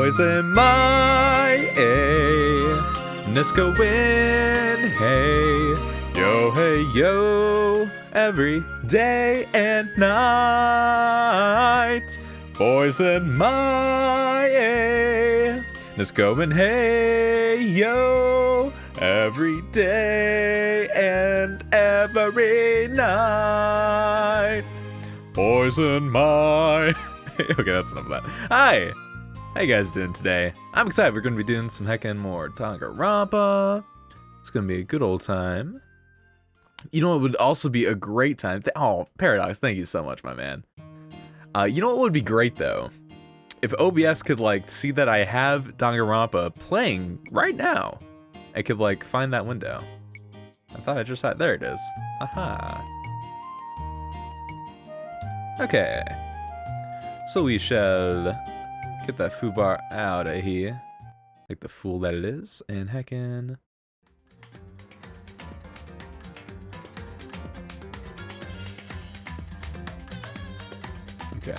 Boys in my A, let's go win, hey. Yo, hey, yo, every day and night. Boys in my A, let's go and hey, yo, every day and every night. Boys in my... Okay, that's enough of that. Hi! How you guys doing today? I'm excited. We're going to be doing some heckin' more Danganronpa. It's going to be a good old time. You know what would also be a great time? Oh, Paradox, thank you so much, my man. You know what would be great, though? If OBS could, like, see that I have Danganronpa playing right now. I could, like, find that window. I thought I just had... There it is. Aha. Okay. So we shall get that foobar out of here. Like the fool that it is. And heckin'... Okay.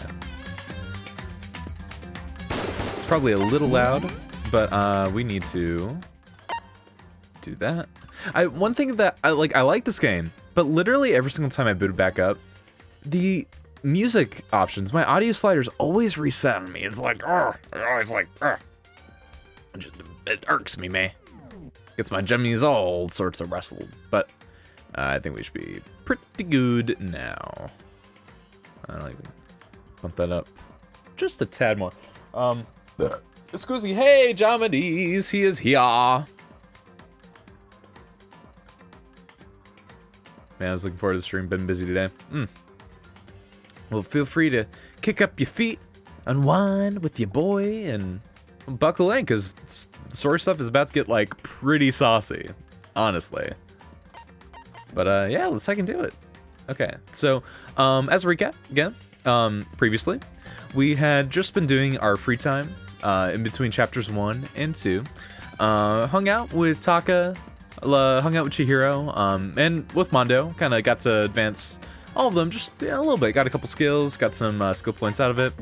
It's probably a little loud, but we need to do that. One thing that I like this game, but literally every single time I boot it back up, the music options, my audio sliders always reset on me. It's like, oh, always like, it irks me, man. Gets my jimmies all sorts of rustled, but I think we should be pretty good now. I don't even bump that up just a tad more. Excuse me, hey, Jamides, he is here. Man, I was looking forward to the stream. Been busy today. Well, feel free to kick up your feet, unwind with your boy, and buckle in, because story stuff is about to get, like, pretty saucy, honestly. But, yeah, let's heckin' do it. Okay, so, as a recap, again, previously, we had just been doing our free time, in between chapters 1 and 2, hung out with Taka, hung out with Chihiro, and with Mondo, kind of got to advance all of them just a little bit. Got a couple skills, got some skill points out of it.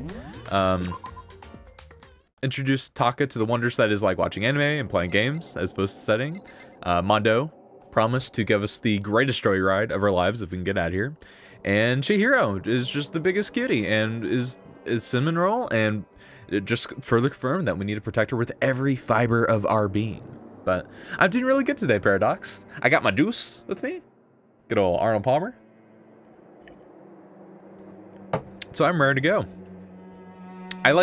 Introduced Taka to the wonders that is like watching anime and playing games as opposed to studying. Mondo promised to give us the greatest story ride of our lives if we can get out of here. And Chihiro is just the biggest cutie and is cinnamon roll, and it just further confirmed that we need to protect her with every fiber of our being. But I'm doing really good today, Paradox. I got my juice with me. Good old Arnold Palmer. So I'm ready to go. I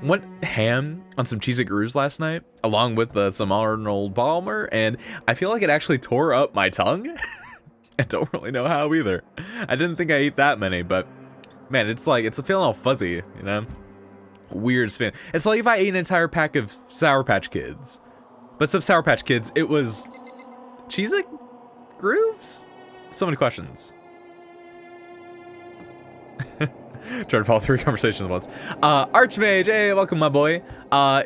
went ham on some Cheez-It Grooves last night, along with some Arnold Palmer, and I feel like it actually tore up my tongue. I don't really know how either. I didn't think I ate that many, but man, it's feeling all fuzzy, you know? Weird feeling. It's like if I ate an entire pack of Sour Patch Kids. But instead of Sour Patch Kids, it was Cheez-It Grooves? So many questions. Trying to follow 3 conversations at once. Archmage, hey, welcome, my boy.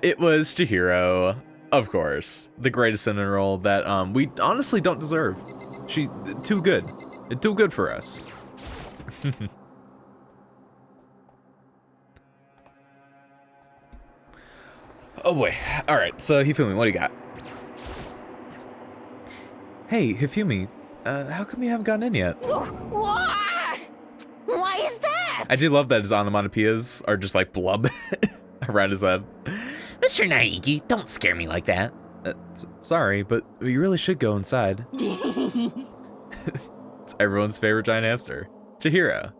It was Chihiro, of course. The greatest cinnamon roll that we honestly don't deserve. She too good. Too good for us. Oh boy. Alright, so Hifumi, what do you got? Hey, Hifumi, how come you haven't gotten in yet? Why is that? I do love that his onomatopoeias are just like blub around his head. Mr. Naiki, don't scare me like that. Sorry, but you really should go inside. It's everyone's favorite giant hamster, Chihiro.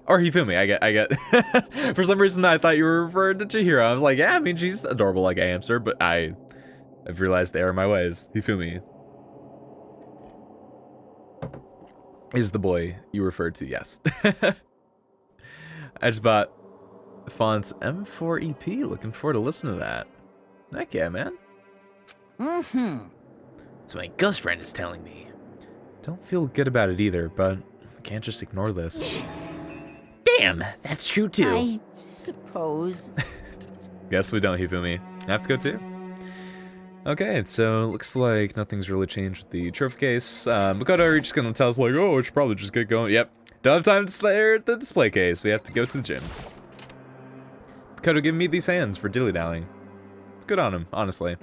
Or Hifumi, I get. For some reason, I thought you were referring to Chihiro. I was like, yeah, I mean, she's adorable like a hamster, but I've realized they are my ways. Hifumi is the boy you referred to, yes. I just bought fonts M4EP. Looking forward to listening to that. Heck yeah, man. So my ghost friend is telling me. Don't feel good about it either, but I can't just ignore this. Damn, that's true too. I suppose. Guess we don't, Hifumi. I have to go too? Okay, so looks like nothing's really changed with the trophy case. Makoto, are you just gonna tell us like, oh, we should probably just get going? Yep. Don't have time to stare at the display case. We have to go to the gym. Could have given me these hands for dilly-dallying. Good on him, honestly.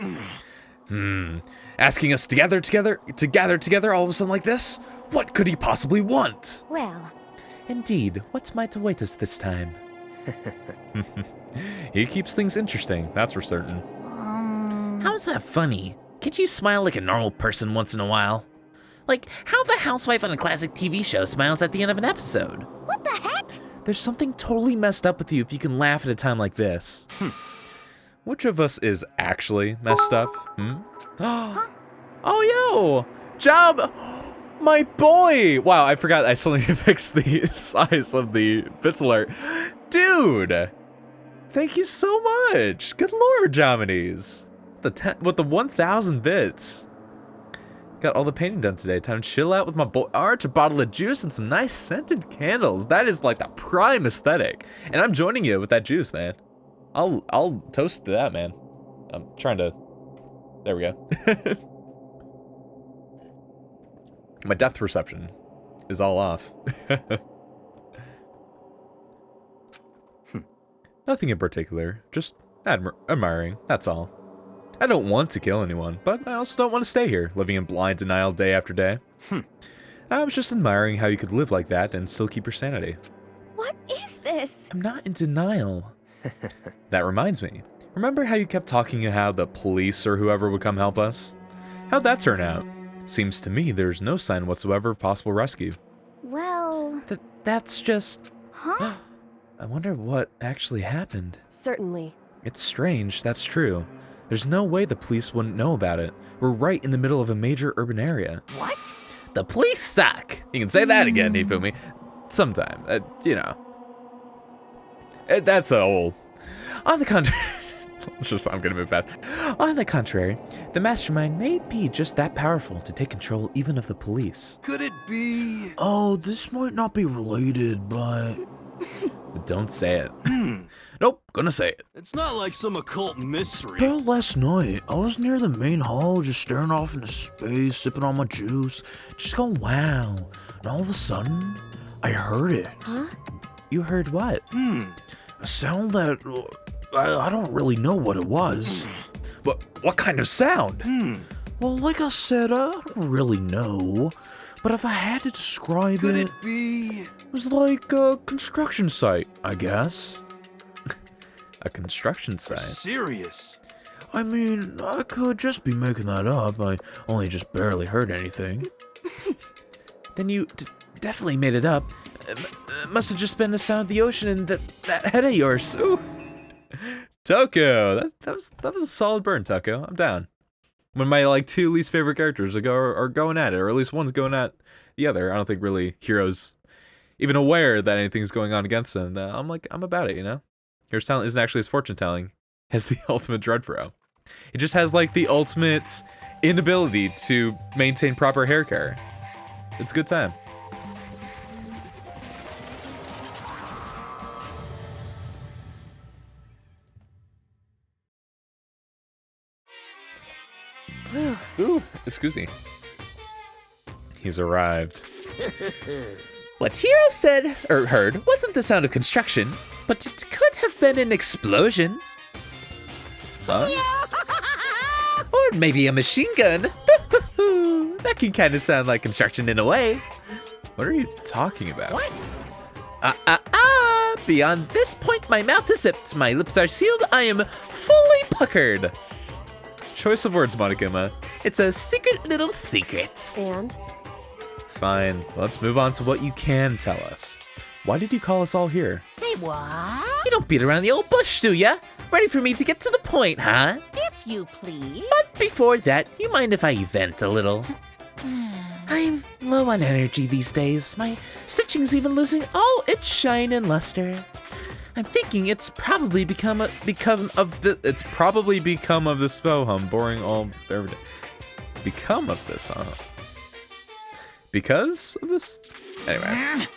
Asking us to gather together all of a sudden like this? What could he possibly want? Well, Indeed, what might await us this time? He keeps things interesting, that's for certain. How's that funny? Can't you smile like a normal person once in a while? Like how the housewife on a classic TV show smiles at the end of an episode. what the heck? There's something totally messed up with you if you can laugh at a time like this. Which of us is actually messed up? Oh, yo! Job! My boy! Wow, I forgot I still need to fix the size of the bits alert. Dude! Thank you so much! Good lord, Jominies! With the 1,000 bits. Got all the painting done today. Time to chill out with my boy Arch, a bottle of juice, and some nice scented candles. That is like the prime aesthetic. And I'm joining you with that juice, man. I'll toast to that, man. I'm trying to... There we go. My depth perception is all off. Nothing in particular. Just admiring, that's all. I don't want to kill anyone, but I also don't want to stay here, living in blind denial day after day. I was just admiring how you could live like that and still keep your sanity. What is this? I'm not in denial. That reminds me. Remember how you kept talking how the police or whoever would come help us? How'd that turn out? Seems to me there's no sign whatsoever of possible rescue. Well... That's just... Huh? I wonder what actually happened. Certainly. It's strange, that's true. There's no way the police wouldn't know about it. We're right in the middle of a major urban area. What? The police suck! You can say that again, Ifumi. Sometime, you know. That's old. On the contrary... I'm gonna move fast. On the contrary, the mastermind may be just that powerful to take control even of the police. Could it be? Oh, this might not be related, but don't say it. Nope, gonna say it. It's not like some occult mystery. About last night, I was near the main hall, just staring off into space, sipping on my juice, just going, wow. And all of a sudden, I heard it. Huh? You heard what? A sound that I don't really know what it was. What kind of sound? Well, like I said, I don't really know. But if I had to describe Could it, it be? it was like a construction site, I guess. A construction site. Serious? I mean, I could just be making that up. I only just barely heard anything. Then you definitely made it up. Must have just been the sound of the ocean and that head of yours. Ooh. Toko, that was a solid burn, Toko. I'm down. When my like 2 least favorite characters are going at it, or at least one's going at the other. I don't think really Hero's even aware that anything's going on against him. I'm about it, you know? Hero's talent isn't actually his fortune telling. Has the ultimate dreadfro. He just has like the ultimate inability to maintain proper hair care. It's a good time. Ooh, excuse me. He's arrived. What Hiro said, or heard, wasn't the sound of construction, but it could have been an explosion. Huh? Or maybe a machine gun. That can kind of sound like construction in a way. What are you talking about? What? Beyond this point, my mouth is zipped, my lips are sealed, I am fully puckered. Choice of words, Monokuma. It's a secret little secret. And? Fine, let's move on to what you can tell us. Why did you call us all here? Say what? You don't beat around the old bush, do ya? Ready for me to get to the point, huh? If you please. But before that, you mind if I vent a little? I'm low on energy these days. My stitching's even losing all its shine and luster. I'm thinking it's probably become of this Vohum, boring all every day. Become of this, huh? Because of this? Anyway. I'm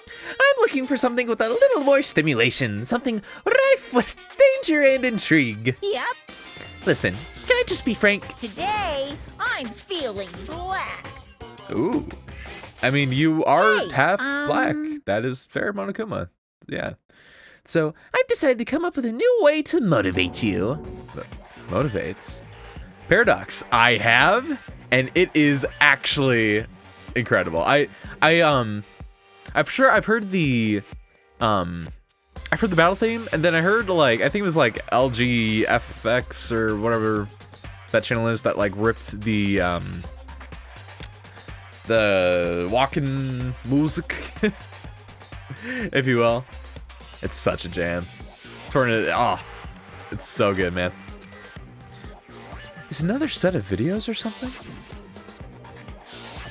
looking for something with a little more stimulation, something rife with danger and intrigue. Yep. Listen, can I just be frank? Today, I'm feeling black. Ooh. I mean, you are Hey, half black. That is fair, Monokuma. Yeah. So I've decided to come up with a new way to motivate you. Motivates. Paradox, I have, and it is actually incredible. I've heard the battle theme, and then I heard like I think it was like LGFX or whatever that channel is that like ripped the walking music, if you will. It's such a jam. It's so good, man. Is another set of videos or something?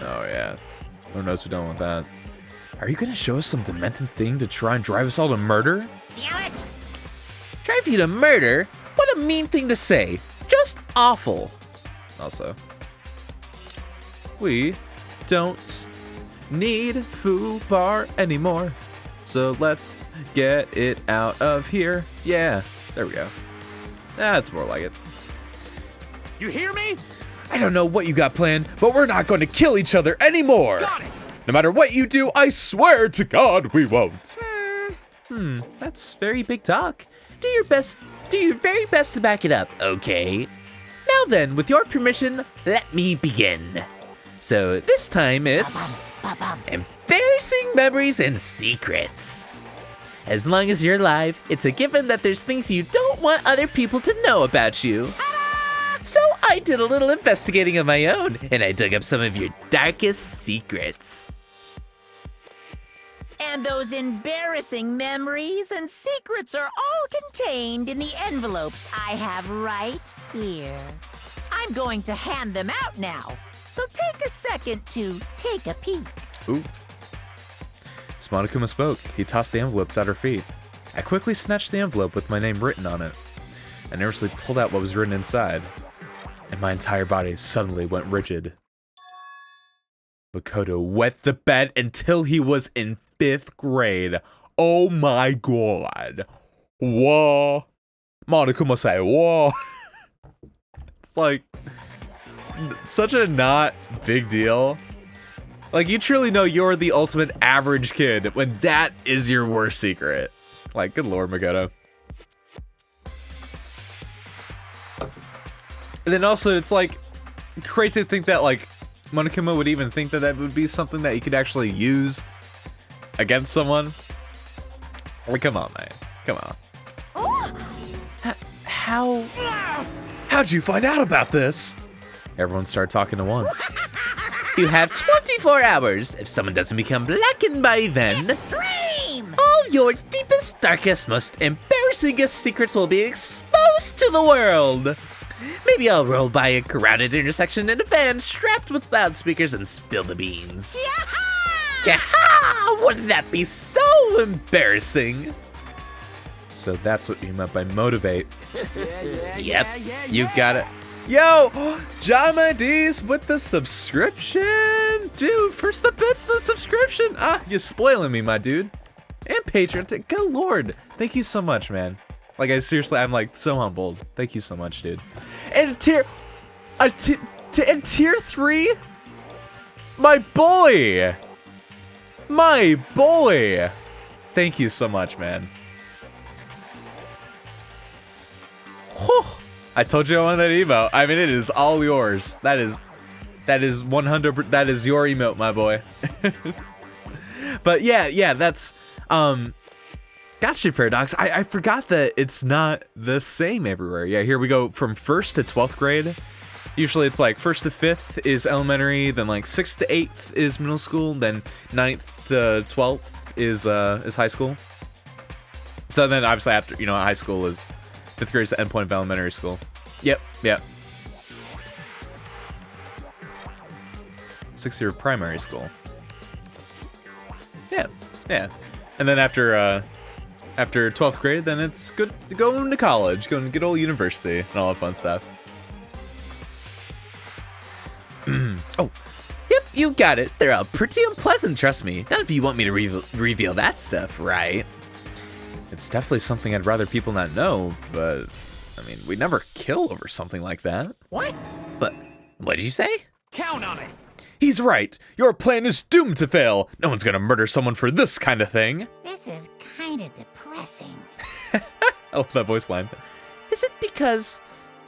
Oh yeah. Who knows who don't want that? Are you gonna show us some demented thing to try and drive us all to murder? Damn it! Drive you to murder? What a mean thing to say. Just awful. Also, we don't need Foo Bar anymore. So let's get it out of here. Yeah, there we go. That's more like it. You hear me? I don't know what you got planned, but we're not going to kill each other anymore. Got it. No matter what you do, I swear to God we won't. That's very big talk. Do your very best to back it up, okay? Now then, with your permission, let me begin. So this time it's embarrassing memories and secrets. As long as you're alive, it's a given that there's things you don't want other people to know about you. So I did a little investigating of my own, and I dug up some of your darkest secrets. And those embarrassing memories and secrets are all contained in the envelopes I have right here. I'm going to hand them out now, so take a second to take a peek. Ooh. Smooched spoke. He tossed the envelopes at her feet. I quickly snatched the envelope with my name written on it. I nervously pulled out what was written inside, and my entire body suddenly went rigid. Makoto wet the bed until he was in 5th grade. Oh my god. Whoa. Monokuma say, whoa. It's like, such a not big deal. Like, you truly know you're the ultimate average kid when that is your worst secret. Like, good lord, Makoto. And then also, it's like crazy to think that like Monokuma would even think that that would be something that you could actually use against someone. Like, come on, man. Come on. How'd you find out about this? Everyone started talking at once. You have 24 hours. If someone doesn't become blackened by then, Extreme! all your deepest, darkest, most embarrassingest secrets will be exposed to the world. Maybe I'll roll by a crowded intersection in a van strapped with loudspeakers and spill the beans. Yaha! Wouldn't that be so embarrassing? So that's what you meant by motivate. Yep, You got it. Yo, Jama D's with the subscription. Dude, first the bits, the subscription. You're spoiling me, my dude. And Patreon, good lord. Thank you so much, man. Like, I'm like so humbled. Thank you so much, dude. And tier 3, my boy. Thank you so much, man. Whew. I told you I wanted that emote. I mean, it is all yours. That is 100. That is your emote, my boy. But yeah, that's Gotcha, Paradox. I forgot that it's not the same everywhere. Yeah, here we go from 1st to 12th grade. Usually it's like 1st to 5th is elementary, then like 6th to 8th is middle school, then 9th to 12th is high school. So then obviously after, high school is 5th grade is the endpoint of elementary school. Yep. 6th year of primary school. Yeah. And then after 12th grade, then it's good to go into college, going to good old university, and all that fun stuff. Oh, yep, you got it. They're all pretty unpleasant, trust me. Not if you want me to reveal that stuff, right? It's definitely something I'd rather people not know, but, I mean, we'd never kill over something like that. What? But what'd you say? Count on it. He's right. Your plan is doomed to fail. No one's gonna murder someone for this kind of thing. This is kind of depressing. depressing. I love that voice line. Is it because,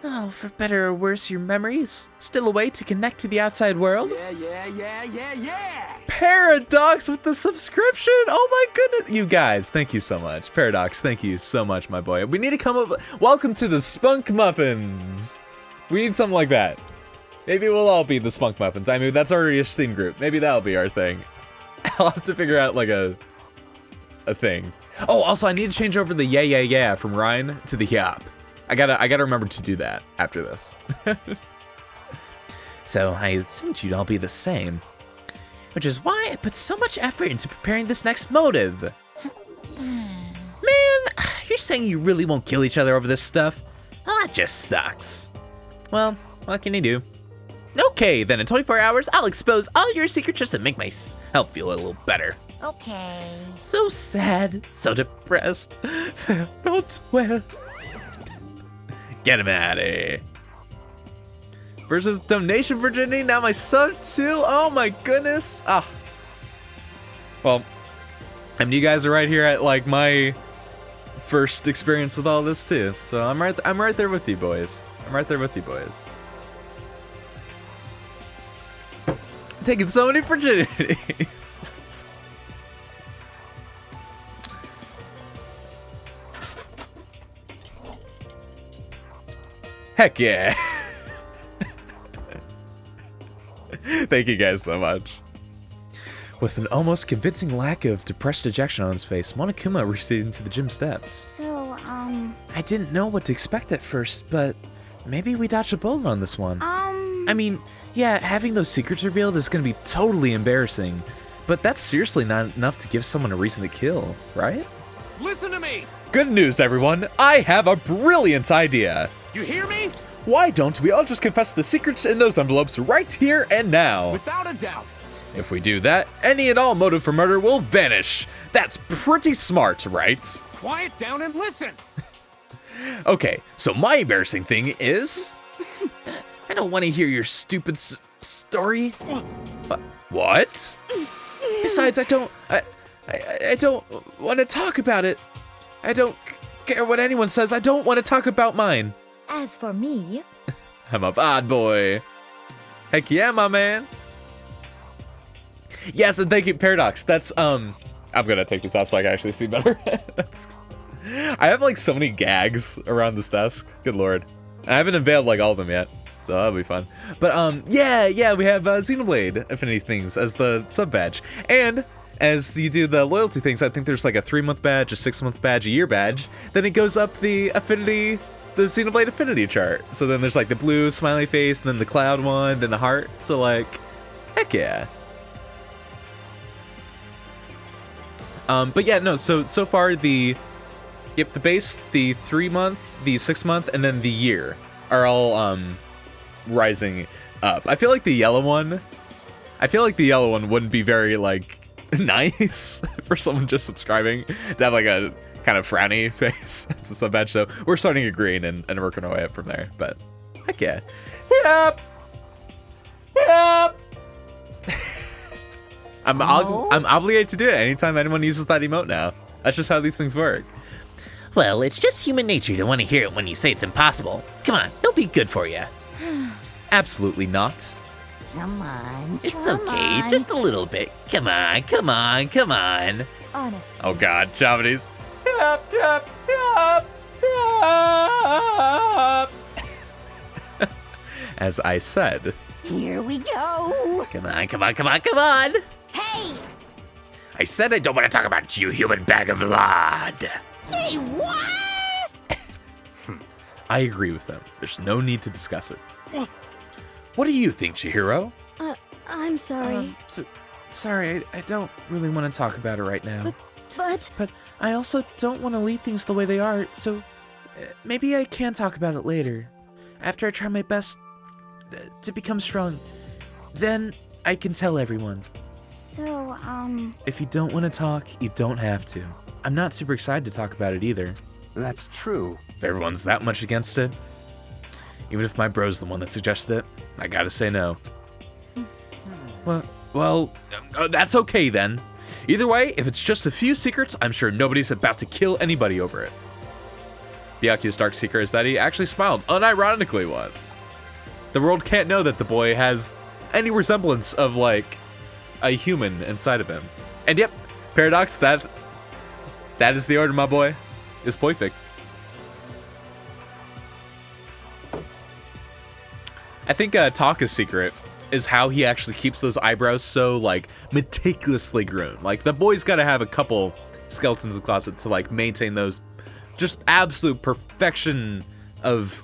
oh, for better or worse, your memory is still a way to connect to the outside world? Yeah. Paradox with the subscription. Oh my goodness. You guys, thank you so much. Paradox, thank you so much, my boy. We need to come up. Welcome to the Spunk Muffins. We need something like that. Maybe we'll all be the Spunk Muffins. I mean, that's already a Steam group. Maybe that'll be our thing. I'll have to figure out like a thing. Oh, also I need to change over the yeah from Ryan to the yap. I gotta remember to do that after this. So I assumed you'd all be the same. Which is why I put so much effort into preparing this next motive. Man, you're saying you really won't kill each other over this stuff? Well, that just sucks. Well, what can you do? Okay, then in 24 hours, I'll expose all your secrets just to make myself feel a little better. Okay. So sad, so depressed, fare not well. Get him out of here. Versus donation virginity, now my sub too. Oh my goodness. Ah. Well, I mean, you guys are right here at like my first experience with all this too. So I'm right there with you boys. I'm right there with you boys. Taking so many virginities. Heck yeah. Thank you guys so much. With an almost convincing lack of depressed dejection on his face, Monokuma receded into the gym steps. So, I didn't know what to expect at first, but maybe we dodged a bullet on this one. I mean, yeah, having those secrets revealed is gonna be totally embarrassing, but that's seriously not enough to give someone a reason to kill, right? Listen to me. Good news, everyone. I have a brilliant idea. You hear me? Why don't we all just confess the secrets in those envelopes right here and now? Without a doubt. If we do that, any and all motive for murder will vanish. That's pretty smart, right? Quiet down and listen. Okay, so my embarrassing thing is... I don't want to hear your stupid story. What? Besides, I don't want to talk about it. I don't care what anyone says. I don't want to talk about mine. as for me, I'm a bad boy. Heck yeah, my man. Yes, and thank you, Paradox. That's, I'm gonna take this off so I can actually see better. I have, like, so many gags around this desk. Good lord. I haven't unveiled, like, all of them yet. So that'll be fun. But, yeah, we have Xenoblade Affinity things as the sub badge. And as you do the loyalty things, I think there's like a 3-month badge, a 6-month badge, a year badge. Then it goes up the Affinity, the Xenoblade Affinity chart. So then there's like the blue smiley face, and then the cloud one, then the heart. So like, heck yeah. But yeah, no, so far the base, the 3-month, the 6-month, and then the year are all rising up. I feel like the yellow one wouldn't be very like nice for someone just subscribing to have like a kind of frowny face. It's a sub badge, so we're starting at green and working our way up from there. But heck yeah. Yep. I'm obligated to do it anytime anyone uses that emote now. That's just how these things work. Well, it's just human nature to want to hear it when you say it's impossible. Come on, it'll be good for you. Absolutely not. Come on. It's come okay, on. just a little bit. Come on, come on, come on. honestly. Oh god, Javanese. As I said. Here we go. Come on, come on, come on, come on. Hey, I said I don't want to talk about you, human bag of lard. say what? I agree with them. There's no need to discuss it. What do you think, Chihiro? I'm sorry, Sorry, I don't really want to talk about it right now. but But I also don't want to leave things the way they are, so maybe I can talk about it later. After I try my best to become strong. Then I can tell everyone. so, If you don't want to talk, you don't have to. I'm not super excited to talk about it either. That's true. If everyone's that much against it, even if my bro's the one that suggested it, I gotta say no. Well, that's okay then. Either way, if it's just a few secrets, I'm sure nobody's about to kill anybody over it. Byakuya's dark secret is that he actually smiled unironically once. The world can't know that the boy has any resemblance of, like, a human inside of him. And yep, Paradox, that is the order, my boy. Is perfect. I think Taka's secret is how he actually keeps those eyebrows so, like, meticulously grown. Like, the boy's got to have a couple skeletons in the closet to, like, maintain those just absolute perfection of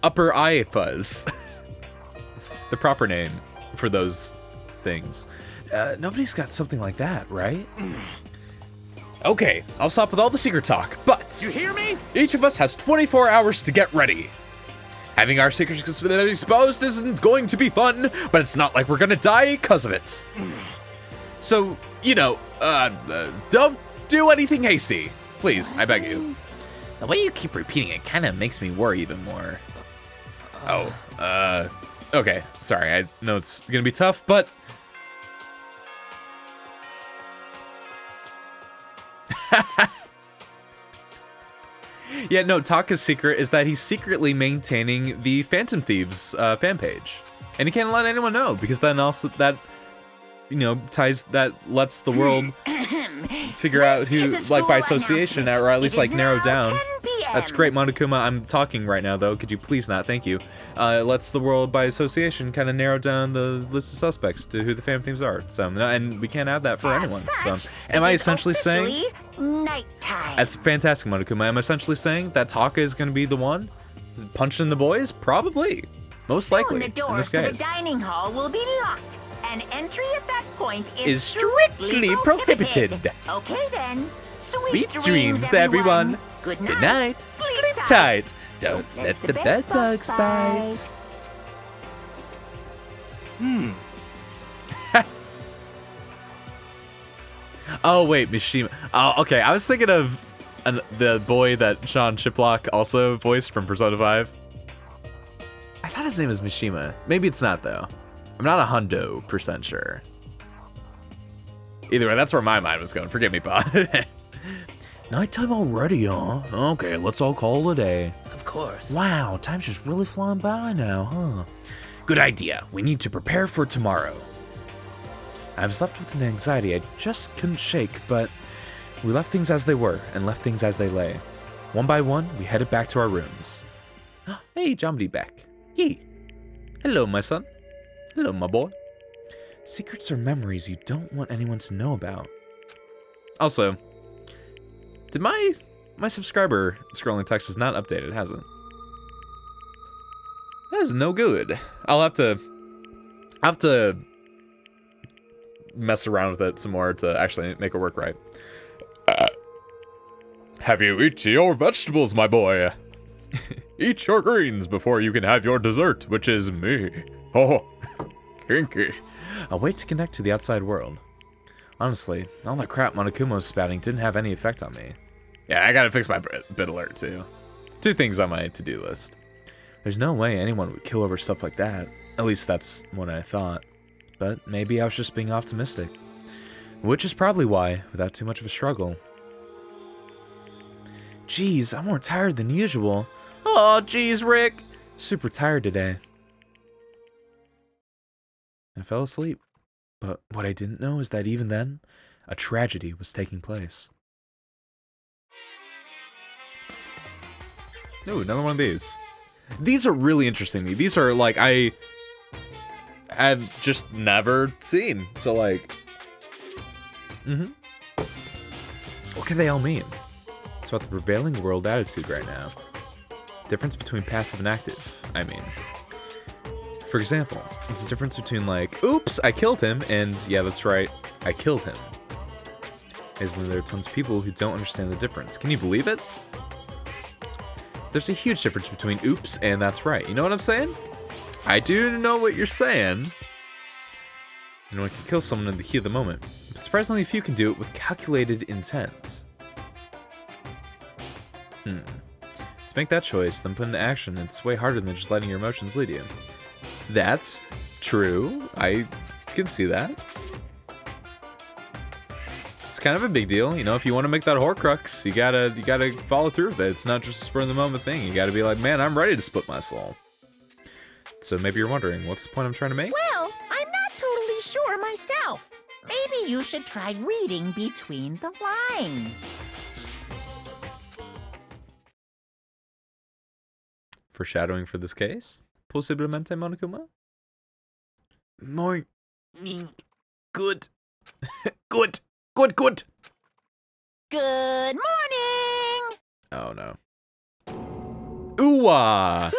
upper eye fuzz. The proper name for those things. Nobody's got something like that, right? Okay, I'll stop with all the secret talk, but You hear me? each of us has 24 hours to get ready. Having our secrets exposed isn't going to be fun, but it's not like we're gonna die because of it. So, you know, don't do anything hasty. Please, I beg you. The way you keep repeating it kind of makes me worry even more. Okay, sorry, I know it's gonna be tough, but... Yeah, no, Taka's secret is that he's secretly maintaining the Phantom Thieves fan page. And he can't let anyone know, because then also that, you know, lets the world figure out who, like, by association, or at least, like, narrow down. That's great, Monokuma. I'm talking right now, though. Could you please not? Thank you. It lets the world, by association, kind of narrow down the list of suspects to who the Phantom Thieves are. So, and we can't have that for anyone. So, am I essentially saying... Nighttime. That's fantastic, Monokuma. I'm essentially saying that Taka is going to be the one punching the boys? Probably. Most likely, The in door this to the case. dining hall will be locked, and entry at that point Is strictly prohibited. Okay then. Sweet dreams, everyone. Good night. Good night. Sleep tight. Don't let the bed bugs bite. Oh, wait, Mishima. Oh, okay. I was thinking of the boy that Sean Chiplock also voiced from Persona 5. I thought his name was Mishima. Maybe it's not, though. I'm not 100% sure. Either way, that's where my mind was going. Forgive me, Bob. Nighttime already, huh? Okay, let's all call it a day. Of course. Wow, time's just really flying by now, huh? Good idea. We need to prepare for tomorrow. I was left with an anxiety I just couldn't shake, but we left things as they were and left things as they lay. One by one, we headed back to our rooms. Hey, Jomdi back. Yee. Hello, my son. Hello, my boy. Secrets are memories you don't want anyone to know about. Also, did my subscriber scrolling text is not updated, has it? That is no good. I'll have to mess around with it some more to actually make it work right. Have you eaten your vegetables, my boy? Eat your greens before you can have your dessert, which is me. Oh, kinky. A way to connect to the outside world. Honestly, all that crap Monokuma was spouting didn't have any effect on me. Yeah, I gotta fix my bit alert, too. 2 things on my to-do list. There's no way anyone would kill over stuff like that. At least that's what I thought. But maybe I was just being optimistic. Which is probably why, without too much of a struggle. Geez, I'm more tired than usual. Oh, geez, Rick. Super tired today. I fell asleep. But what I didn't know is that even then, a tragedy was taking place. Ooh, another one of these. These are really interesting to me. These are, like, I have just never seen. So, like... What can they all mean? It's about the prevailing world attitude right now. Difference between passive and active, I mean. For example, it's the difference between, like, oops, I killed him, and yeah, that's right, I killed him. Isn't there are tons of people who don't understand the difference? Can you believe it? There's a huge difference between oops and that's right. You know what I'm saying? I do know what you're saying. Anyone can kill someone in the heat of the moment, but surprisingly few can do it with calculated intent. To make that choice, then put into action, it's way harder than just letting your emotions lead you. That's true. I can see that. it's kind of a big deal. You know, if you want to make that Horcrux, you gotta follow through with it. It's not just a spur of the moment thing. You gotta be like, man, I'm ready to split my soul. So maybe you're wondering, what's the point I'm trying to make? Well, I'm not totally sure myself. Maybe you should try reading between the lines. Foreshadowing for this case? Posiblemente, Monokuma? Morning. Good. Good. Good, good. Good morning! Oh, no. Ooh-ah!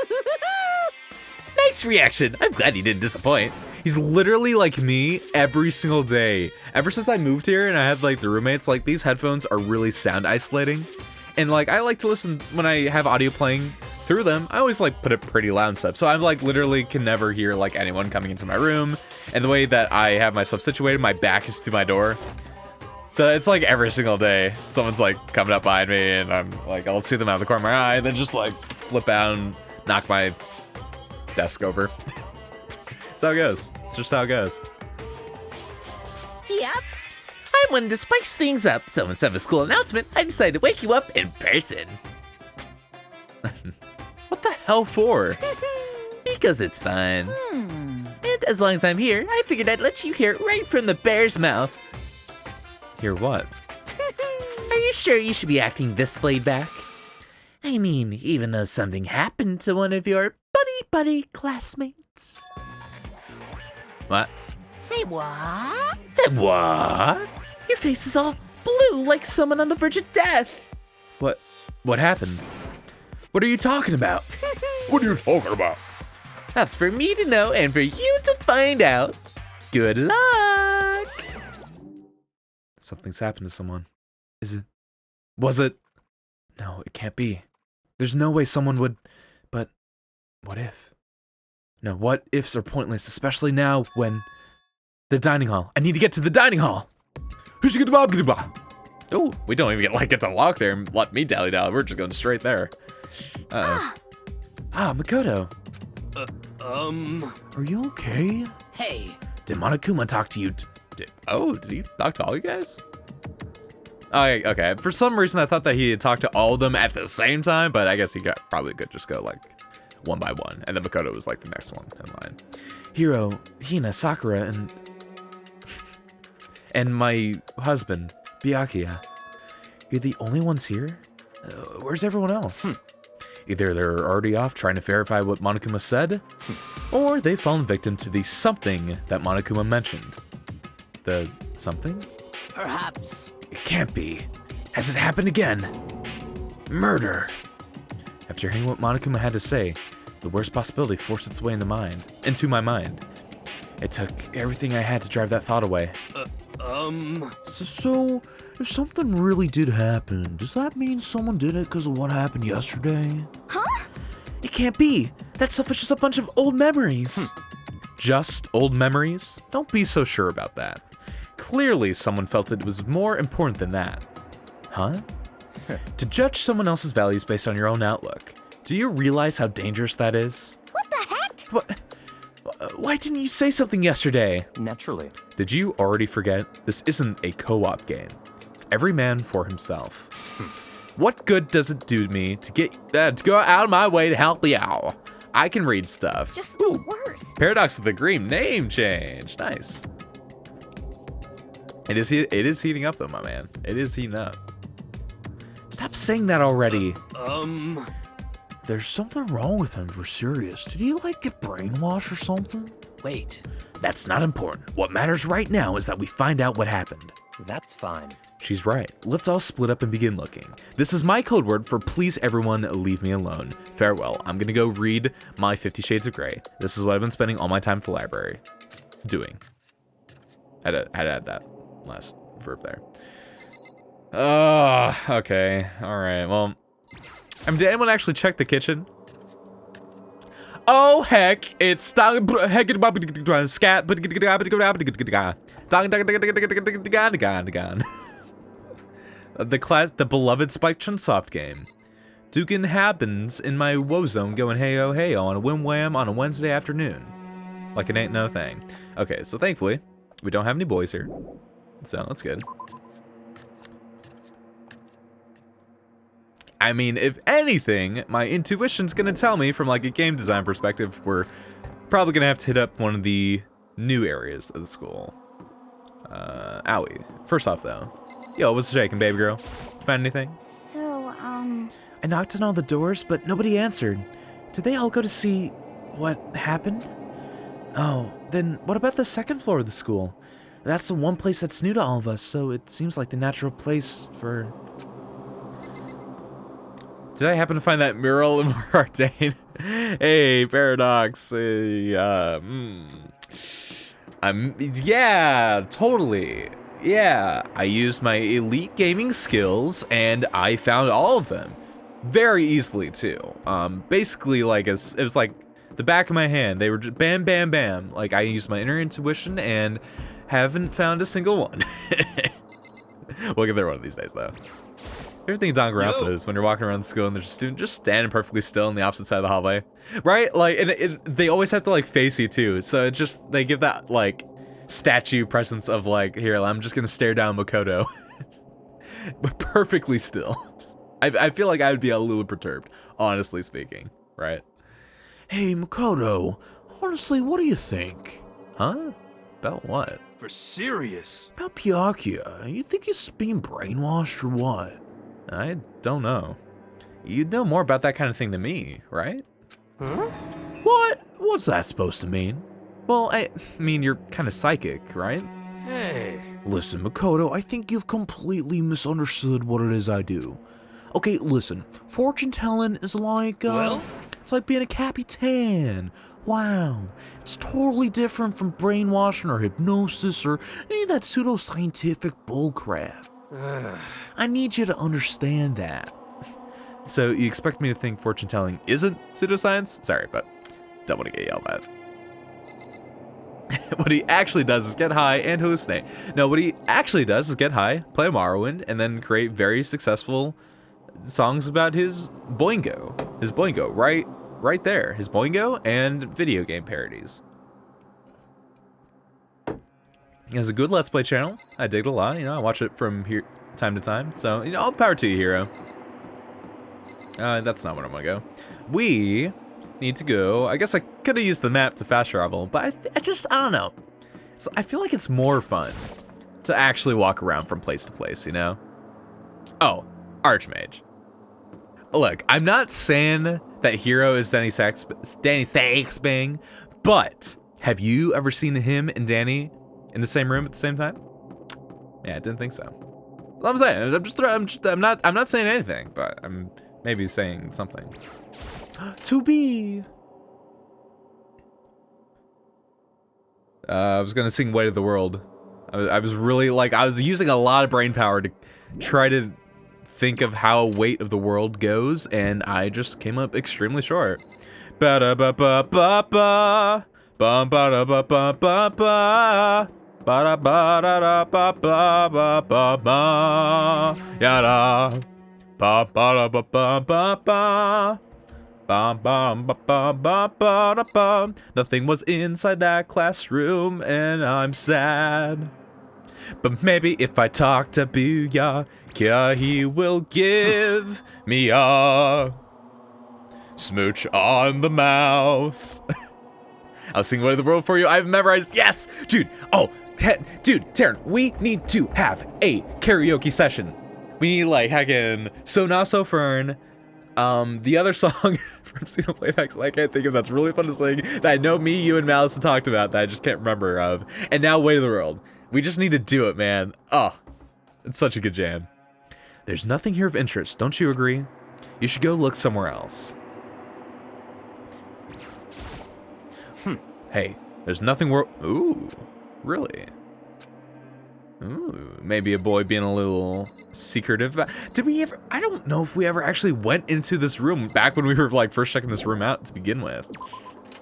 Nice reaction. I'm glad he didn't disappoint. He's literally like me every single day. Ever since I moved here and I had like the roommates, like these headphones are really sound isolating. And like I like to listen when I have audio playing through them. I always like put it pretty loud and stuff. So I'm like literally can never hear like anyone coming into my room. And the way that I have myself situated, my back is to my door. So it's like every single day, someone's like coming up behind me and I'm like, I'll see them out of the corner of my eye and then just like flip out and knock my desk over. That's how it goes. It's just how it goes. Yep. I wanted to spice things up, so instead of a school announcement, I decided to wake you up in person. What the hell for? Because it's fun. And as long as I'm here, I figured I'd let you hear it right from the bear's mouth. Hear what? Are you sure you should be acting this laid back? I mean, even though something happened to one of your buddy classmates. What? Say what? Said what? Your face is all blue like someone on the verge of death. What happened? What are you talking about? What are you talking about? That's for me to know and for you to find out. Good luck. Something's happened to someone. Is it? Was it? No, it can't be. There's no way someone would. But what if? No, what ifs are pointless, especially now when the dining hall. I need to get to the dining hall. Who's get the Oh, we don't even get to walk there and let me dally. We're just going straight there. Uh-oh. Makoto. Are you okay? Hey. Did Monokuma talk to you? Did he talk to all you guys? Oh, okay. For some reason, I thought that he had talked to all of them at the same time, but I guess he probably could just go like one by one, and then Makoto was like the next one in line. Hiro, Hina, Sakura, and my husband, Byakuya. You're the only ones here? Where's everyone else? Either they're already off trying to verify what Monokuma said, or they've fallen victim to the something that Monokuma mentioned. The something? Perhaps. It can't be. Has it happened again? Murder. After hearing what Monokuma had to say, the worst possibility forced its way into my mind. It took everything I had to drive that thought away. So, if something really did happen, does that mean someone did it because of what happened yesterday? Huh? It can't be. That stuff was just a bunch of old memories. Just old memories? Don't be so sure about that. Clearly, someone felt it was more important than that. Huh? To judge someone else's values based on your own outlook. Do you realize how dangerous that is? What the heck? What? Why didn't you say something yesterday? Naturally. Did you already forget? This isn't a co-op game. It's every man for himself. What good does it do me to go out of my way to help you out? I can read stuff. Just the worst. Paradox of the Green name change. Nice. It is heating up though, my man. It is heating up. Stop saying that already. There's something wrong with him, for serious. Did he like get brainwashed or something? Wait. That's not important. What matters right now is that we find out what happened. That's fine. She's right. Let's all split up and begin looking. This is my code word for please everyone leave me alone. Farewell. I'm gonna go read my 50 Shades of Grey. This is what I've been spending all my time at the library doing. Had to add that last verb there. Oh, okay. All right. Well, did anyone actually check the kitchen? Oh heck! It's scat. The beloved Spike Chunsoft game. Dukin happens in my woe zone going hey-oh hey-oh on a whim-wham on a Wednesday afternoon. Like it ain't no thing. Okay, so thankfully, we don't have any boys here. So that's good. I mean, if anything, my intuition's gonna tell me from like a game design perspective, we're probably gonna have to hit up one of the new areas of the school. Owie. First off though, yo, what's shaking, baby girl? Find anything? So, I knocked on all the doors, but nobody answered. Did they all go to see what happened? Oh, then what about the second floor of the school? That's the one place that's new to all of us, so it seems like the natural place for... Did I happen to find that mural in Mardane? Hey, Paradox. Yeah, totally. Yeah, I used my elite gaming skills and I found all of them. Very easily, too. Basically, like, it was like the back of my hand. They were just bam, bam, bam. Like, I used my inner intuition and haven't found a single one. We'll get there one of these days, though. Everything Danganronpa is when you're walking around the school and there's a student just standing perfectly still on the opposite side of the hallway, right? Like, and they always have to like face you too, so it just they give that like statue presence of like, here, I'm just gonna stare down Makoto, but perfectly still. I feel like I would be a little perturbed, honestly speaking, right? Hey, Makoto, honestly, what do you think? Huh? About what? For serious. About Byakuya? You think he's being brainwashed or what? I don't know. You'd know more about that kind of thing than me, right? Huh? What? What's that supposed to mean? Well, I mean, you're kind of psychic, right? Hey. Listen, Makoto, I think you've completely misunderstood what it is I do. Okay, listen, fortune telling is like, Well? It's like being a capitan. Wow. It's totally different from brainwashing or hypnosis or any of that pseudoscientific bullcrap. I need you to understand that. So you expect me to think fortune telling isn't pseudoscience? Sorry, but don't want to get yelled at. What he actually does is get high and hallucinate. No, what he actually does is get high, play Morrowind, and then create very successful songs about his boingo. His boingo, right there. His boingo and video game parodies. He has a good Let's Play channel. I dig it a lot. You know, I watch it from here time to time. So, you know, all the power to you, hero. That's not where I'm gonna go. We need to go. I guess I could have used the map to fast travel, but I don't know. I feel like it's more fun to actually walk around from place to place, you know? Oh, Archmage. Look, I'm not saying that hero is Danny Saxbang, but have you ever seen him and Danny in the same room at the same time? Yeah, I didn't think so. Well, I'm saying, I'm not saying anything, but I'm maybe saying something. To be. I was gonna sing "Weight of the World." I was really like, I was using a lot of brain power to try to think of how "Weight of the World" goes, and I just came up extremely short. Ba da ba ba ba ba, ba ba da ba ba ba ba. Ba da ba da da ba ba ba ba ba ya da ba ba da ba ba ba ba ba ba ba ba ba ba da ba. Nothing was inside that classroom, and I'm sad. But maybe if I talk to Byakuya, he will give me a smooch on the mouth. I'll sing "Weight of the World" for you. I've memorized. Yes, dude. Oh. Dude, Taryn, we need to have a karaoke session. We need like hacking So Not So Fern, the other song from Xenoblade, I can't think of, that's really fun to sing, that I know me, you, and Malice have talked about that I just can't remember of, and now "Weight of the World." We just need to do it, man. Oh, it's such a good jam. There's nothing here of interest, don't you agree? You should go look somewhere else. Hey, there's nothing Ooh. Really? Ooh, maybe a boy being a little secretive. Did we ever? I don't know if we ever actually went into this room back when we were like first checking this room out to begin with.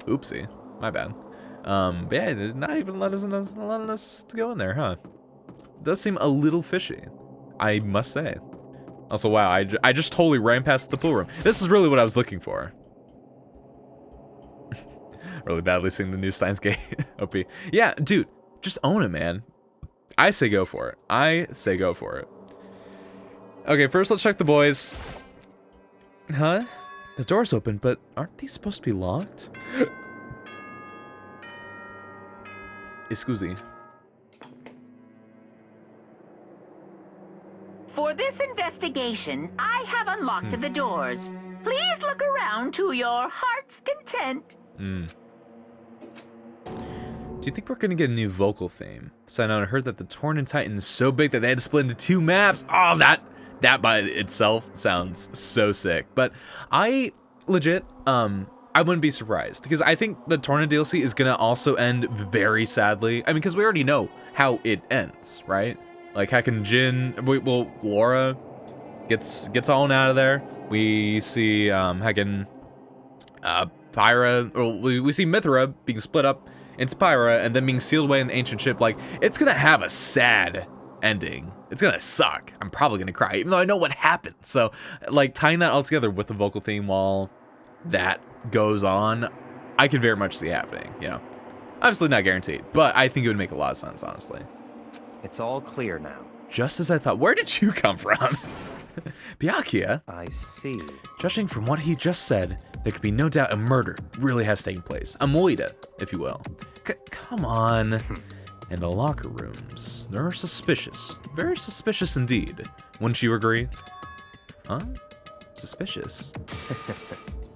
Oopsie, my bad. But yeah, it's not even letting us to go in there, huh? It does seem a little fishy, I must say. Also, wow, I just totally ran past the pool room. This is really what I was looking for. Really badly sing the new Steins Gate OP. Yeah, dude. Just own it, man. I say go for it. I say go for it. Okay, first let's check the boys. Huh? The door's open, but aren't these supposed to be locked? Excuse. For this investigation, I have unlocked the doors. Please look around to your heart's content. Do you think we're gonna get a new vocal theme? So I heard that the Torn and Titan is so big that they had to split into 2 maps. Oh, that by itself sounds so sick. But I legit, I wouldn't be surprised because I think the Torn DLC is gonna also end very sadly. I mean, because we already know how it ends, right? Like Heckin' Jin, well, Laura gets all out of there. We see Heckin' Pyra, or we see Mithra being split up into Pyra and then being sealed away in the ancient ship. Like, it's gonna have a sad ending. It's gonna suck. I'm probably gonna cry, even though I know what happened. So, like, tying that all together with the vocal theme while that goes on, I could very much see happening, you know. Obviously not guaranteed, but I think it would make a lot of sense, honestly. It's all clear now. Just as I thought. Where did you come from? Byakuya? I see. Judging from what he just said, there could be no doubt a murder really has taken place. A moida, if you will. Come on. In the locker rooms, they're suspicious. Very suspicious indeed. Wouldn't you agree? Huh? Suspicious.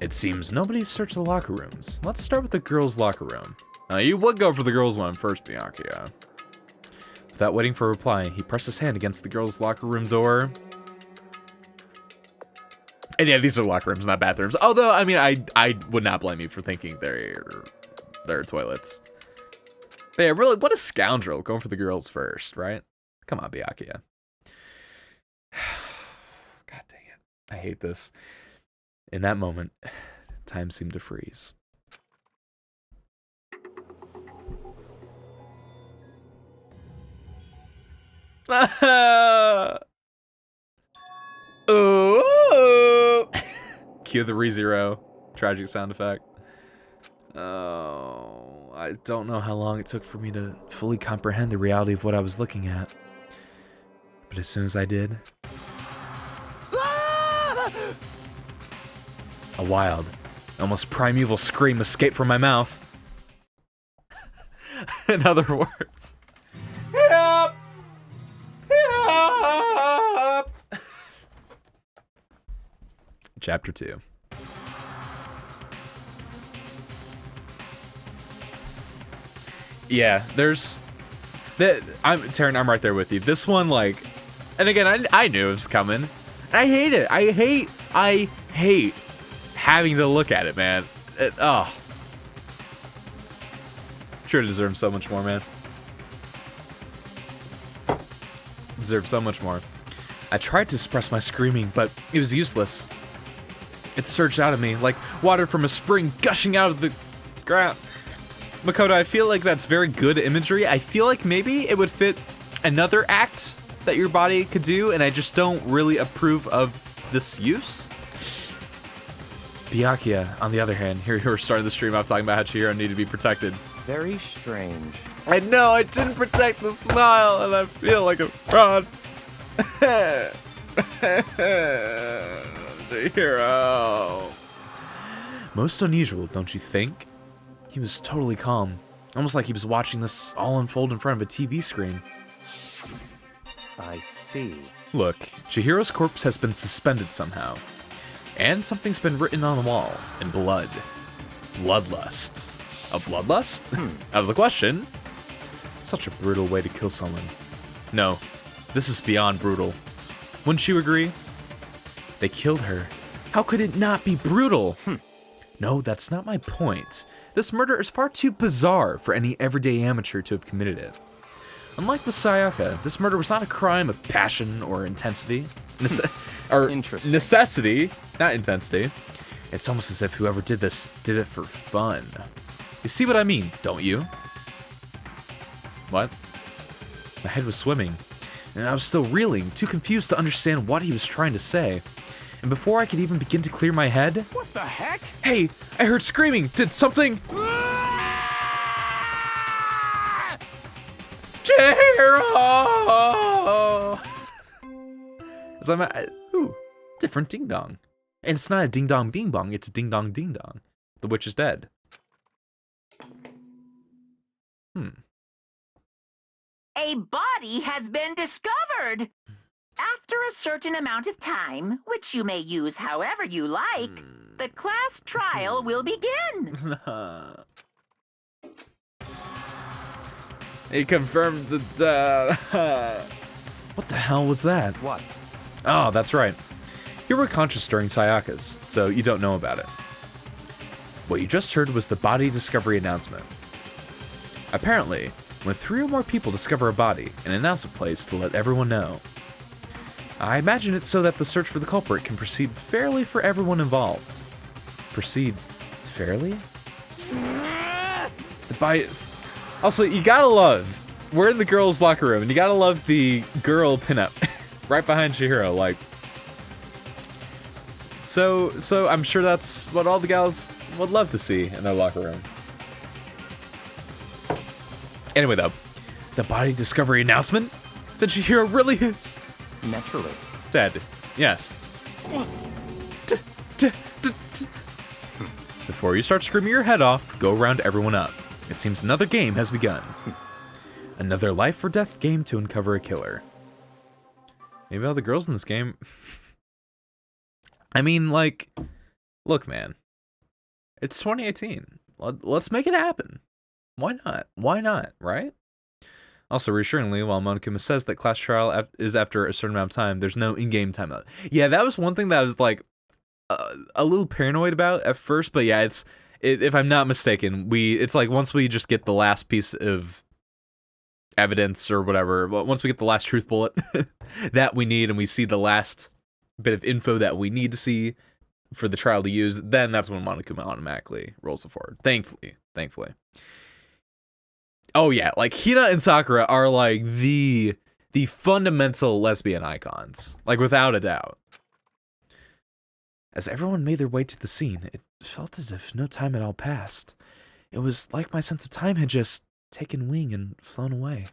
It seems nobody's searched the locker rooms. Let's start with the girls' locker room. You would go for the girls' one first, Byakuya. Without waiting for a reply, he pressed his hand against the girls' locker room door. And yeah, these are locker rooms, not bathrooms. Although, I mean, I would not blame you for thinking they're toilets. But yeah, really, what a scoundrel going for the girls first, right? Come on, Byakuya. God dang it. I hate this. In that moment, time seemed to freeze. Ooh. Cue the ReZero tragic sound effect. Oh, I don't know how long it took for me to fully comprehend the reality of what I was looking at. But as soon as I did, a wild, almost primeval scream escaped from my mouth. In other words, help! Help! Chapter 2. Yeah, there's that. Taryn, I'm right there with you. This one, like, and again, I knew it was coming. I hate it. I hate having to look at it, man. Sure deserves so much more, man. Deserves so much more. I tried to suppress my screaming, but it was useless. It surged out of me like water from a spring gushing out of the ground. Makoto, I feel like that's very good imagery. I feel like maybe it would fit another act that your body could do, and I just don't really approve of this use. Byakuya, on the other hand, here we're starting the stream off talking about how Chihiro needed to be protected. Very strange. I know, I didn't protect the smile, and I feel like a fraud. Chihiro. Most unusual, don't you think? He was totally calm, almost like he was watching this all unfold in front of a TV screen. I see. Look, Chihiro's corpse has been suspended somehow, and something's been written on the wall in blood. Bloodlust. A bloodlust? That was a question. Such a brutal way to kill someone. No, this is beyond brutal. Wouldn't you agree? They killed her. How could it not be brutal? No, that's not my point. This murder is far too bizarre for any everyday amateur to have committed it. Unlike with Sayaka, this murder was not a crime of passion or intensity. Interesting. Necessity, not intensity. It's almost as if whoever did this did it for fun. You see what I mean, don't you? What? My head was swimming, and I was still reeling, too confused to understand what he was trying to say. And before I could even begin to clear my head... What the heck? Hey, I heard screaming! Did something... Chihiro! As I'm at... Ooh, different ding-dong. And it's not a ding dong bing bong, it's a ding dong ding dong. The witch is dead. A body has been discovered. After a certain amount of time, which you may use however you like, the class trial will begin. He confirmed the What the hell was that? What? Oh, that's right. You were conscious during Sayaka's, so you don't know about it. What you just heard was the body discovery announcement. Apparently, when 3 or more people discover a body, an announcement plays to let everyone know. I imagine it's so that the search for the culprit can proceed fairly for everyone involved. Proceed fairly? The body... Also, you gotta love... We're in the girls' locker room, and you gotta love the girl pinup right behind Chihiro, like... So I'm sure that's what all the gals would love to see in their locker room. Anyway, though, the body discovery announcement? Then Chihiro really is... Naturally. dead. Yes. Before you start screaming your head off, go round everyone up. It seems another game has begun. Another life or death game to uncover a killer. Maybe all the girls in this game... I mean, like... Look, man. It's 2018. Let's make it happen. Why not? Why not, right? Also, reassuringly, while Monokuma says that class trial is after a certain amount of time, there's no in-game timeout. Yeah, that was one thing that I was, like, a little paranoid about at first, but yeah, if I'm not mistaken, it's like once we just get the last piece of evidence or whatever, once we get the last truth bullet that we need and we see the last bit of info that we need to see for the trial to use, then that's when Monokuma automatically rolls it forward. Thankfully. Oh yeah, like Hina and Sakura are like the fundamental lesbian icons, like without a doubt. As everyone made their way to the scene, it felt as if no time had all passed. It was like my sense of time had just taken wing and flown away.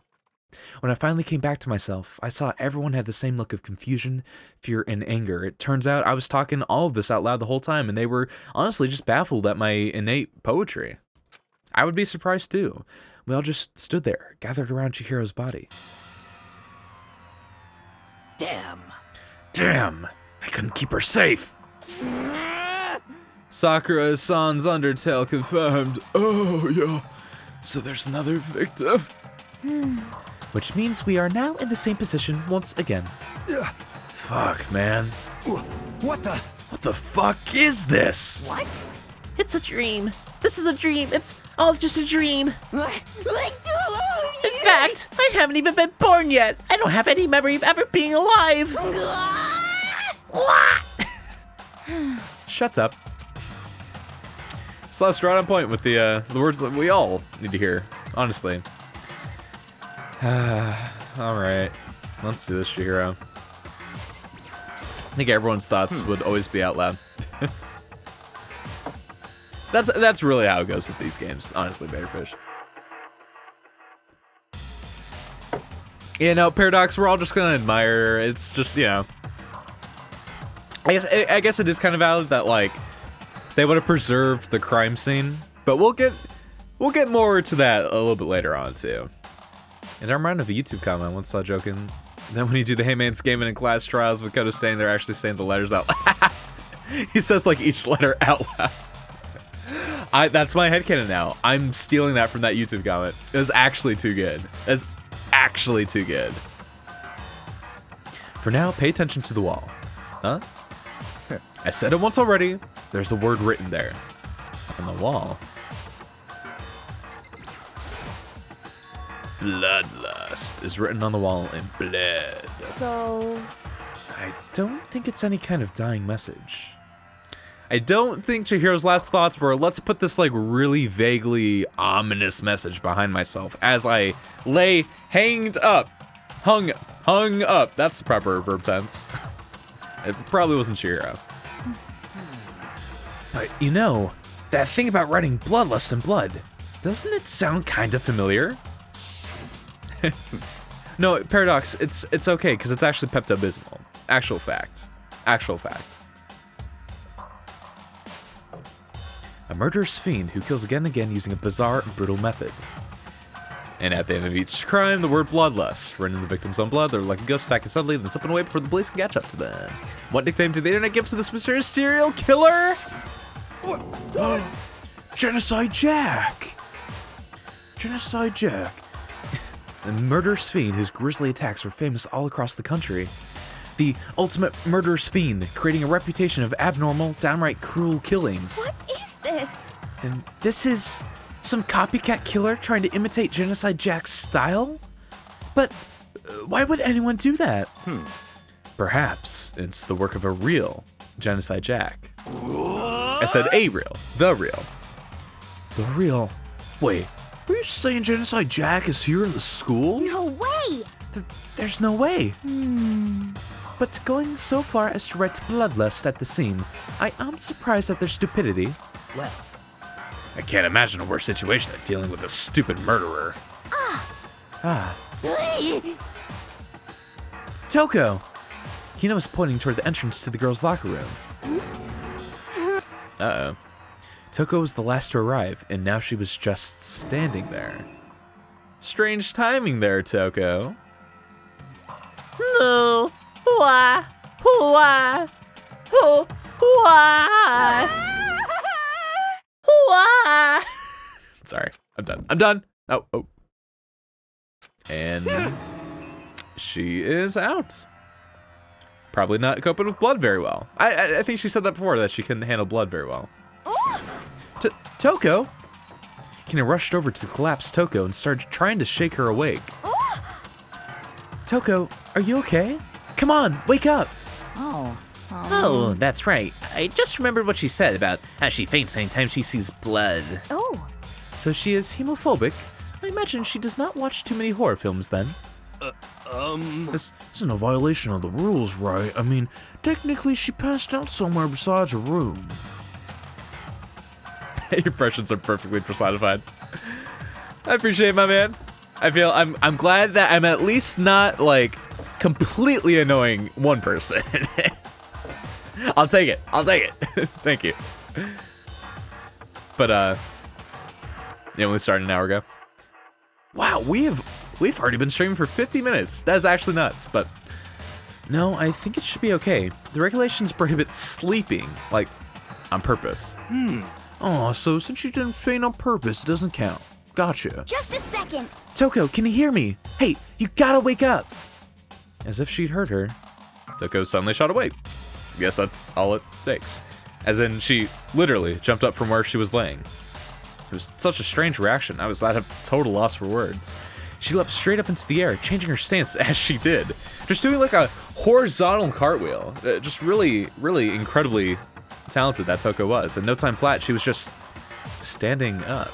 When I finally came back to myself, I saw everyone had the same look of confusion, fear, and anger. It turns out I was talking all of this out loud the whole time, and they were honestly just baffled at my innate poetry. I would be surprised too. We all just stood there, gathered around Chihiro's body. Damn. I couldn't keep her safe. Sakura-san's undertale confirmed. Oh, yeah. So there's another victim. Which means we are now in the same position once again. Fuck, man. What the? What the fuck is this? What? It's a dream. This is a dream. It's all just a dream. In fact, I haven't even been born yet. I don't have any memory of ever being alive. Shut up. Celeste, right on point with the words that we all need to hear, honestly. Alright. Let's do this, Chihiro. I think everyone's thoughts would always be out loud. That's really how it goes with these games, honestly, Betterfish. You know, Paradox, we're all just gonna admire. It's just, you know. I guess it is kind of valid that, like, they want to preserve the crime scene, but we'll get more to that a little bit later on too. And I'm reminded of a YouTube comment I once saw joking. Then when you do the Hey Man Scamming in class trials, Makoto's saying they're actually saying the letters out loud. He says like each letter out loud. That's my headcanon now. I'm stealing that from that YouTube comment. It was actually too good. It's actually too good. For now, pay attention to the wall. Huh? I said it once already. There's a word written there. On the wall. Bloodlust is written on the wall in blood. So... I don't think it's any kind of dying message. I don't think Chihiro's last thoughts were, let's put this like really vaguely ominous message behind myself as I lay hanged up. Hung up. That's the proper verb tense. It probably wasn't Chihiro. But you know, that thing about writing bloodlust in blood, doesn't it sound kind of familiar? No, Paradox, it's okay, because it's actually Pepto-Bismol. Actual fact. a murderous fiend who kills again and again using a bizarre and brutal method. And at the end of each crime, the word bloodlust. Written in the victim's own blood, they're like a ghost attacking suddenly, then slipping away before the police can catch up to them. What nickname did the internet give to this mysterious serial killer? What? Genocide Jack! Genocide Jack. A murderous fiend whose grisly attacks were famous all across the country. The ultimate murderous fiend, creating a reputation of abnormal, downright cruel killings. What is this? And this is some copycat killer trying to imitate Genocide Jack's style? But why would anyone do that? Perhaps it's the work of a real Genocide Jack. I said a real. The real. The real. Wait, are you saying Genocide Jack is here in the school? No way! There's no way. But going so far as to write bloodlust at the scene, I am surprised at their stupidity. Well, I can't imagine a worse situation than dealing with a stupid murderer. Toko! Hina was pointing toward the entrance to the girls' locker room. Uh-oh. Toko was the last to arrive, and now she was just standing there. Strange timing there, Toko. No. Why? Why? Who? Why? Why? Sorry, I'm done. I'm done. Oh. And she is out. Probably not coping with blood very well. I think she said that before, that she couldn't handle blood very well. Toko? Kina rushed over to the collapsed Toko and started trying to shake her awake. Toko, are you okay? Come on, wake up! Oh, that's right. I just remembered what she said about how she faints anytime she sees blood. Oh. So she is hemophobic? I imagine she does not watch too many horror films then. This isn't a violation of the rules, right? I mean, technically she passed out somewhere besides her room. Your impressions are perfectly personified. I appreciate it, my man. I feel I'm glad that I'm at least not like completely annoying one person. I'll take it. Thank you. But yeah, we started an hour ago. Wow, we've already been streaming for 50 minutes. That's actually nuts, but no, I think it should be okay. The regulations prohibit sleeping, like, on purpose. Oh, so since you didn't faint on purpose, it doesn't count. Gotcha. Just a second. Toko, can you hear me? Hey, you gotta wake up. As if she'd heard her, Toko suddenly shot awake. Guess that's all it takes. As in, she literally jumped up from where she was laying. It was such a strange reaction. I was at a total loss for words. She leapt straight up into the air, changing her stance as she did. Just doing like a horizontal cartwheel. Just really, really incredibly talented that Toko was. In no time flat, she was just standing up.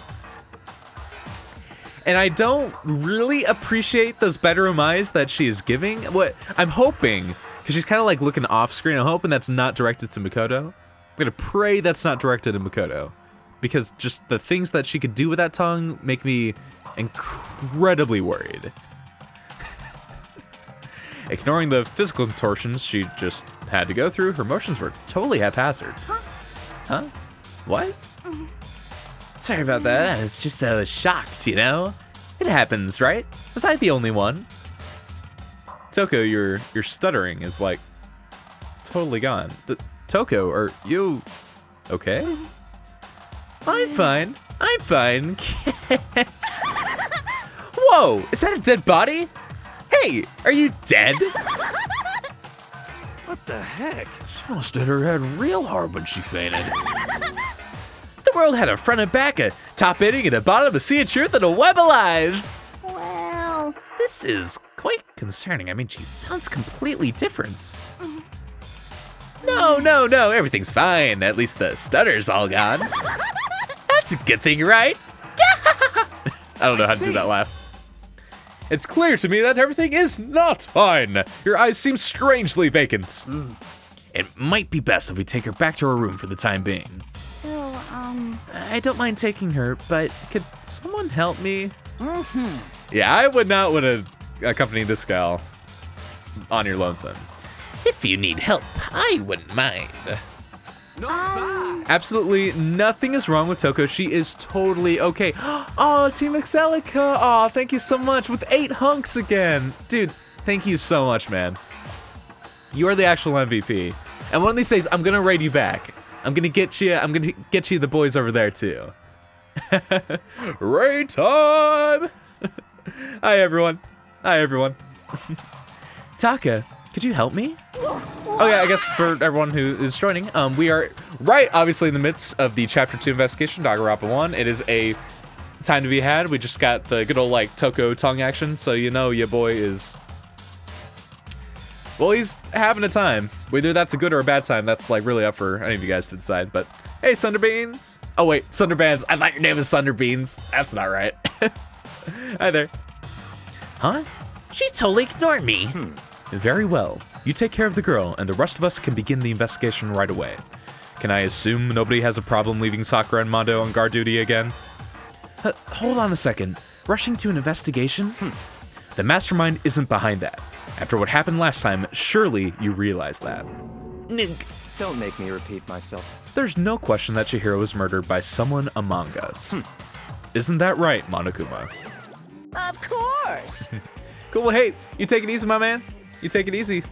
And I don't really appreciate those bedroom eyes that she is giving. What I'm hoping, because she's kind of like looking off screen, I'm hoping that's not directed to Makoto. I'm gonna pray that's not directed to Makoto, because just the things that she could do with that tongue make me incredibly worried. Ignoring the physical contortions she just had to go through, her motions were totally haphazard. Huh? What? Sorry about that. I was just so shocked, you know? It happens, right? Was I the only one? Toko, your stuttering is like totally gone. Toko, are you okay? I'm fine. Whoa, is that a dead body? Hey, are you dead? What the heck? She must have hit her head real hard when she fainted. The world had a front and back, a top ending, and a bottom, a sea of truth, and a web of lies. Well, This is quite concerning. I mean, she sounds completely different. No, everything's fine. At least the stutter's all gone. That's a good thing, right? I don't know how to do that laugh. It's clear to me that everything is not fine. Your eyes seem strangely vacant. It might be best if we take her back to her room for the time being. so, I don't mind taking her, but could someone help me? Yeah, I would not want to accompany this gal on your lonesome. If you need help, I wouldn't mind. Absolutely nothing is wrong with Toko. She is totally okay. Oh, Team Excelica. Oh, thank you so much. With 8 hunks again. Dude, thank you so much, man. You are the actual MVP. And one of these days, I'm going to raid you back. I'm going to get you the boys over there, too. Raid time! Hi, everyone. Hi, everyone. Taka, could you help me? Oh yeah, I guess for everyone who is joining, we are obviously in the midst of the Chapter 2 investigation, Danganronpa 1. It is a time to be had. We just got the good old, like, Toko tongue action, so you know your boy is... Well, he's having a time. Whether that's a good or a bad time, that's, like, really up for any of you guys to decide, but... Hey, Sunderbeans! Oh wait, Sunderbands. I thought your name was Sunderbeans. That's not right. Hi there. Huh? She totally ignored me. Very well. You take care of the girl, and the rest of us can begin the investigation right away. Can I assume nobody has a problem leaving Sakura and Mondo on guard duty again? Hold on a second. Rushing to an investigation? The mastermind isn't behind that. After what happened last time, surely you realize that. Don't make me repeat myself. There's no question that Chihiro was murdered by someone among us. Isn't that right, Monokuma? Of course. Cool, well, hey, you take it easy, my man. You take it easy.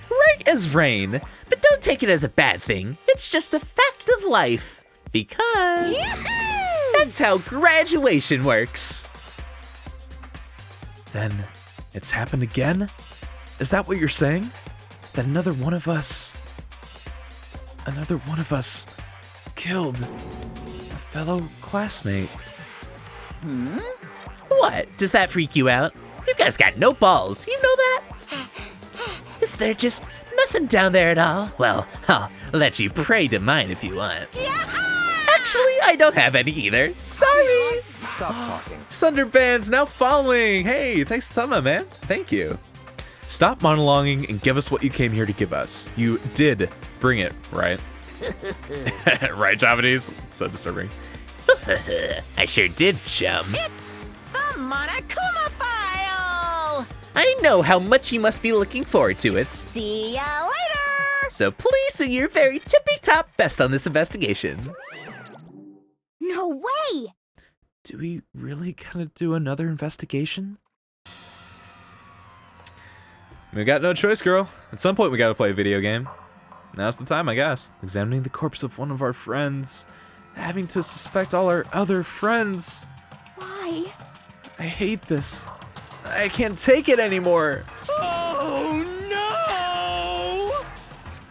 Right as rain, but don't take it as a bad thing. It's just a fact of life. Because that's how graduation works. Then, it's happened again? Is that what you're saying? That another one of us killed a fellow classmate? What? Does that freak you out? You guys got no balls. You know that? Is there just nothing down there at all? Well, I'll let you pray to mine if you want. Actually, I don't have any either. Sorry. Stop talking. Sunderband's now following. Hey, thanks a ton, my man. Thank you. Stop monologuing and give us what you came here to give us. You did bring it, right? Right, Japanese? So disturbing. I sure did, chum. It's the Monokuma File! I know how much you must be looking forward to it. See ya later! So please do your very tippy-top best on this investigation. No way! Do we really gotta do another investigation? We got no choice, girl. At some point we gotta play a video game. Now's the time, I guess. Examining the corpse of one of our friends. Having to suspect all our other friends. Why? I hate this. I can't take it anymore. Oh no!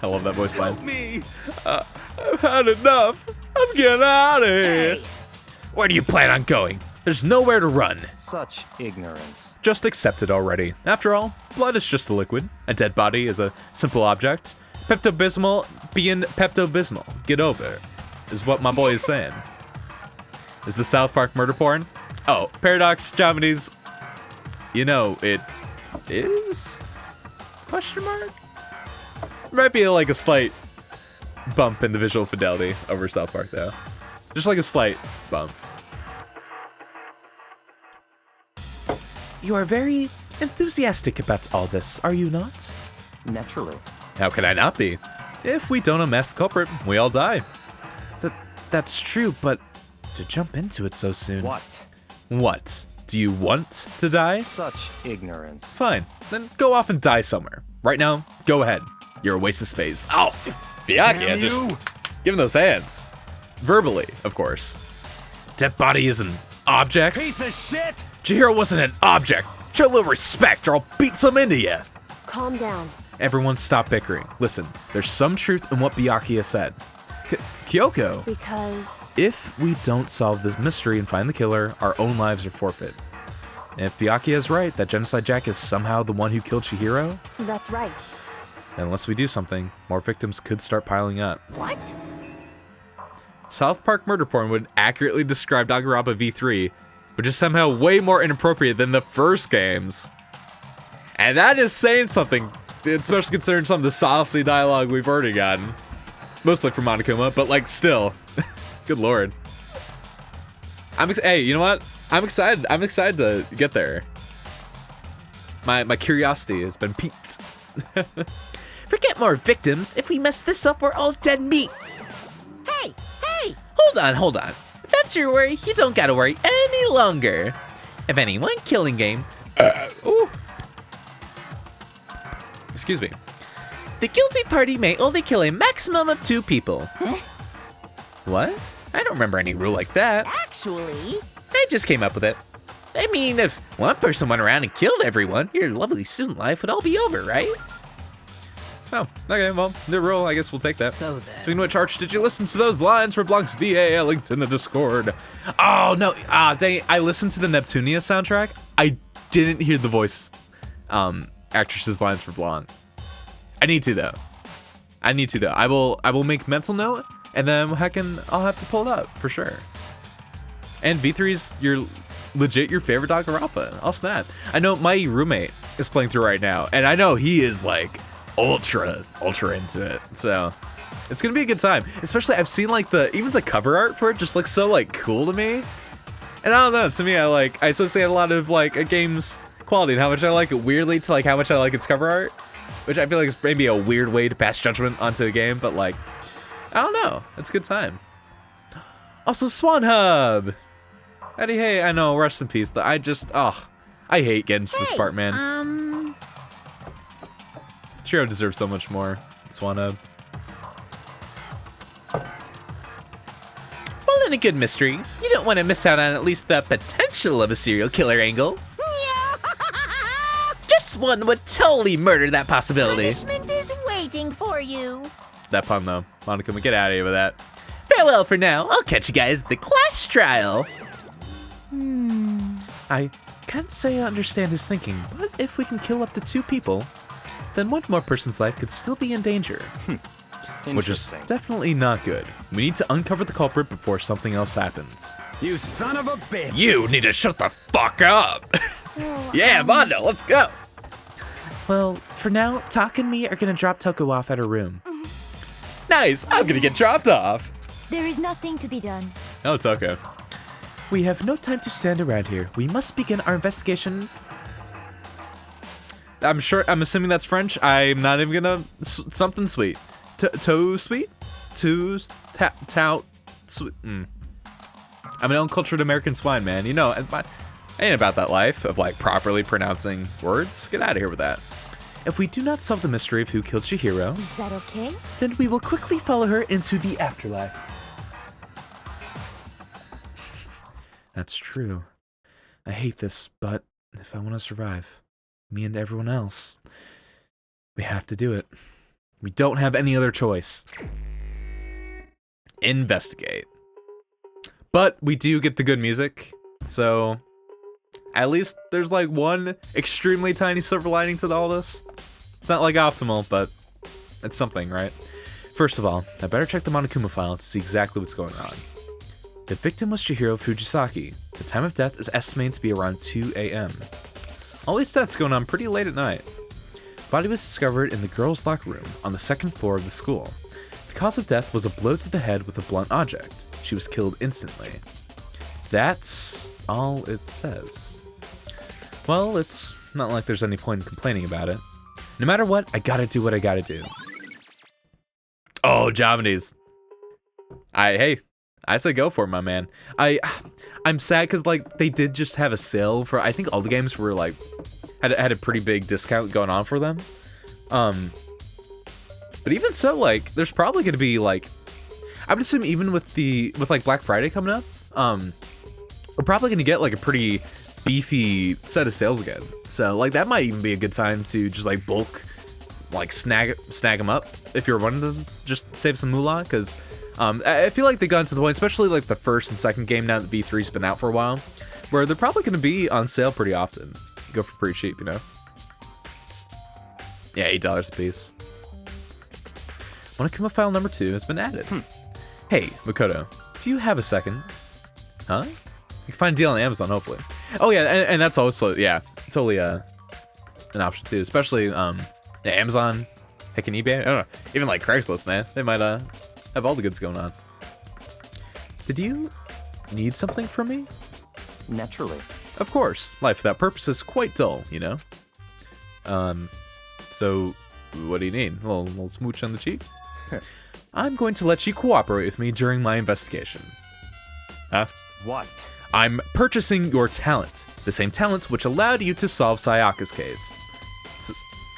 I love that voice line. Help me! I've had enough. I'm getting out of here. Where do you plan on going? There's nowhere to run. Such ignorance. Just accept it already. After all, blood is just a liquid. A dead body is a simple object. Pepto-Bismol being Pepto-Bismol. Get over it, is what my boy is saying. Is the South Park murder porn? Oh, Paradox, Japanese. You know, it is? Question mark? Might be like a slight bump in the visual fidelity over South Park, though. Just like a slight bump. You are very enthusiastic about all this, are you not? Naturally. How can I not be? If we don't unmask the culprit, we all die. That's true, but to jump into it so soon... What? What? Do you want to die? Such ignorance. Fine, then go off and die somewhere. Right now, go ahead. You're a waste of space. Oh! Byakuya, just give him those hands. Verbally, of course. Dead body is an object? Piece of shit! Chihiro wasn't an object. Show a little respect or I'll beat some into you. Calm down. Everyone stop bickering. Listen, there's some truth in what Byakuya said. Kyoko, Because... if we don't solve this mystery and find the killer, our own lives are forfeit. And if Byakuya is right, that Genocide Jack is somehow the one who killed Chihiro, That's right. then unless we do something, more victims could start piling up. What? South Park murder porn would accurately describe Danganronpa V3, which is somehow way more inappropriate than the first games. And that is saying something, especially considering some of the saucy dialogue we've already gotten. Mostly from Monokuma, but like still. Good lord. Hey, you know what? I'm excited. I'm excited to get there. My curiosity has been piqued. Forget more victims. If we mess this up, we're all dead meat. Hey! Hold on. If that's your worry, you don't gotta worry any longer. If any one killing game... Ooh. Excuse me. The guilty party may only kill a maximum of 2 people. What? I don't remember any rule like that. Actually, I just came up with it. I mean, if one person went around and killed everyone, your lovely student life would all be over, right? Oh, okay, well, the rule, I guess we'll take that. so then. Speaking of which, Arch, did you listen to those lines for Blanc's VA linked in the Discord? Oh, no, dang it, I listened to the Neptunia soundtrack. I didn't hear the voice actress's lines for Blanc. I need to, though. I will make mental note, and then I'll have to pull it up, for sure. And V3's your favorite Danganronpa. I'll snap. I know my roommate is playing through right now, and I know he is like ultra into it. So it's gonna be a good time. Especially I've seen like even the cover art for it just looks so like cool to me. And I don't know, to me I associate a lot of like a game's quality and how much I like it weirdly to like how much I like its cover art. Which I feel like is maybe a weird way to pass judgment onto a game, but like I don't know. It's a good time. Also Swan Hub! Eddie, hey, I know, rest in peace. I hate getting to this part, man. Chiro deserves so much more. Swanub. Well, in a good mystery, you don't want to miss out on at least the potential of a serial killer angle. Just one would totally murder that possibility. Punishment is waiting for you. That pun, though. Monica, can we get out of here with that? Farewell for now. I'll catch you guys at the class trial. I can't say I understand his thinking, but if we can kill up to 2 people, then one more person's life could still be in danger. Which is definitely not good. We need to uncover the culprit before something else happens. You son of a bitch! You need to shut the fuck up! So, Yeah, Mondo, let's go! Well, for now, Taka and me are gonna drop Toko off at her room. Nice! I'm gonna get dropped off! there is nothing to be done. Oh, it's okay. We have no time to stand around here. We must begin our investigation. I'm assuming that's French. I'm not even gonna... something sweet. Toe sweet? Tout sweet. I'm an uncultured American swine, man. You know, I ain't about that life of, like, properly pronouncing words. Get out of here with that. If we do not solve the mystery of who killed Chihiro, Is that okay? then we will quickly follow her into the afterlife. That's true. I hate this, but if I want to survive, me and everyone else, we have to do it. We don't have any other choice. Investigate. But we do get the good music, so at least there's like one extremely tiny silver lining to all this. It's not like optimal, but it's something, right? First of all, I better check the Monokuma file to see exactly what's going on. The victim was Chihiro Fujisaki. The time of death is estimated to be around 2 a.m. All these deaths going on pretty late at night. The body was discovered in the girls' locker room on the 2nd floor of the school. The cause of death was a blow to the head with a blunt object. She was killed instantly. That's all it says. Well, it's not like there's any point in complaining about it. No matter what, I gotta do what I gotta do. Oh, Jaminis. I say go for it, my man. I'm sad because like they did just have a sale for, I think all the games were like had a pretty big discount going on for them. But even so, like there's probably gonna be like, I would assume even with like Black Friday coming up, we're probably gonna get like a pretty beefy set of sales again. So like that might even be a good time to just like bulk, like snag them up if you're wanting to just save some moolah, because I feel like they got to the point, especially like the first and second game now that V3's been out for a while, where they're probably going to be on sale pretty often. Go for pretty cheap, you know? Yeah, $8 a piece. Monokuma file number 2 has been added. Hey, Makoto, do you have a second? Huh? You can find a deal on Amazon, hopefully. Oh yeah, and that's also, yeah, totally an option too, especially Amazon, heck, and eBay. I don't know, even like Craigslist, man. They might have all the goods going on. Did you need something from me? Naturally. Of course, life without purpose is quite dull, you know? So, What do you need? A little smooch on the cheek? I'm going to let you cooperate with me during my investigation. Huh? What? I'm purchasing your talent. The same talent which allowed you to solve Sayaka's case.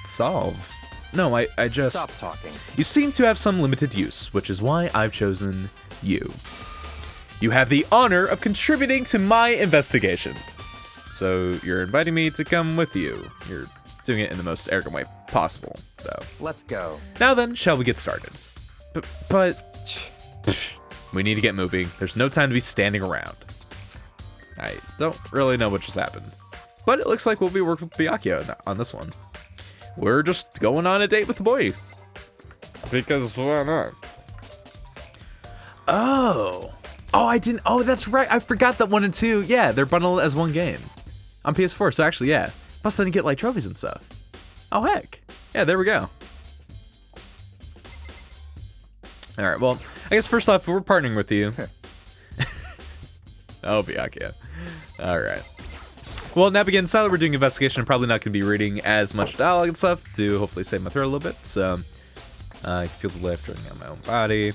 Solve? No, I just... Stop talking. You seem to have some limited use, which is why I've chosen you. You have the honor of contributing to my investigation. So you're inviting me to come with you. You're doing it in the most arrogant way possible, though. Let's go. Now then, shall we get started? But we need to get moving. There's no time to be standing around. I don't really know what just happened, but it looks like we'll be working with Byakuya on this one. We're just going on a date with the boy. Because why not? Oh, I didn't. Oh, that's right. I forgot that 1 and 2. Yeah, they're bundled as one game on PS4. So actually, yeah. Plus, then you get like trophies and stuff. Oh heck, yeah. There we go. All right. Well, I guess first off, we're partnering with you. Oh, Byakuya. All right. Well, now begin. Now that we're doing investigation, I'm probably not going to be reading as much dialogue and stuff to hopefully save my throat a little bit. So, I feel the lift running on my own body.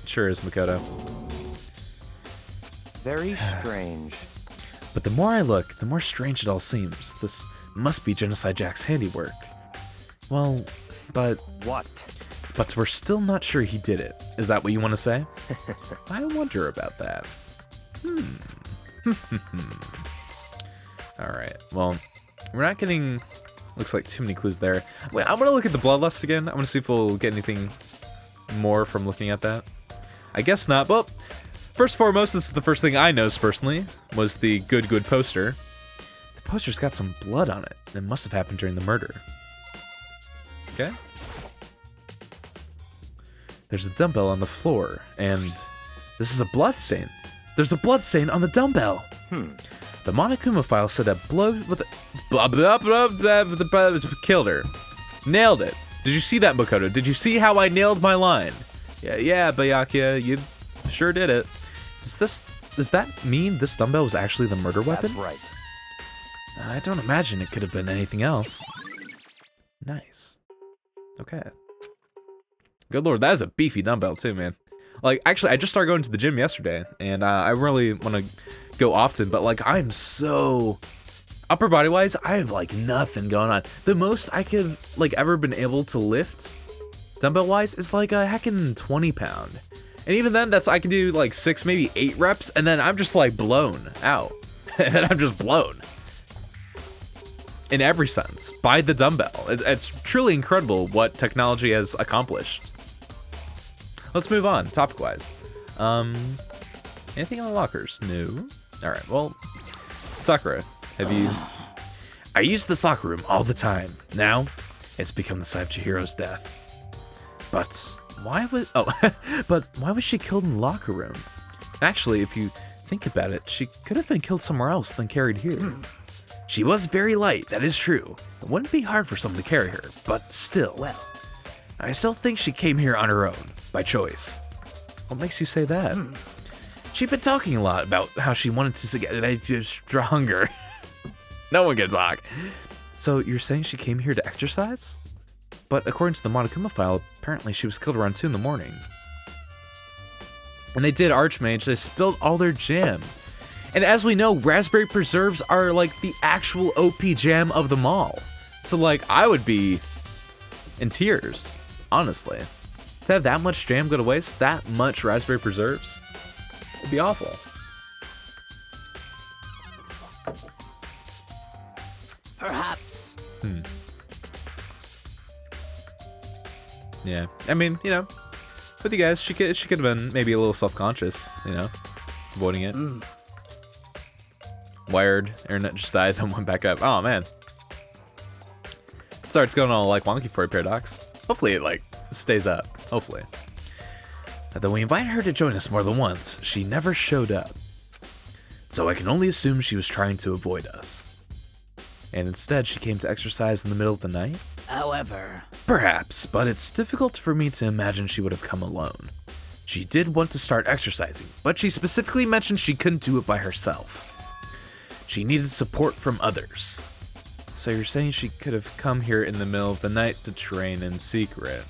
Sure is Makoto. Very strange. But the more I look, the more strange it all seems. This must be Genocide Jack's handiwork. Well, but... What? But we're still not sure he did it. Is that what you want to say? I wonder about that. Alright, well, we're not getting, looks like too many clues there. Wait, I'm gonna look at the bloodlust again. I'm gonna see if we'll get anything more from looking at that. I guess not. Well, first and foremost, this is the first thing I noticed personally, was the good poster. The poster's got some blood on it. It must have happened during the murder. Okay. There's a dumbbell on the floor, and this is a blood stain. There's a blood stain on the dumbbell. The Monokuma file said that blow with killed her. Nailed it. Did you see that, Makoto? Did you see how I nailed my line? Yeah, Byakuya, you sure did it. Does that mean this dumbbell was actually the murder weapon? That's right. I don't imagine it could have been anything else. Nice. Okay. Good lord, that is a beefy dumbbell too, man. Like, actually, I just started going to the gym yesterday, and I really want to go often, but, like, I'm so... Upper body-wise, I have, like, nothing going on. The most I could, like, ever been able to lift, dumbbell-wise, is, like, a heckin' 20-pound. And even then, I can do, like, 6, maybe 8 reps, and then I'm just, like, blown out. And I'm just blown. In every sense, by the dumbbell. It's truly incredible what technology has accomplished. Let's move on, topic-wise. Anything in the lockers? No. Alright, well, Sakura, have you... I use this locker room all the time. Now, it's become the site of Chihiro's death. But why was... Oh, but why was she killed in the locker room? Actually, if you think about it, she could have been killed somewhere else than carried here. She was very light, that is true. It wouldn't be hard for someone to carry her, but still. Well, I still think she came here on her own, by choice. What makes you say that? She'd been talking a lot about how she wanted to get stronger. No one can talk. So you're saying she came here to exercise? But according to the Monokuma file, apparently she was killed around 2 in the morning. And they did Archmage, they spilled all their jam. And as we know, raspberry preserves are like the actual OP jam of them all. So like, I would be in tears, honestly. To have that much jam go to waste, that much raspberry preserves, it'd be awful. Perhaps. Yeah, I mean, you know, with you guys, she could have been maybe a little self-conscious, you know, avoiding it. Wired, internet just died, then went back up. Oh man. Sorry, it's going all like wonky for a paradox. Hopefully it like stays up. Hopefully. Though we invited her to join us more than once, she never showed up. So I can only assume she was trying to avoid us. And instead she came to exercise in the middle of the night? However... Perhaps, but it's difficult for me to imagine she would have come alone. She did want to start exercising, but she specifically mentioned she couldn't do it by herself. She needed support from others. So you're saying she could have come here in the middle of the night to train in secret?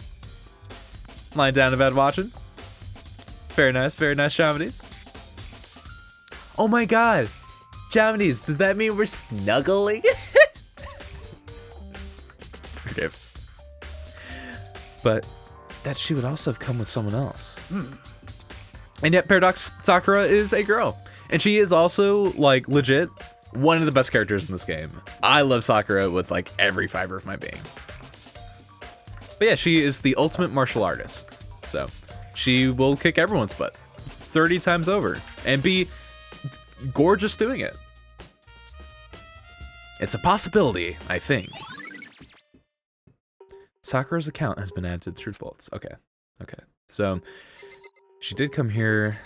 Lying down in bed watching? Very nice, Jamities. Oh my god! Jamities, does that mean we're snuggling? Okay. But that she would also have come with someone else. And yet, Paradox Sakura is a girl. And she is also, like, legit one of the best characters in this game. I love Sakura with, like, every fiber of my being. But yeah, she is the ultimate martial artist. So, she will kick everyone's butt 30 times over and be gorgeous doing it. It's a possibility, I think. Sakura's account has been added to the truth bullets. Okay. So, she did come here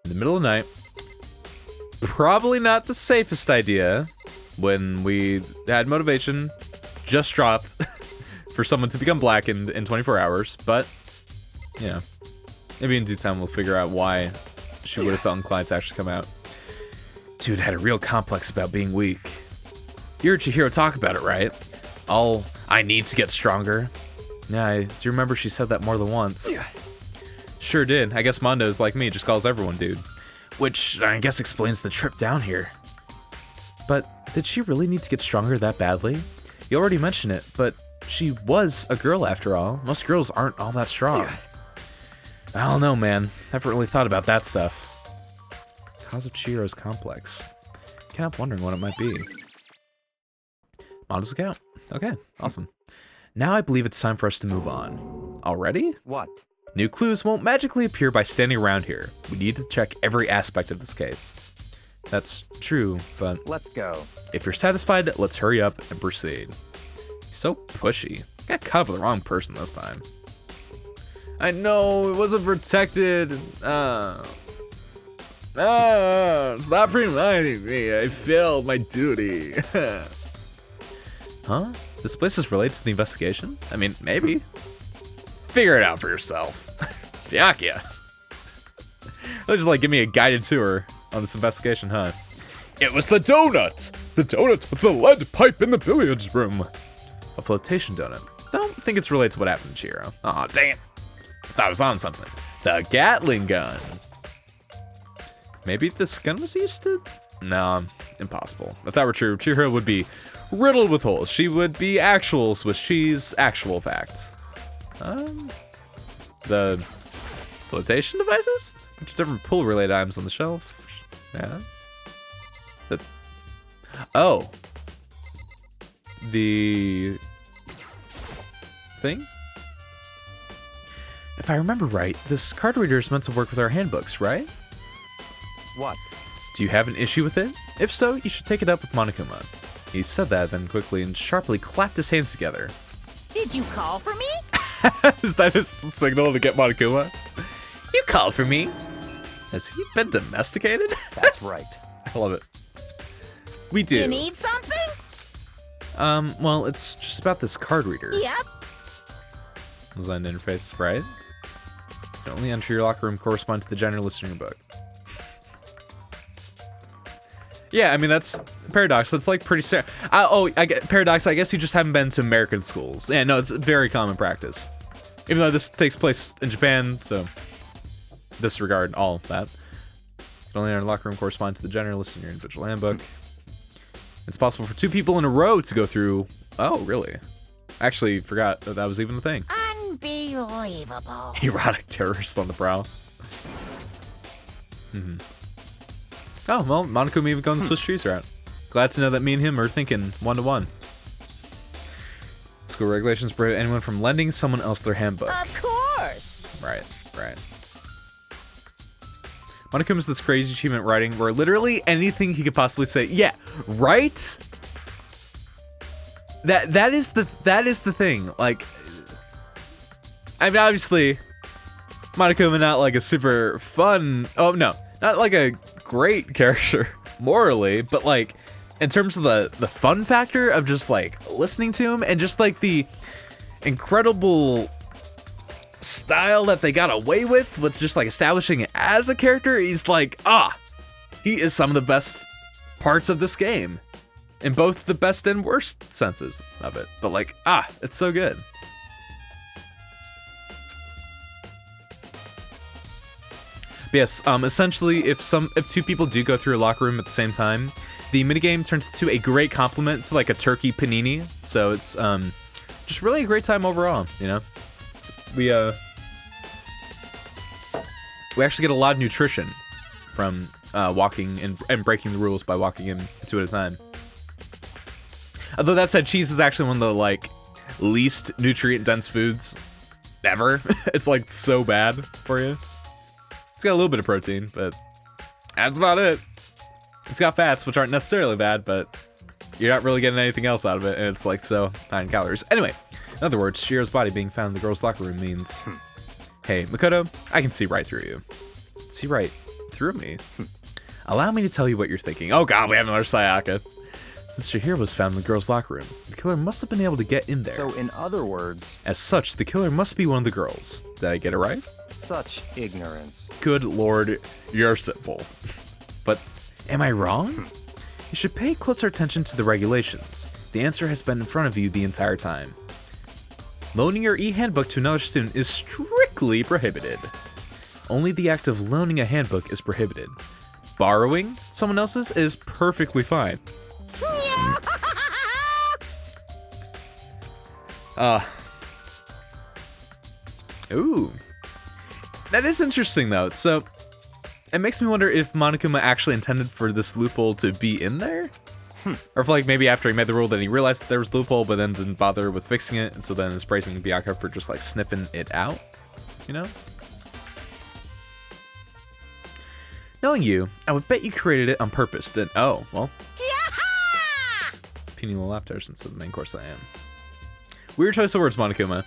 in the middle of the night. Probably not the safest idea when we had motivation just dropped for someone to become blackened in 24 hours, but yeah. Maybe in due time we'll figure out why she would have felt inclined to actually come out. Dude had a real complex about being weak. You heard Chihiro talk about it, right? I need to get stronger. Yeah, I do remember she said that more than once. Sure did. I guess Mondo's like me, just calls everyone dude. Which I guess explains the trip down here. But did she really need to get stronger that badly? You already mentioned it, but she was a girl after all. Most girls aren't all that strong. I don't know, man. Never really thought about that stuff. Cause of Chihiro's complex. Can't help wondering what it might be. Mondo's account. Okay, awesome. Now I believe it's time for us to move on. Already? What? New clues won't magically appear by standing around here. We need to check every aspect of this case. That's true, but Let's go. if you're satisfied, let's hurry up and proceed. He's so pushy. Got caught up with the wrong person this time. I know, it wasn't protected. Stop reminding me. I failed my duty. Huh? This place is related to the investigation? I mean, maybe. Figure it out for yourself. Byakuya. They'll just like give me a guided tour on this investigation, huh? It was the donut! The donut with the lead pipe in the billiards room. A flotation donut. Don't think it's related to what happened to Chihiro. Aw, dang it. Thought I was on something. The Gatling gun. Maybe this gun was used to... No, impossible. If that were true, Chihiro would be riddled with holes. She would be actual Swiss cheese, actual fact. The flotation devices? Which different pool-related items on the shelf. Yeah. The thing? If I remember right, this card reader is meant to work with our handbooks, right? What? Do you have an issue with it? If so, you should take it up with Monokuma. He said that, then quickly and sharply clapped his hands together. Did you call for me? Is that his signal to get Monokuma? You called for me. Has he been domesticated? That's right. I love it. We do. You need something? Well, it's just about this card reader. Yep. Design interface, right? You only enter your locker room correspond to the general list in your book. Yeah, I mean, that's Paradox. That's like pretty Paradox, I guess you just haven't been to American schools. Yeah, no, it's very common practice. Even though this takes place in Japan, so disregard all that. Only enter locker room correspond to the general list in your individual handbook. It's possible for 2 people in a row to go through... Oh, really? Actually, forgot that was even a thing. Unbelievable. Erotic terrorist on the prowl. Oh, well, Monokuma even going the Swiss cheese route. Glad to know that me and him are thinking 1-to-1. School regulations prohibit anyone from lending someone else their handbook. Of course. Right. Monokuma's this crazy achievement writing where literally anything he could possibly say, yeah, right? That is the thing. Like, I mean, obviously, Monokuma not like a super fun. Oh no, not like a great character morally, but like in terms of the fun factor of just like listening to him and just like the incredible style that they got away with just like establishing it as a character, he's like, he is some of the best parts of this game. in both the best and worst senses of it. But like, it's so good. But yes, essentially, if two people do go through a locker room at the same time, the minigame turns into a great complement to like a turkey panini. So it's just really a great time overall, you know? We actually get a lot of nutrition from walking and breaking the rules by walking in two at a time. Although that said, cheese is actually one of the like least nutrient dense foods ever. It's like so bad for you. It's got a little bit of protein, but that's about it. It's got fats, which aren't necessarily bad, but you're not really getting anything else out of it, and it's like so high in calories. Anyway, in other words, Shiro's body being found in the girls' locker room means, hey, Makoto, I can see right through you. See right through me? Allow me to tell you what you're thinking. Oh god, we have another Sayaka. Since Shihiro was found in the girls' locker room, the killer must have been able to get in there. So, in other words... As such, the killer must be one of the girls. Did I get it right? Such ignorance. Good lord, you're simple. But am I wrong? You should pay closer attention to the regulations. The answer has been in front of you the entire time. Loaning your e-handbook to another student is strictly prohibited. Only the act of loaning a handbook is prohibited. Borrowing someone else's is perfectly fine. Ooh. That is interesting, though. So, it makes me wonder if Monokuma actually intended for this loophole to be in there? Or if, like, maybe after he made the rule, then he realized that there was a loophole, but then didn't bother with fixing it, and so then is praising Byakuya for just, like, sniffing it out? You know? Knowing you, I would bet you created it on purpose, then oh, well. Penial laptors instead of the main course I am. Weird choice of words, Monokuma.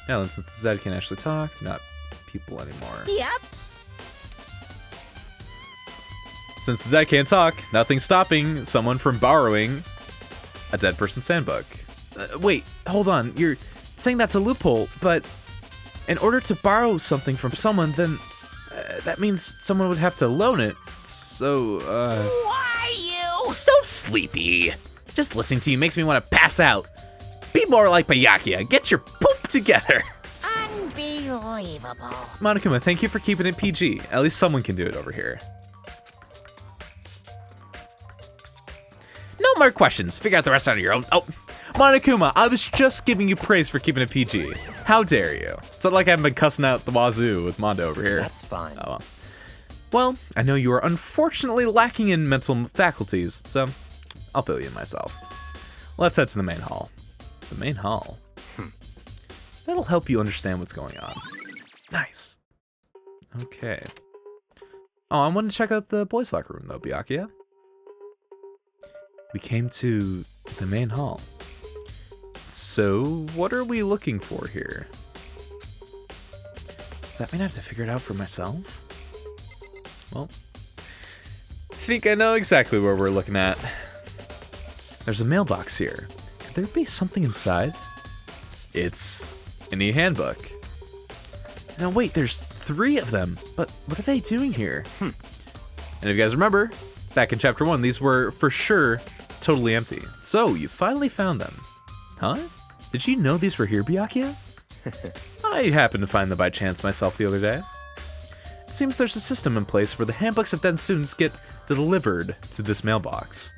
Now, since the Zed can't actually talk, they're not people anymore. Yep. Since the Zed can't talk, nothing's stopping someone from borrowing a dead person's handbook. Wait, hold on. You're saying that's a loophole, but in order to borrow something from someone, then that means someone would have to loan it. So, Why you? So sleepy. Just listening to you makes me want to pass out. Be more like Byakuya. Get your poop together. Unbelievable. Monokuma, thank you for keeping it PG. At least someone can do it over here. No more questions. Figure out the rest on your own. Oh, Monokuma, I was just giving you praise for keeping it PG. How dare you? It's not like I haven't been cussing out the wazoo with Mondo over here. That's fine. Oh well. Well, I know you are unfortunately lacking in mental faculties, so I'll fill you in myself. Let's head to the main hall. The main hall? That'll help you understand what's going on. Nice. Okay. Oh, I wanted to check out the boys' locker room, though, Byakuya. We came to the main hall. So, what are we looking for here? Does that mean I have to figure it out for myself? Well, I think I know exactly where we're looking at. There's a mailbox here. Could there be something inside? It's an e-handbook. Now wait, there's 3 of them, but what are they doing here? And if you guys remember, back in chapter 1, these were for sure totally empty. So, you finally found them. Huh? Did you know these were here, Byakuya? I happened to find them by chance myself the other day. It seems there's a system in place where the handbooks of dead students get delivered to this mailbox.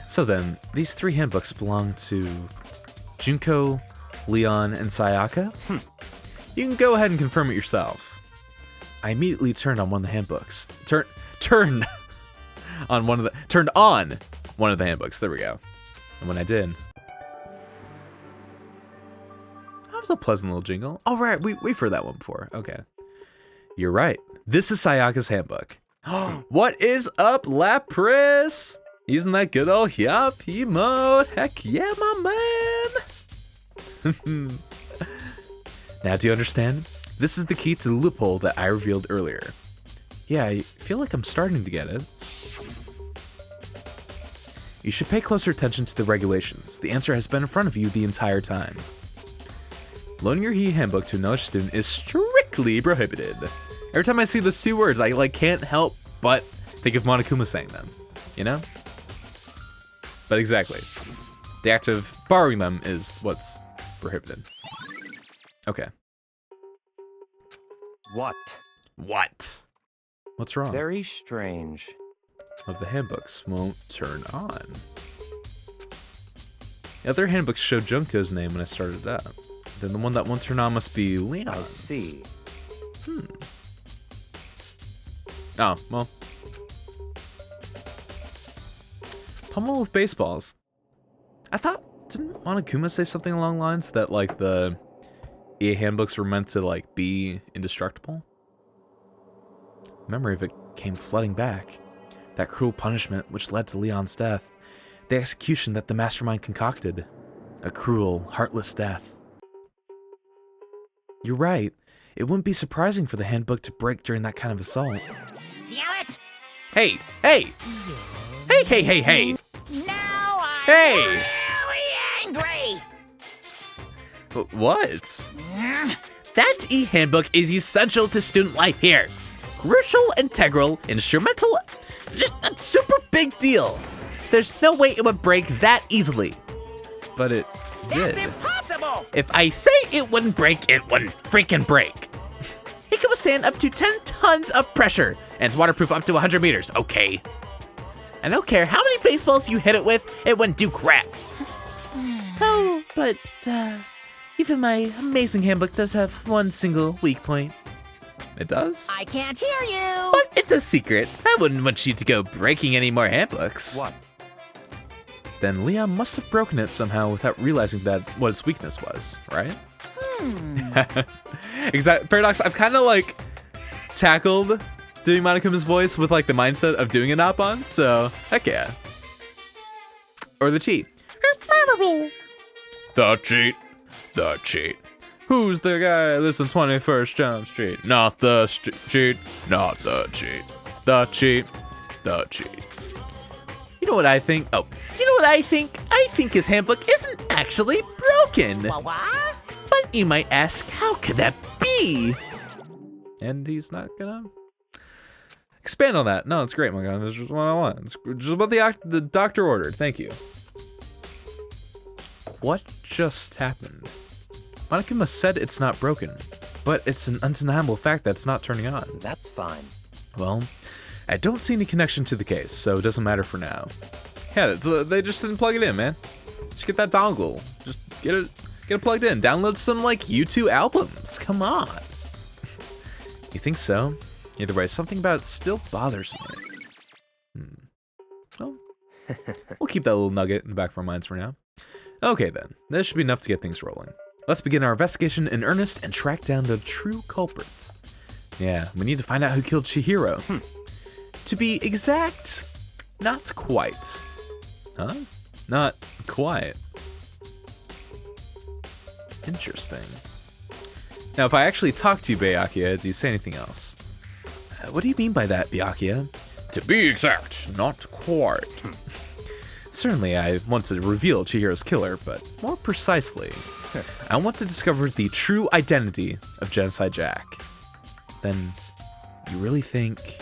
So then, these 3 handbooks belong to Junko, Leon, and Sayaka? You can go ahead and confirm it yourself. I immediately turned on one of the handbooks. Turned on one of the handbooks. There we go. And when I did, that was a pleasant little jingle. Oh, right, we've heard that one before. Okay. You're right. This is Sayaka's handbook. What is up, Lapras? Using that good old yup emote. Heck yeah, my man. Now, do you understand? This is the key to the loophole that I revealed earlier. Yeah, I feel like I'm starting to get it. You should pay closer attention to the regulations. The answer has been in front of you the entire time. Loaning your handbook to another student is strictly prohibited. Every time I see those two words, I like can't help but think of Monokuma saying them, you know? But exactly. The act of borrowing them is what's prohibited. Okay. What? What? What's wrong? Very strange. Of the handbooks won't turn on. The other handbooks showed Junko's name when I started it up. Then the one that won't turn on must be Leon's. I see. Oh, well. Pummel with baseballs. I thought, didn't Monokuma say something along the lines that, like, the EA handbooks were meant to, like, be indestructible? Memory of it came flooding back. That cruel punishment which led to Leon's death. The execution that the mastermind concocted. A cruel, heartless death. You're right. It wouldn't be surprising for the handbook to break during that kind of assault. Damn it! Hey! Hey! Hey, hey, hey, hey! Now I'm Hey! really angry! What? That e-handbook is essential to student life here. Crucial, integral, instrumental, just a super big deal. There's no way it would break that easily. But it did. That's impossible! If I say it wouldn't break, it wouldn't freaking break. It can withstand up to 10 tons of pressure, and it's waterproof up to 100 meters, okay? I don't care how many baseballs you hit it with, it wouldn't do crap. Oh, but, even my amazing handbook does have one single weak point. It does? I can't hear you! But it's a secret. I wouldn't want you to go breaking any more handbooks. What? Then Leon must have broken it somehow without realizing that what its weakness was, right? Exactly. Paradox, I've kind of like tackled doing Monokuma's voice with like the mindset of doing a Napon, so heck yeah. Or the cheat. The cheat. The cheat. Who's the guy that lives on 21st Jump Street? Not the cheat. Not the cheat. The cheat. The cheat. You know what I think? Oh, you know what I think? I think his handbook isn't actually broken. What? But you might ask, how could that be? And he's not gonna expand on that. No, it's great, my God. This is what I want. It's just what the doctor ordered. Thank you. What just happened? Monokuma said it's not broken, but it's an undeniable fact that it's not turning on. That's fine. Well, I don't see any connection to the case, so it doesn't matter for now. Yeah, they just didn't plug it in, man. Just get that dongle. Just get it plugged in. Download some, like, U2 albums. Come on. You think so? Either way, something about it still bothers me. Well, we'll keep that little nugget in the back of our minds for now. Okay, then. This should be enough to get things rolling. Let's begin our investigation in earnest and track down the true culprit. Yeah, we need to find out who killed Chihiro. To be exact, not quite. Huh? Not quite. Interesting. Now, if I actually talk to you, Byakuya, do you say anything else? What do you mean by that, Byakuya? To be exact, not quite. Certainly, I want to reveal Chihiro's killer, but more precisely, I want to discover the true identity of Genocide Jack. Then, you really think...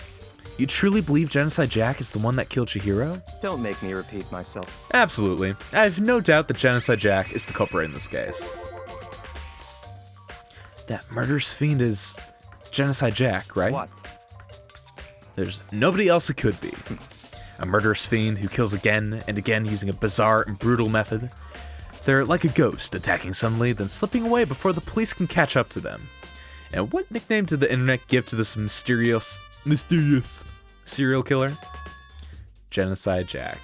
You truly believe Genocide Jack is the one that killed Chihiro? Don't make me repeat myself. Absolutely. I have no doubt that Genocide Jack is the culprit in this case. That murderous fiend is Genocide Jack, right? What? There's nobody else it could be. A murderous fiend who kills again and again using a bizarre and brutal method. They're like a ghost, attacking suddenly, then slipping away before the police can catch up to them. And what nickname did the internet give to this mysterious serial killer? Genocide Jack.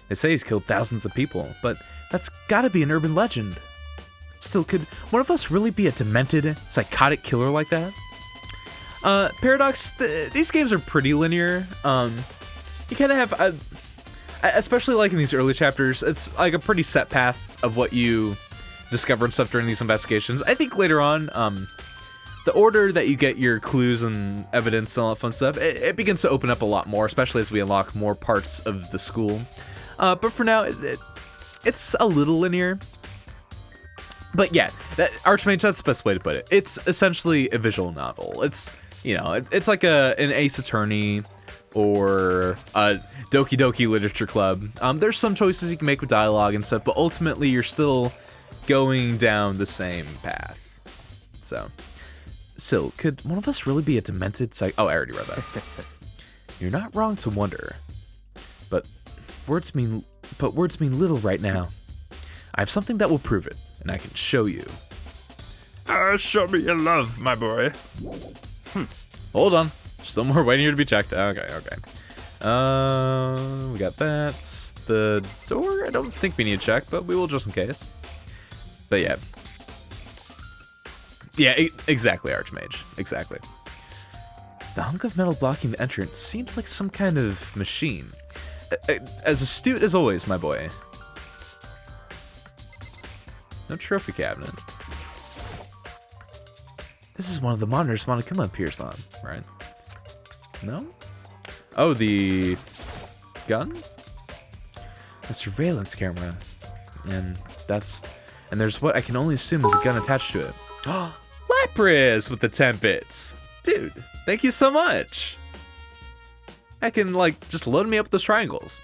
They say he's killed thousands of people, but that's gotta be an urban legend. Still, could one of us really be a demented, psychotic killer like that? Paradox, these games are pretty linear. You kind of have, especially like in these early chapters, it's like a pretty set path of what you discover and stuff during these investigations. I think later on, the order that you get your clues and evidence and all that fun stuff, it begins to open up a lot more, especially as we unlock more parts of the school. But for now, it's a little linear. But yeah, Archmage, that's the best way to put it. It's essentially a visual novel. It's, you know, it's like an Ace Attorney or a Doki Doki Literature Club. There's some choices you can make with dialogue and stuff, but ultimately you're still going down the same path. So, could one of us really be a demented Oh, I already read that. You're not wrong to wonder, but words mean little right now. I have something that will prove it, and I can show you. Show me your love, my boy. Hold on. Still more waiting here to be checked. Okay. We got that. The door, I don't think we need to check, but we will just in case. But yeah. Yeah, exactly, Archmage. Exactly. The hunk of metal blocking the entrance seems like some kind of machine. As astute as always, my boy. No trophy cabinet. This is one of the monitors Monokuma appears on, right? No? Oh, the gun? A surveillance camera. And there's what I can only assume is a gun attached to it. Lapras with the 10 bits. Dude, thank you so much. I can, like, just load me up with those triangles.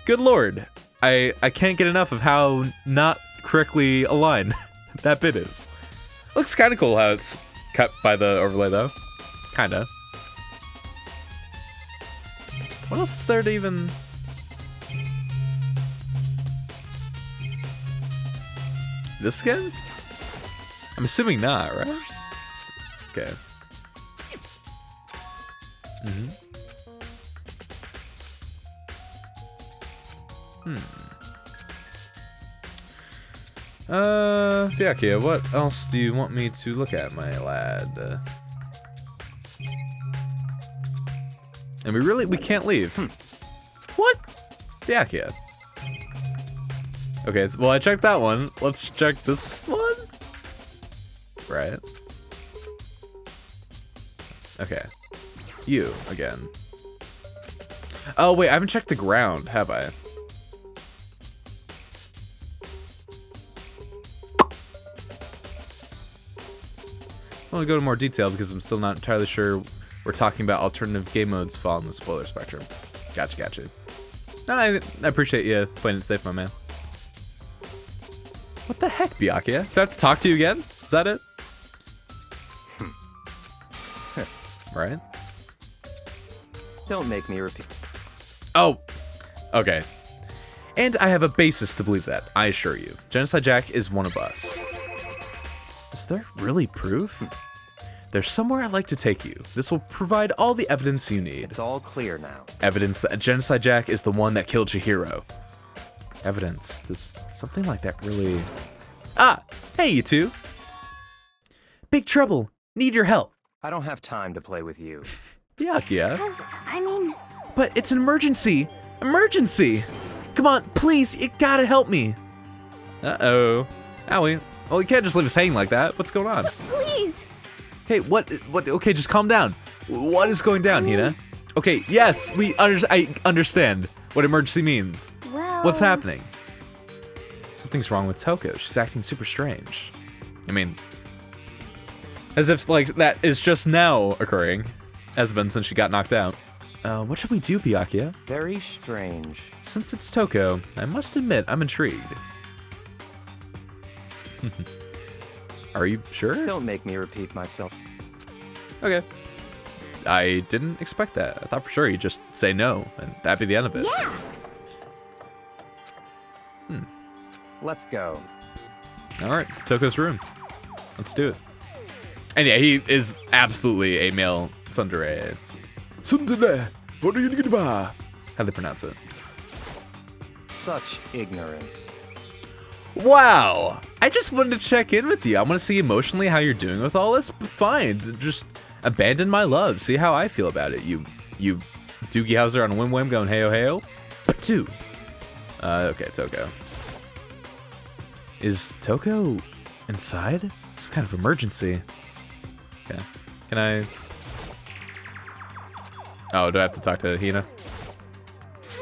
Good lord. I can't get enough of how not correctly aligned that bit is. Looks kind of cool how it's cut by the overlay, though. Kinda. What else is there to even... This again? I'm assuming not, right? Okay. Byakuya, what else do you want me to look at, my lad? And we can't leave. What? Byakuya. Okay, well, I checked that one. Let's check this one. Right. Okay. You, again. Oh, wait, I haven't checked the ground, have I? I want to go into more detail because I'm still not entirely sure we're talking about alternative game modes fall in the spoiler spectrum. Gotcha. No, I appreciate you playing it safe, my man. What the heck, Byakuya? Do I have to talk to you again? Is that it? Right? Don't make me repeat. Oh, okay. And I have a basis to believe that, I assure you. Genocide Jack is one of us. Is there really proof? There's somewhere I'd like to take you. This will provide all the evidence you need. It's all clear now. Evidence that Genocide Jack is the one that killed Chihiro. Evidence. Does something like that really... Ah! Hey, you two! Big trouble. Need your help. I don't have time to play with you. Byakuya. I mean... But it's an emergency! Emergency! Come on, please, you gotta help me! Uh-oh. Owie. Well, you can't just leave us hanging like that. What's going on? Please! Okay, what, okay, just calm down. What is going down, Hina? Okay, yes, I understand what emergency means. Well... What's happening? Something's wrong with Toko. She's acting super strange. I mean, as if, like, that is just now occurring. Has been since she got knocked out. What should we do, Byakuya? Very strange. Since it's Toko, I must admit I'm intrigued. Are you sure? Don't make me repeat myself. Okay. I didn't expect that. I thought for sure you'd just say no, and that'd be the end of it. Yeah! Let's go. Alright, it's Toko's room. Let's do it. And yeah, he is absolutely a male tsundere. Tsundere! What are you gonna do? How do they pronounce it? Such ignorance. Wow! I just wanted to check in with you. I want to see emotionally how you're doing with all this. Fine, just abandon my love. See how I feel about it. You Doogie Howser on a whim going heyo heyo. But two. Okay, Toko. Is Toko inside? Some kind of emergency. Okay. Can I... Oh, do I have to talk to Hina?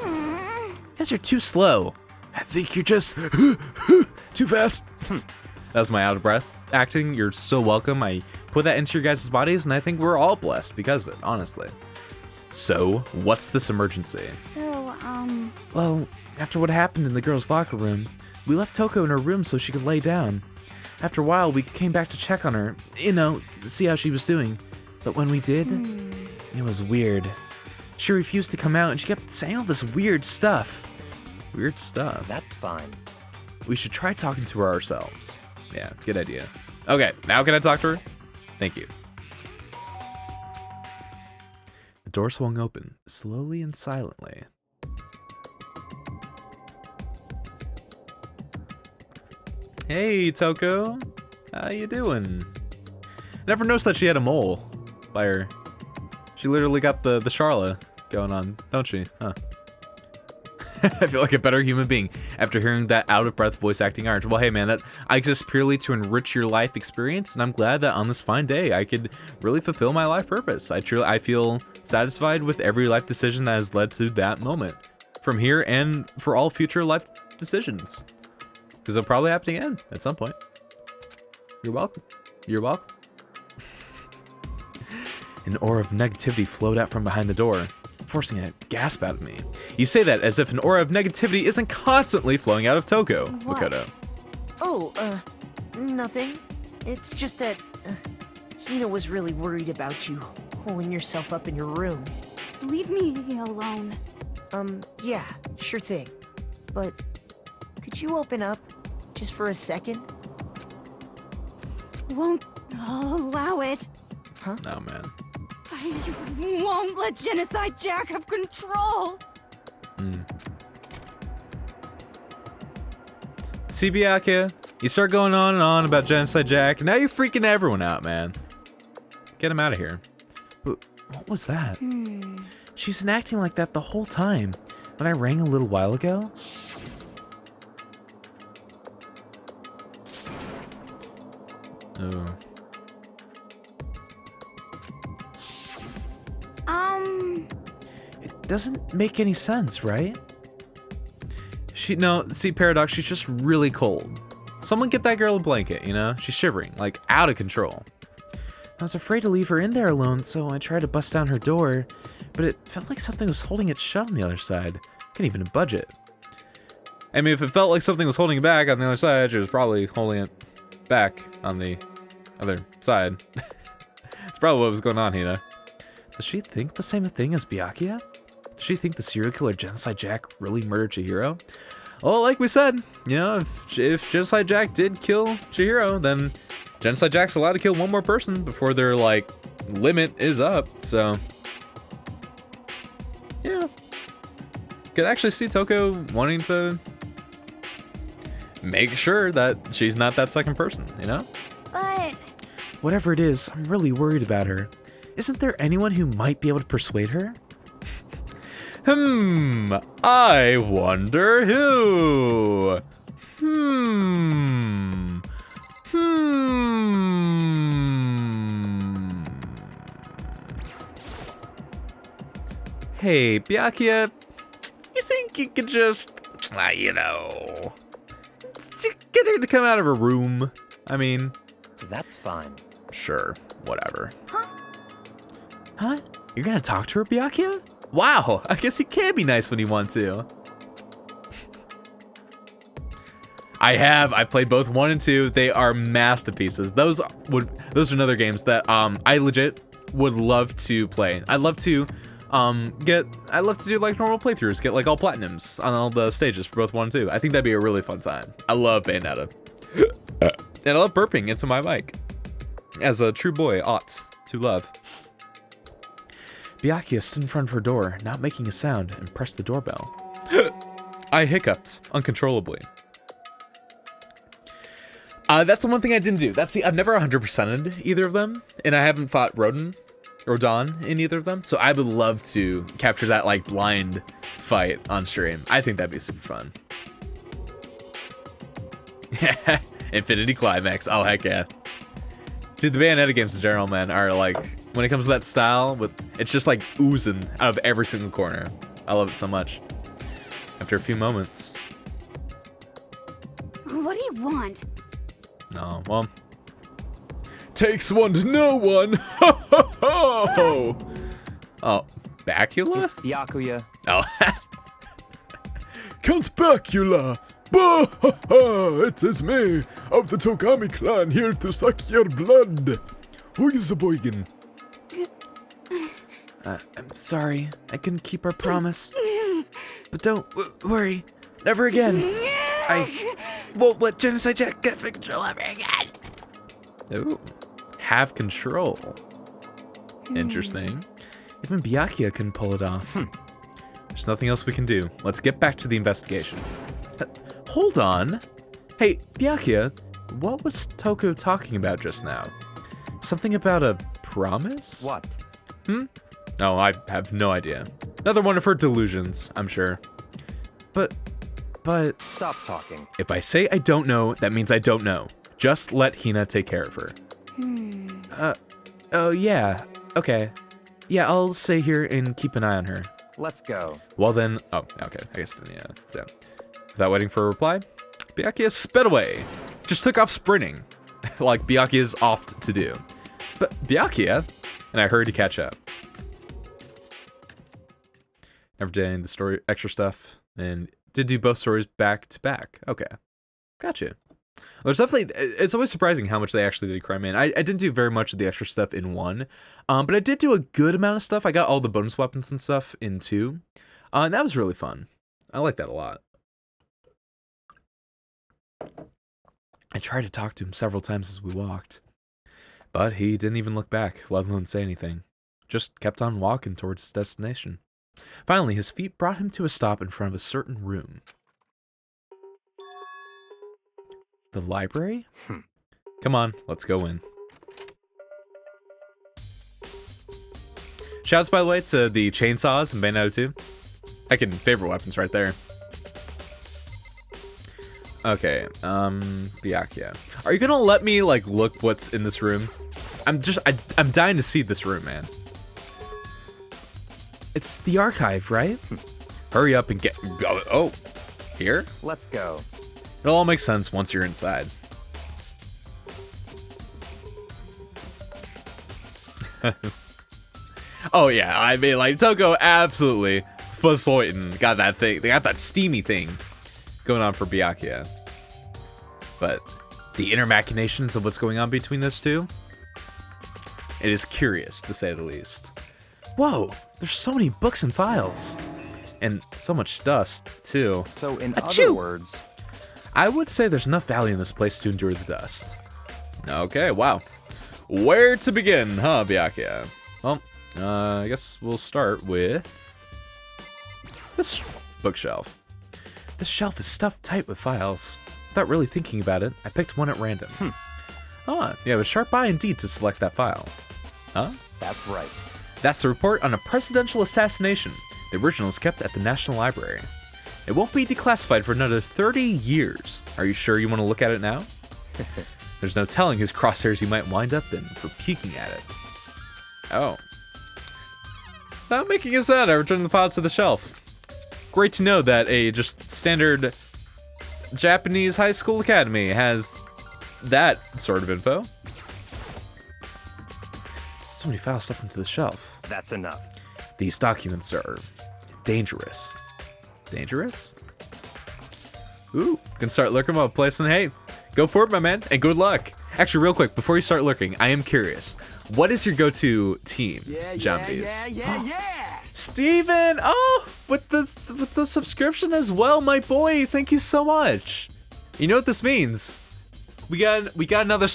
You guys are too slow. I think you're just too fast. That was my out of breath acting. You're so welcome. I put that into your guys' bodies, and I think we're all blessed because of it, honestly. So, what's this emergency? So, Well, after what happened in the girls' locker room, we left Toko in her room so she could lay down. After a while, we came back to check on her, to see how she was doing. But when we did, it was weird. She refused to come out, and she kept saying all this weird stuff. Weird stuff. That's fine. We should try talking to her ourselves. Yeah, good idea. Okay, now can I talk to her? Thank you. The door swung open, slowly and silently. Hey, Toko. How you doing? I never noticed that she had a mole by her. She literally got the Charla going on, don't she? Huh. I feel like a better human being after hearing that out-of-breath voice acting art. Well, hey, man, that I exist purely to enrich your life experience, and I'm glad that on this fine day I could really fulfill my life purpose. I feel satisfied with every life decision that has led to that moment, from here and for all future life decisions, because they'll probably happen again at some point. You're welcome. You're welcome. An aura of negativity flowed out from behind the door, forcing a gasp out of me. You say that as if an aura of negativity isn't constantly flowing out of Toko, What? Makoto. Oh, nothing. It's just that Hina was really worried about you holding yourself up in your room. Leave me alone. Yeah, sure thing. But could you open up just for a second? Won't allow it. Oh, man. I won't let Genocide Jack have control. See, Byakuya, you start going on and on about Genocide Jack, and now you're freaking everyone out, man. Get him out of here. But what was that? She's been acting like that the whole time. When I rang a little while ago. Oh. It doesn't make any sense, right? See, Paradox, she's just really cold. Someone get that girl a blanket, She's shivering, like, out of control. I was afraid to leave her in there alone, so I tried to bust down her door, but it felt like something was holding it shut on the other side. Couldn't even budge it. I mean, if it felt like something was holding it back on the other side, she was probably holding it back on the other side. It's probably what was going on, Hina. Does she think the same thing as Byakuya? Does she think the serial killer Genocide Jack really murdered Chihiro? Well, like we said, if Genocide Jack did kill Chihiro, then Genocide Jack's allowed to kill one more person before their, limit is up, so... Yeah. Could actually see Toko wanting to make sure that she's not that second person, but... Whatever it is, I'm really worried about her. Isn't there anyone who might be able to persuade her? I wonder who. Hey, Byakuya, you think you could just, get her to come out of her room? I mean... That's fine. Sure, whatever. Huh? You're gonna talk to her, Byakuya? Wow, I guess you can be nice when you want to. I played both 1 and 2. They are masterpieces. Those are another games that I legit would love to play. I'd love to do like normal playthroughs, get like all platinums on all the stages for both 1 and 2. I think that'd be a really fun time. I love Bayonetta. And I love burping into my mic, as a true boy ought to love. Byakuya stood in front of her door, not making a sound, and pressed the doorbell. I hiccuped uncontrollably. That's the one thing I didn't do. I've never 100%ed either of them, and I haven't fought Rodan in either of them, so I would love to capture that like blind fight on stream. I think that'd be super fun. Infinity Climax. Oh, heck yeah. Dude, the Bayonetta games in general, man, are like, when it comes to that style, it's just like oozing out of every single corner. I love it so much. After a few moments. What do you want? Oh, well. Takes one to know one. Ho, ho, ho. Oh, Bacula? It's Byakuya. Oh. Count Bacula. Bah, ha, ha. It is me of the Togami clan here to suck your blood. Who is the boygin? I'm sorry. I couldn't keep our promise. But don't worry. Never again. I won't let Genocide Jack get control ever again. Ooh. Have control. Interesting. Even Byakuya couldn't pull it off. There's nothing else we can do. Let's get back to the investigation. Hold on. Hey, Byakuya, what was Toko talking about just now? Something about a promise? What? Oh, I have no idea. Another one of her delusions, I'm sure. But... Stop talking. If I say I don't know, that means I don't know. Just let Hina take care of her. Oh yeah, okay. Yeah, I'll stay here and keep an eye on her. Let's go. Well then, oh, okay, I guess then, yeah. So, without waiting for a reply, Byakuya sped away. Just took off sprinting, like Byakuya is oft to do. But Byakuya, and I hurried to catch up. Never did any of the story extra stuff, and did do both stories back to back. Okay, gotcha. There's definitely, it's always surprising how much they actually did cram in. I didn't do very much of the extra stuff in 1, but I did do a good amount of stuff. I got all the bonus weapons and stuff in 2, and that was really fun. I like that a lot. I tried to talk to him several times as we walked, but he didn't even look back, let alone say anything. Just kept on walking towards his destination. Finally, his feet brought him to a stop in front of a certain room. The library? Come on, let's go in. Shouts, by the way, to the chainsaws in Bayonetta 2. Favorite weapons right there. Okay, Byakuya. Are you gonna let me, like, look what's in this room? I'm dying to see this room, man. It's the archive, right? Hurry up and go. Oh, here? Let's go. It'll all make sense once you're inside. Oh yeah, I mean, like, Toko absolutely Fasoitin got that thing. They got that steamy thing going on for Byakuya. But the inner machinations of what's going on between those two, it is curious, to say the least. Whoa, there's so many books and files. And so much dust, too. So, in Achoo! other words... I would say there's enough value in this place to endure the dust. Okay, wow. Where to begin, huh, Byakuya? Well, I guess we'll start with this bookshelf. This shelf is stuffed tight with files. Without really thinking about it, I picked one at random. Ah, you have a sharp eye indeed to select that file. Huh? That's right. That's the report on a presidential assassination. The original is kept at the National Library. It won't be declassified for another 30 years. Are you sure you want to look at it now? There's no telling whose crosshairs you might wind up in for peeking at it. Oh. Without making a sound, I returned the file to the shelf. Great to know that a just standard Japanese high school academy has that sort of info. So many files stuffed into the shelf. That's enough. These documents are dangerous. Dangerous? Ooh, can start lurking while placing. Hey, go for it, my man, and good luck. Actually, real quick, before you start lurking, I am curious. What is your go-to team, Jumbies? Yeah. Steven! Oh, with the subscription as well, my boy. Thank you so much. You know what this means? We got another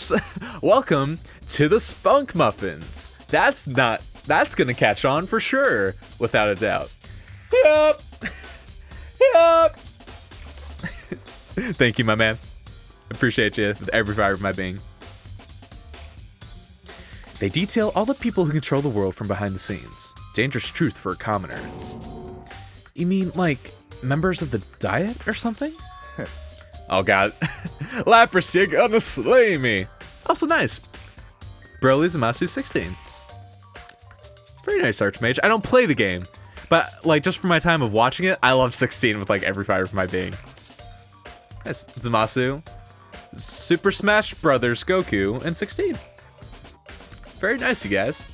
welcome to the Spunk Muffins. That's gonna catch on for sure, without a doubt. Yep. Yep. Thank you, my man. Appreciate you with every fiber of my being. They detail all the people who control the world from behind the scenes. Dangerous truth for a commoner. You mean, like, members of the Diet or something? Oh god. Lapras, you're gonna slay me. Also nice. Broly Zamasu 16. Very nice, Archmage. I don't play the game, but, like, just for my time of watching it, I love 16 with, like, every fiber of my being. Nice. Zamasu. Super Smash Brothers Goku and 16. Very nice, you guys.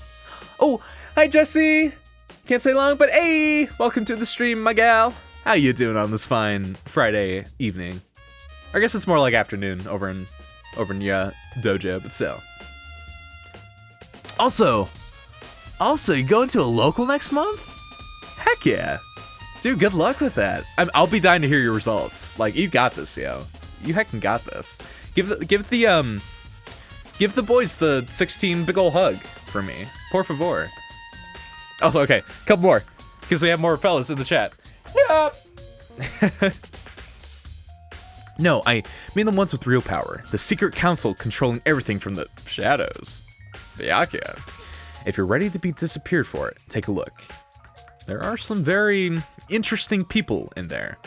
Oh, hi Jesse. Can't say long, but hey, welcome to the stream, my gal. How you doing on this fine Friday evening? I guess it's more like afternoon over in your dojo, but still. Also, you going to a local next month? Heck yeah. Dude, good luck with that. I'll be dying to hear your results. Like, you got this, yo. You heckin' got this. Give the boys the 16 big ol' hug for me. Por favor. Oh, okay. Couple more. Because we have more fellas in the chat. Yeah. No, I mean the ones with real power. The secret council controlling everything from the shadows. Byakuya. If you're ready to be disappeared for it, take a look. There are some very interesting people in there.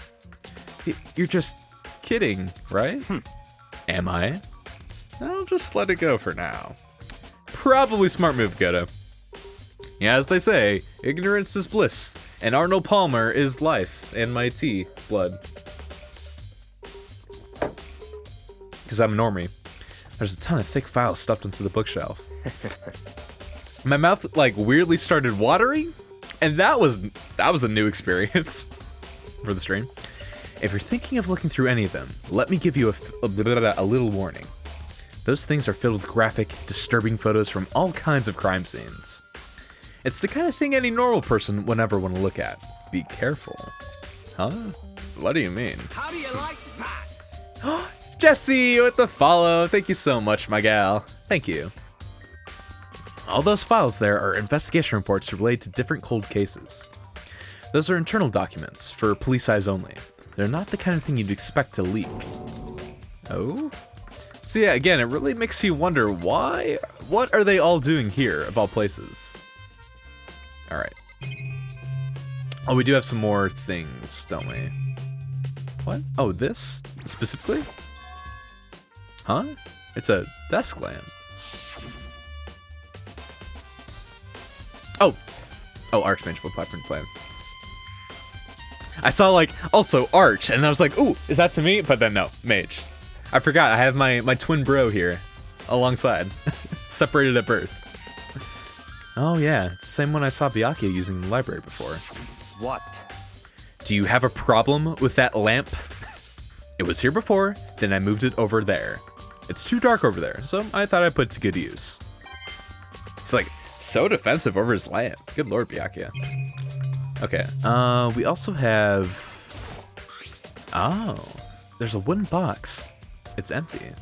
You're just kidding, right? Am I? I'll just let it go for now. Probably smart move, Goto. Yeah, as they say, ignorance is bliss, and Arnold Palmer is life, and my tea, blood. Because I'm a normie. There's a ton of thick files stuffed into the bookshelf. My mouth, like, weirdly started watering, and that was a new experience for the stream. If you're thinking of looking through any of them, let me give you a little warning. Those things are filled with graphic, disturbing photos from all kinds of crime scenes. It's the kind of thing any normal person would never want to look at. Be careful. Huh? What do you mean? How do you like that? Jesse with the follow. Thank you so much, my gal. Thank you. All those files there are investigation reports related to different cold cases. Those are internal documents for police eyes only. They're not the kind of thing you'd expect to leak. Oh? So yeah, again, it really makes you wonder why? What are they all doing here, of all places? Alright. Oh, we do have some more things, don't we? What? Oh, this? Specifically? Huh? It's a desk lamp. Oh! Oh, Archmage, what platform to play? I saw, like, also Arch, and I was like, ooh, is that to me? But then no, Mage. I forgot, I have my twin bro here, alongside. Separated at birth. Oh yeah, it's the same one I saw Byakuya using in the library before. What? Do you have a problem with that lamp? It was here before, then I moved it over there. It's too dark over there, so I thought I'd put it to good use. He's like, so defensive over his lamp. Good lord, Byakuya. Okay, we also have... Oh, there's a wooden box. It's empty.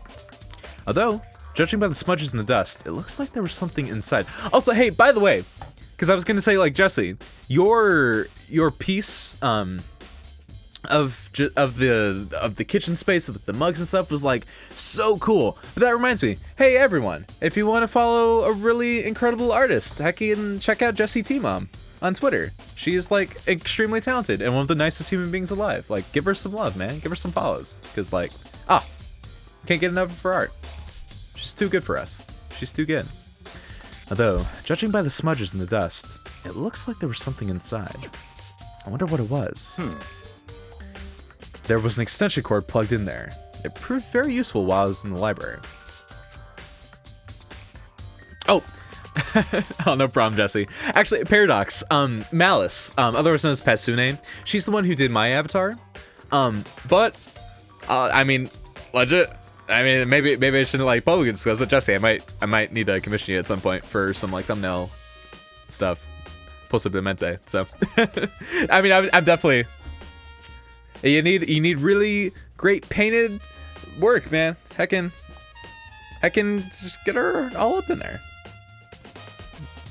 Although, judging by the smudges in the dust, it looks like there was something inside. Also, hey, by the way, because I was gonna say, like, Jesse, your piece of the kitchen space with the mugs and stuff was like so cool. But that reminds me, hey everyone, if you want to follow a really incredible artist, heck, you can check out Jessie T Mom on Twitter. She is like extremely talented and one of the nicest human beings alive. Like, give her some love, man. Give her some follows, because like, can't get enough of her art. She's too good for us. She's too good. Although, judging by the smudges in the dust, it looks like there was something inside. I wonder what it was. There was an extension cord plugged in there. It proved very useful while I was in the library. Oh! Oh, no problem, Jesse. Actually, Paradox, Malice, otherwise known as Pasune, she's the one who did my avatar. I mean, legit, I mean, maybe I shouldn't like publicly disclose it. Jesse, I might need to commission you at some point for some like thumbnail stuff. Possiblemente. So, I mean, I'm definitely. You need really great painted work, man. Heckin' just get her all up in there.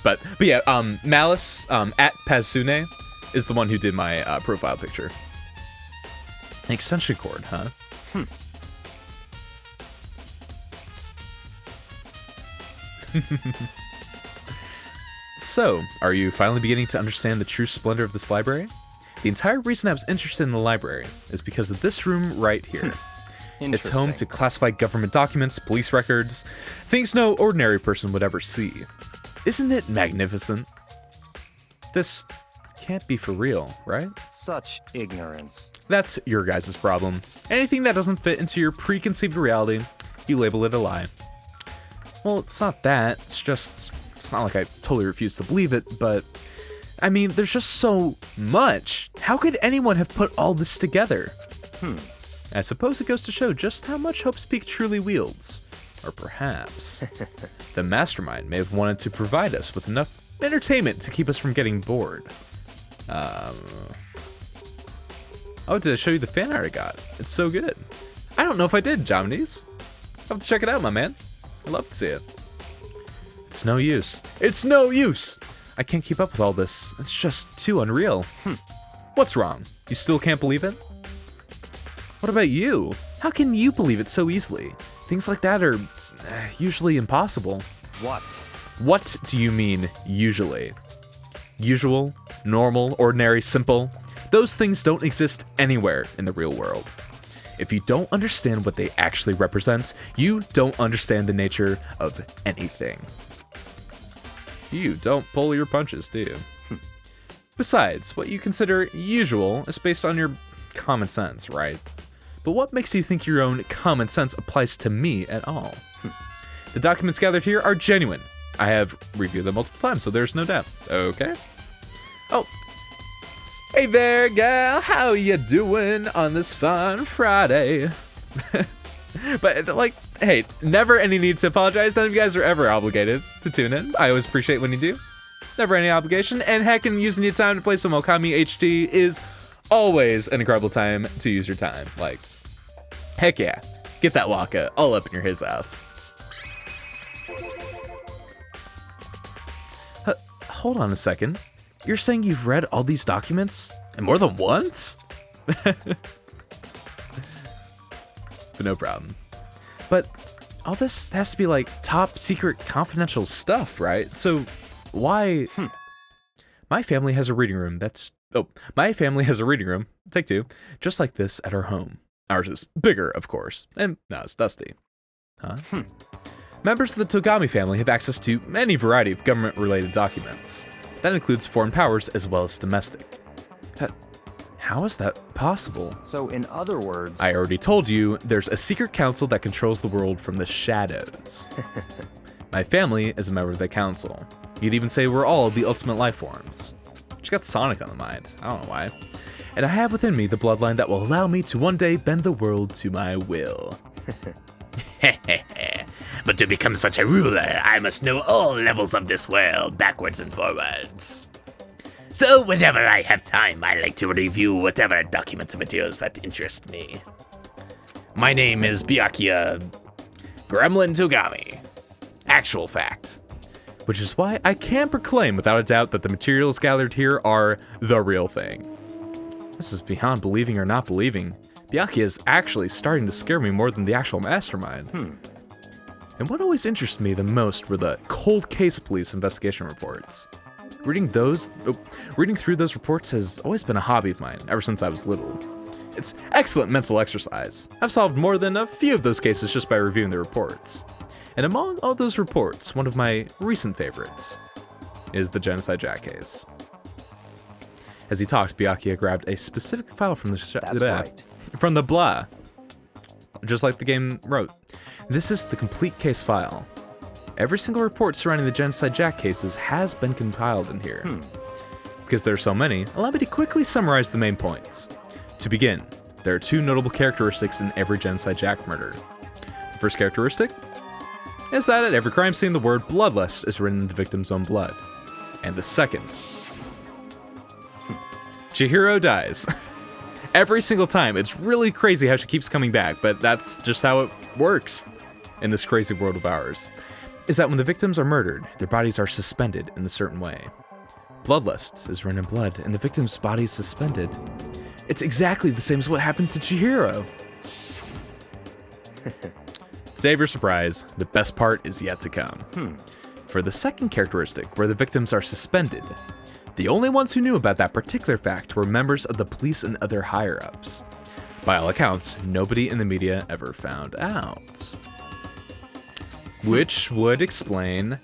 But yeah, Malice at Pasune is the one who did my profile picture. An extension cord, huh? So, are you finally beginning to understand the true splendor of this library? The entire reason I was interested in the library is because of this room right here. It's home to classified government documents, police records, things no ordinary person would ever see. Isn't it magnificent? This can't be for real, right? Such ignorance. That's your guys' problem. Anything that doesn't fit into your preconceived reality, you label it a lie. Well, it's not that. It's not like I totally refuse to believe it, but I mean, there's just so much. How could anyone have put all this together? I suppose it goes to show just how much Hope's Peak truly wields. Or perhaps the mastermind may have wanted to provide us with enough entertainment to keep us from getting bored. Oh, did I show you the fan art I got? It's so good. I don't know if I did, Jominies. I'll have to check it out, my man. I'd love to see it. It's no use. It's no use! I can't keep up with all this. It's just too unreal. What's wrong? You still can't believe it? What about you? How can you believe it so easily? Things like that are usually impossible. What? What do you mean, usually? Usual, normal, ordinary, simple? Those things don't exist anywhere in the real world. If you don't understand what they actually represent, you don't understand the nature of anything. You don't pull your punches, do you? Besides, what you consider usual is based on your common sense, right? But what makes you think your own common sense applies to me at all? The documents gathered here are genuine. I have reviewed them multiple times, so there's no doubt. Okay. Oh. Hey there, gal. How you doing on this fine Friday? But, like, hey, never any need to apologize. None of you guys are ever obligated to tune in. I always appreciate when you do. Never any obligation. And heckin' using your time to play some Okami HD is always an incredible time to use your time. Like, heck yeah. Get that waka all up in your his ass. Hold on a second. You're saying you've read all these documents? And more than once? But no problem. But all this has to be like top secret confidential stuff, right? So why? My family has a reading room my family has a reading room, take two, just like this at our home. Ours is bigger, of course, and now it's dusty. Huh? Members of the Togami family have access to any variety of government-related documents. That includes foreign powers as well as domestic. How is that possible? So, in other words... I already told you, there's a secret council that controls the world from the shadows. My family is a member of the council. You'd even say we're all the ultimate life forms. Just got Sonic on the mind. I don't know why. And I have within me the bloodline that will allow me to one day bend the world to my will. But to become such a ruler, I must know all levels of this world, backwards and forwards. So whenever I have time, I like to review whatever documents and materials that interest me. My name is Byakuya Gremlin Togami. Actual fact. Which is why I can proclaim without a doubt that the materials gathered here are the real thing. This is beyond believing or not believing. Byakuya is actually starting to scare me more than the actual mastermind. And what always interested me the most were the cold case police investigation reports. Reading through those reports has always been a hobby of mine ever since I was little. It's excellent mental exercise. I've solved more than a few of those cases just by reviewing the reports. And among all those reports, one of my recent favorites is the Genocide Jack case. As he talked, Byakuya grabbed a specific file from the blah, just like the game wrote. This is the complete case file. Every single report surrounding the Genocide Jack cases has been compiled in here. Because there are so many, allow me to quickly summarize the main points. To begin, there are two notable characteristics in every Genocide Jack murder. The first characteristic is that at every crime scene the word bloodlust is written in the victim's own blood. And the second, Chihiro dies. Every single time. It's really crazy how she keeps coming back, but that's just how it works in this crazy world of ours. Is that when the victims are murdered, their bodies are suspended in a certain way. Bloodlust is written in blood, and the victim's body is suspended. It's exactly the same as what happened to Chihiro. Save your surprise, the best part is yet to come. For the second characteristic, where the victims are suspended, the only ones who knew about that particular fact were members of the police and other higher-ups. By all accounts, nobody in the media ever found out. Which would explain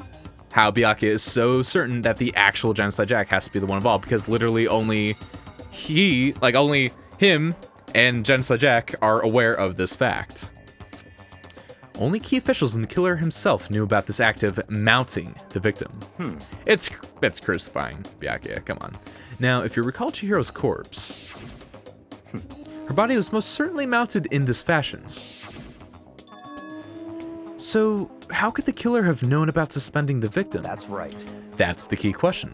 how Byakuya is so certain that the actual Genocide Jack has to be the one involved, because literally only only him and Genocide Jack are aware of this fact. Only key officials and the killer himself knew about this act of mounting the victim. It's crucifying, Byakuya, come on. Now, if you recall Chihiro's corpse, her body was most certainly mounted in this fashion. So, how could the killer have known about suspending the victim? That's right. That's the key question.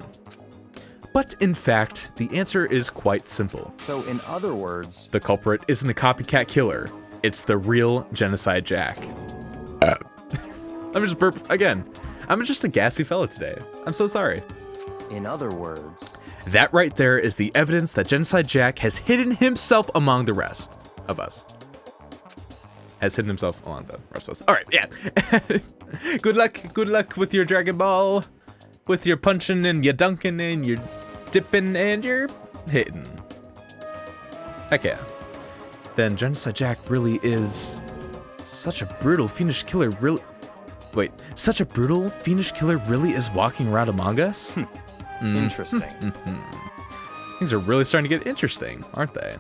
But in fact, the answer is quite simple. So in other words, The culprit isn't a copycat killer, it's the real Genocide Jack. Let me just burp again. I'm just a gassy fella today. I'm so sorry. in other words, That right there is the evidence that Genocide Jack has hidden himself among the rest of us. Has hidden himself among the rest of us. All right, yeah. Good luck with your Dragon Ball, with your punching and your dunking and your dipping and your hitting. Heck yeah. Then Genocide Jack really is such a brutal fiendish killer. Such a brutal fiendish killer really is walking around among us. interesting. Things are really starting to get interesting, aren't they?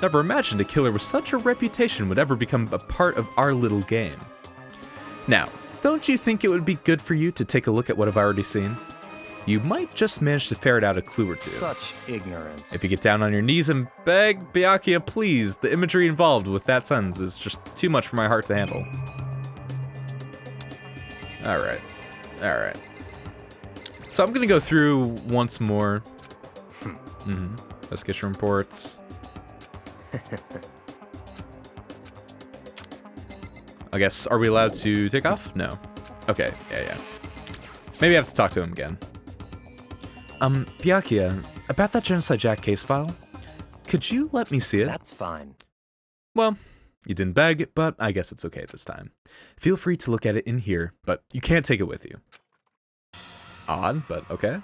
Never imagined a killer with such a reputation would ever become a part of our little game. Now, don't you think it would be good for you to take a look at what I've already seen? You might just manage to ferret out a clue or two. Such ignorance. If you get down on your knees and beg, Byakuya, please, the imagery involved with that sentence is just too much for my heart to handle. Alright. So I'm gonna go through once more. Investigation reports. I guess, are we allowed to take off? No. Okay, yeah. Maybe I have to talk to him again. Byakuya, about that Genocide Jack case file, could you let me see it? That's fine. Well, you didn't beg, but I guess it's okay this time. Feel free to look at it in here, but you can't take it with you. It's odd, but okay.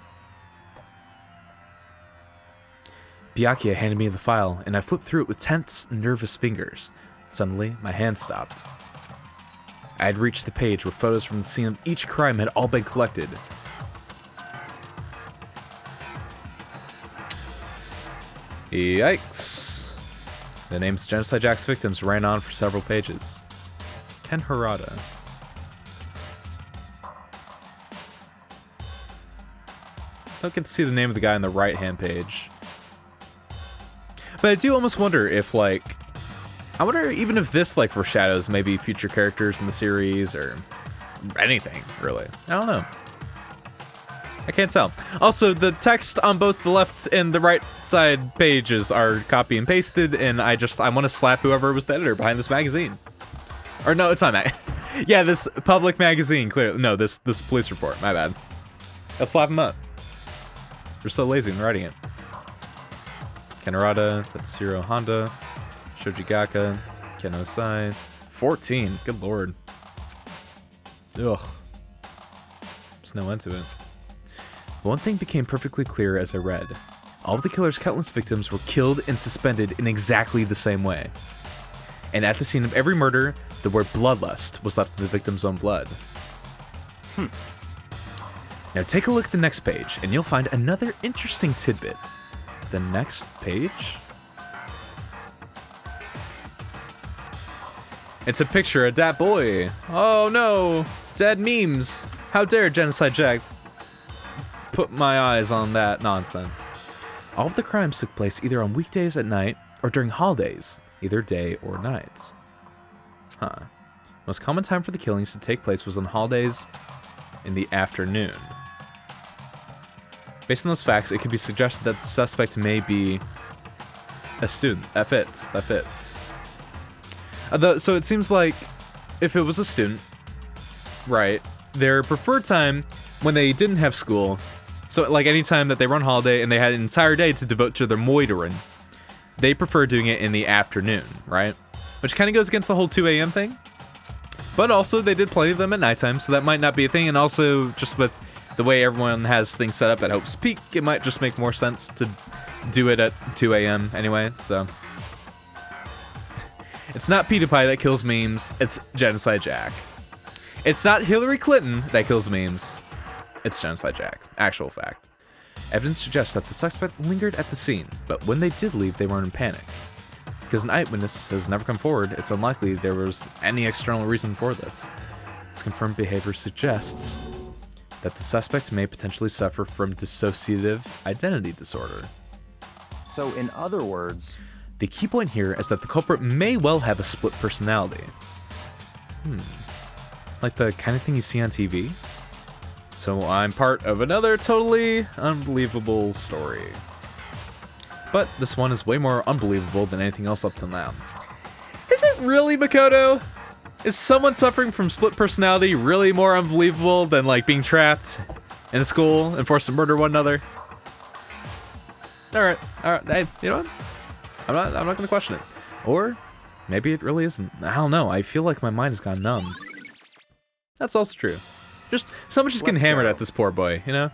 Byakuya handed me the file, and I flipped through it with tense, nervous fingers. Suddenly, my hand stopped. I had reached the page where photos from the scene of each crime had all been collected. Yikes. The names of Genocide Jack's victims ran on for several pages. Ken Harada. Don't get to see the name of the guy on the right-hand page. But I do almost wonder if, I wonder even if this, foreshadows maybe future characters in the series or anything, really. I don't know. I can't tell. Also, the text on both the left and the right side pages are copy and pasted, and I want to slap whoever was the editor behind this magazine. Or no, it's not yeah, this public magazine, clearly. No, this police report, my bad. I'll slap him up. They're so lazy in writing it. Ken Harada, Tetsuro Honda, Shoji Gaka, Ken Osai. 14, good lord. Ugh. There's no end to it. One thing became perfectly clear as I read. All of the killer's countless victims were killed and suspended in exactly the same way. And at the scene of every murder, the word bloodlust was left in the victim's own blood. Now take a look at the next page, and you'll find another interesting tidbit. The next page? It's a picture of that boy. Oh no, dead memes. How dare Genocide Jack put my eyes on that nonsense. All of the crimes took place either on weekdays at night or during holidays, either day or night. Most common time for the killings to take place was on holidays in the afternoon. Based on those facts, it could be suggested that the suspect may be a student. That fits. So it seems like if it was a student, right, their preferred time when they didn't have school, so any time that they were on holiday and they had an entire day to devote to their moitering, they prefer doing it in the afternoon, right? Which kind of goes against the whole 2 a.m. thing. But also, they did plenty of them at nighttime, so that might not be a thing. And also, just with the way everyone has things set up at Hope's Peak, it might just make more sense to do it at 2 a.m. anyway, so. It's not PewDiePie that kills memes, it's Genocide Jack. It's not Hillary Clinton that kills memes, it's Genocide Jack. Actual fact. Evidence suggests that the suspect lingered at the scene, but when they did leave, they weren't in panic. Because an eyewitness has never come forward, it's unlikely there was any external reason for this. This confirmed behavior suggests that the suspect may potentially suffer from dissociative identity disorder. So, in other words, the key point here is that the culprit may well have a split personality. Like the kind of thing you see on TV? So I'm part of another totally unbelievable story. But this one is way more unbelievable than anything else up till now. Is it really, Makoto? Is someone suffering from split personality really more unbelievable than like being trapped in a school and forced to murder one another? Alright. Hey, you know what? I'm not gonna question it. Or maybe it really isn't. I don't know. I feel like my mind has gone numb. That's also true. Just someone's just getting hammered at this poor boy, you know?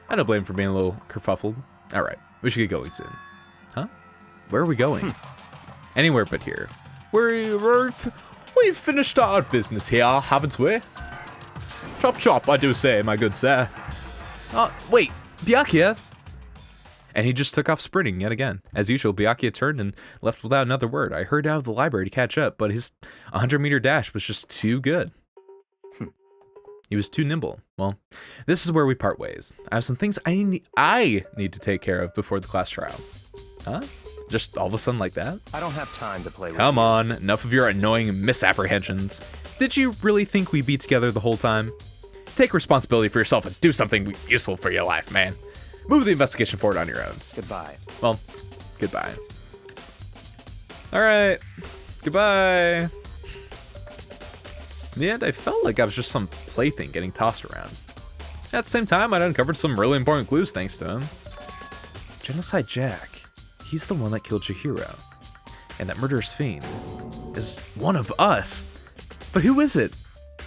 I don't blame him for being a little kerfuffled. Alright, we should get going soon. Huh? Where are we going? Anywhere but here. We've finished our business here, haven't we? Chop chop, I do say, my good sir. Wait, Byakuya? And he just took off sprinting yet again. As usual, Byakuya turned and left without another word. I hurried out of the library to catch up, but his 100-meter dash was just too good. He was too nimble. Well, this is where we part ways. I have some things I need to take care of before the class trial. Huh? Just all of a sudden like that? I don't have time to play with Come you. on, enough of your annoying misapprehensions. Did you really think we'd be together the whole time? Take responsibility for yourself and do something useful for your life, man. Move the investigation forward on your own. Goodbye. Well, goodbye. Alright. Goodbye. In the end, I felt like I was just some plaything getting tossed around. At the same time, I'd uncovered some really important clues thanks to him. Genocide Jack. He's the one that killed Chihiro. And that murderous fiend is one of us. But who is it?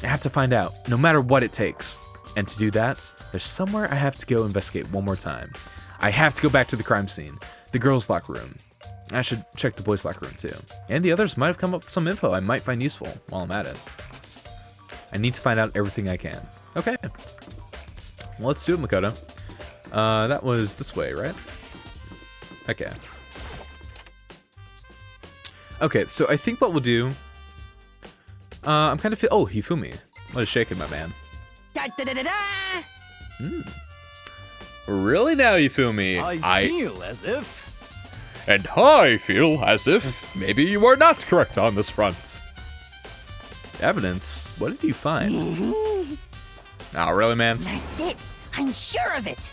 I have to find out, no matter what it takes. And to do that, there's somewhere I have to go investigate one more time. I have to go back to the crime scene, the girls' locker room. I should check the boys' locker room too. And the others might have come up with some info I might find useful while I'm at it. I need to find out everything I can. Okay. Well, let's do it, Makoto. That was this way, right? Okay. Okay, so I think what we'll do... I'm kind of feel... Oh, Hifumi. What is shaking, my man? Really now, Hifumi? I feel as if... And I feel as if maybe you are not correct on this front. Evidence? What did you find? Oh, really, man? That's it. I'm sure of it.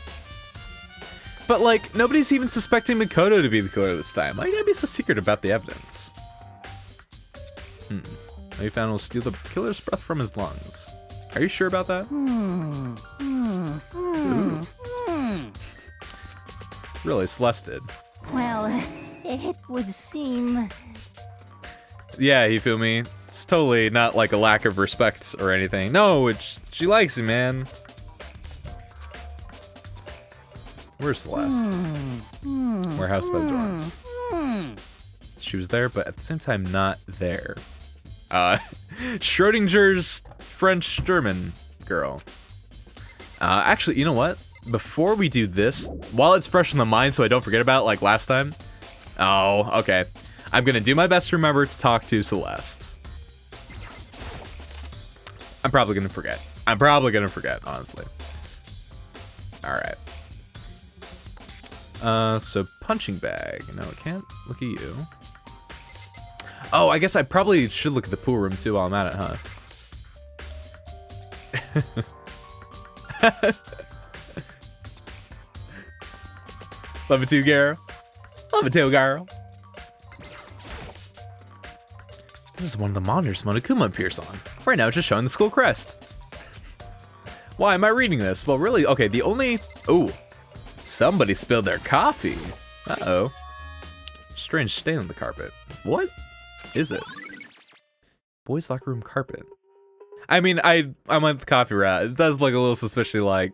But, like, nobody's even suspecting Makoto to be the killer this time. Why you gotta be so secret about the evidence? All you found will steal the killer's breath from his lungs. Are you sure about that? Really, Celeste did. Well, it would seem... Yeah, you feel me? It's totally not like a lack of respect or anything. No, she likes him, man. Where's Celeste? Warehouse by the dorms. She was there, but at the same time, not there. Schrodinger's French-German girl. Actually, you know what? Before we do this, while it's fresh in the mind so I don't forget about it like last time. Oh, okay. I'm gonna do my best to remember to talk to Celeste. I'm probably gonna forget. Honestly. Alright. So punching bag. No, it can't look at you. Oh, I guess I probably should look at the pool room too while I'm at it, huh? Love it too, girl. Love it too, girl. This is one of the monitors Monokuma appears on. Right now, it's just showing the school crest. Why am I reading this? Well, really, okay, the only... Ooh. Somebody spilled their coffee. Uh-oh. Strange stain on the carpet. What is it? Boys' locker room carpet. I mean, I went the coffee route. It does look a little suspiciously like...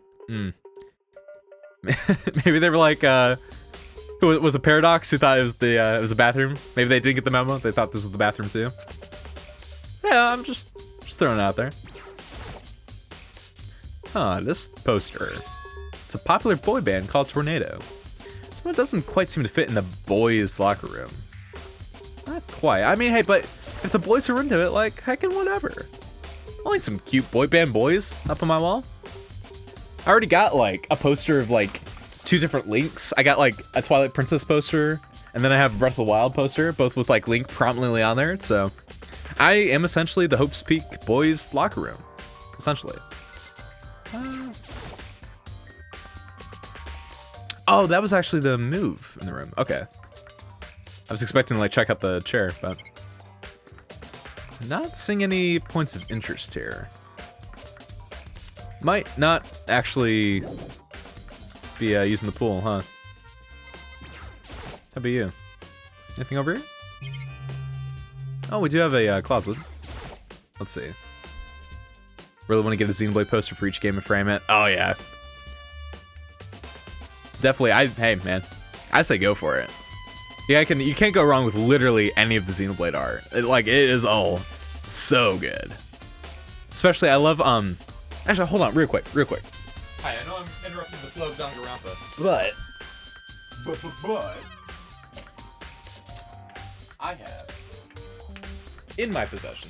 Maybe they were like, who was a Paradox who thought it was a bathroom? Maybe they didn't get the memo. They thought this was the bathroom too. Yeah, I'm just throwing it out there. Huh, this poster. It's a popular boy band called Tornado. This one doesn't quite seem to fit in the boys' locker room. Not quite. I mean, hey, but if the boys are into it, like, heckin' whatever. I like some cute boy band boys up on my wall. I already got, like, a poster of, like, 2 different Links. I got, like, a Twilight Princess poster, and then I have a Breath of the Wild poster, both with, like, Link prominently on there. So I am essentially the Hope's Peak boys' locker room. Essentially. Oh, that was actually the move in the room. Okay. I was expecting to, like, check out the chair, but not seeing any points of interest here. Might not actually be using the pool, huh? How about you? Anything over here? Oh, we do have a closet. Let's see. Really want to get a Xenoblade poster for each game and frame it. Oh, yeah. Definitely. Hey, man. I say go for it. Yeah, you can't go wrong with literally any of the Xenoblade art. It is all so good. Especially, I love, actually, hold on, real quick. Hi, I know I'm interrupting the flow of Danganronpa, but I have in my possession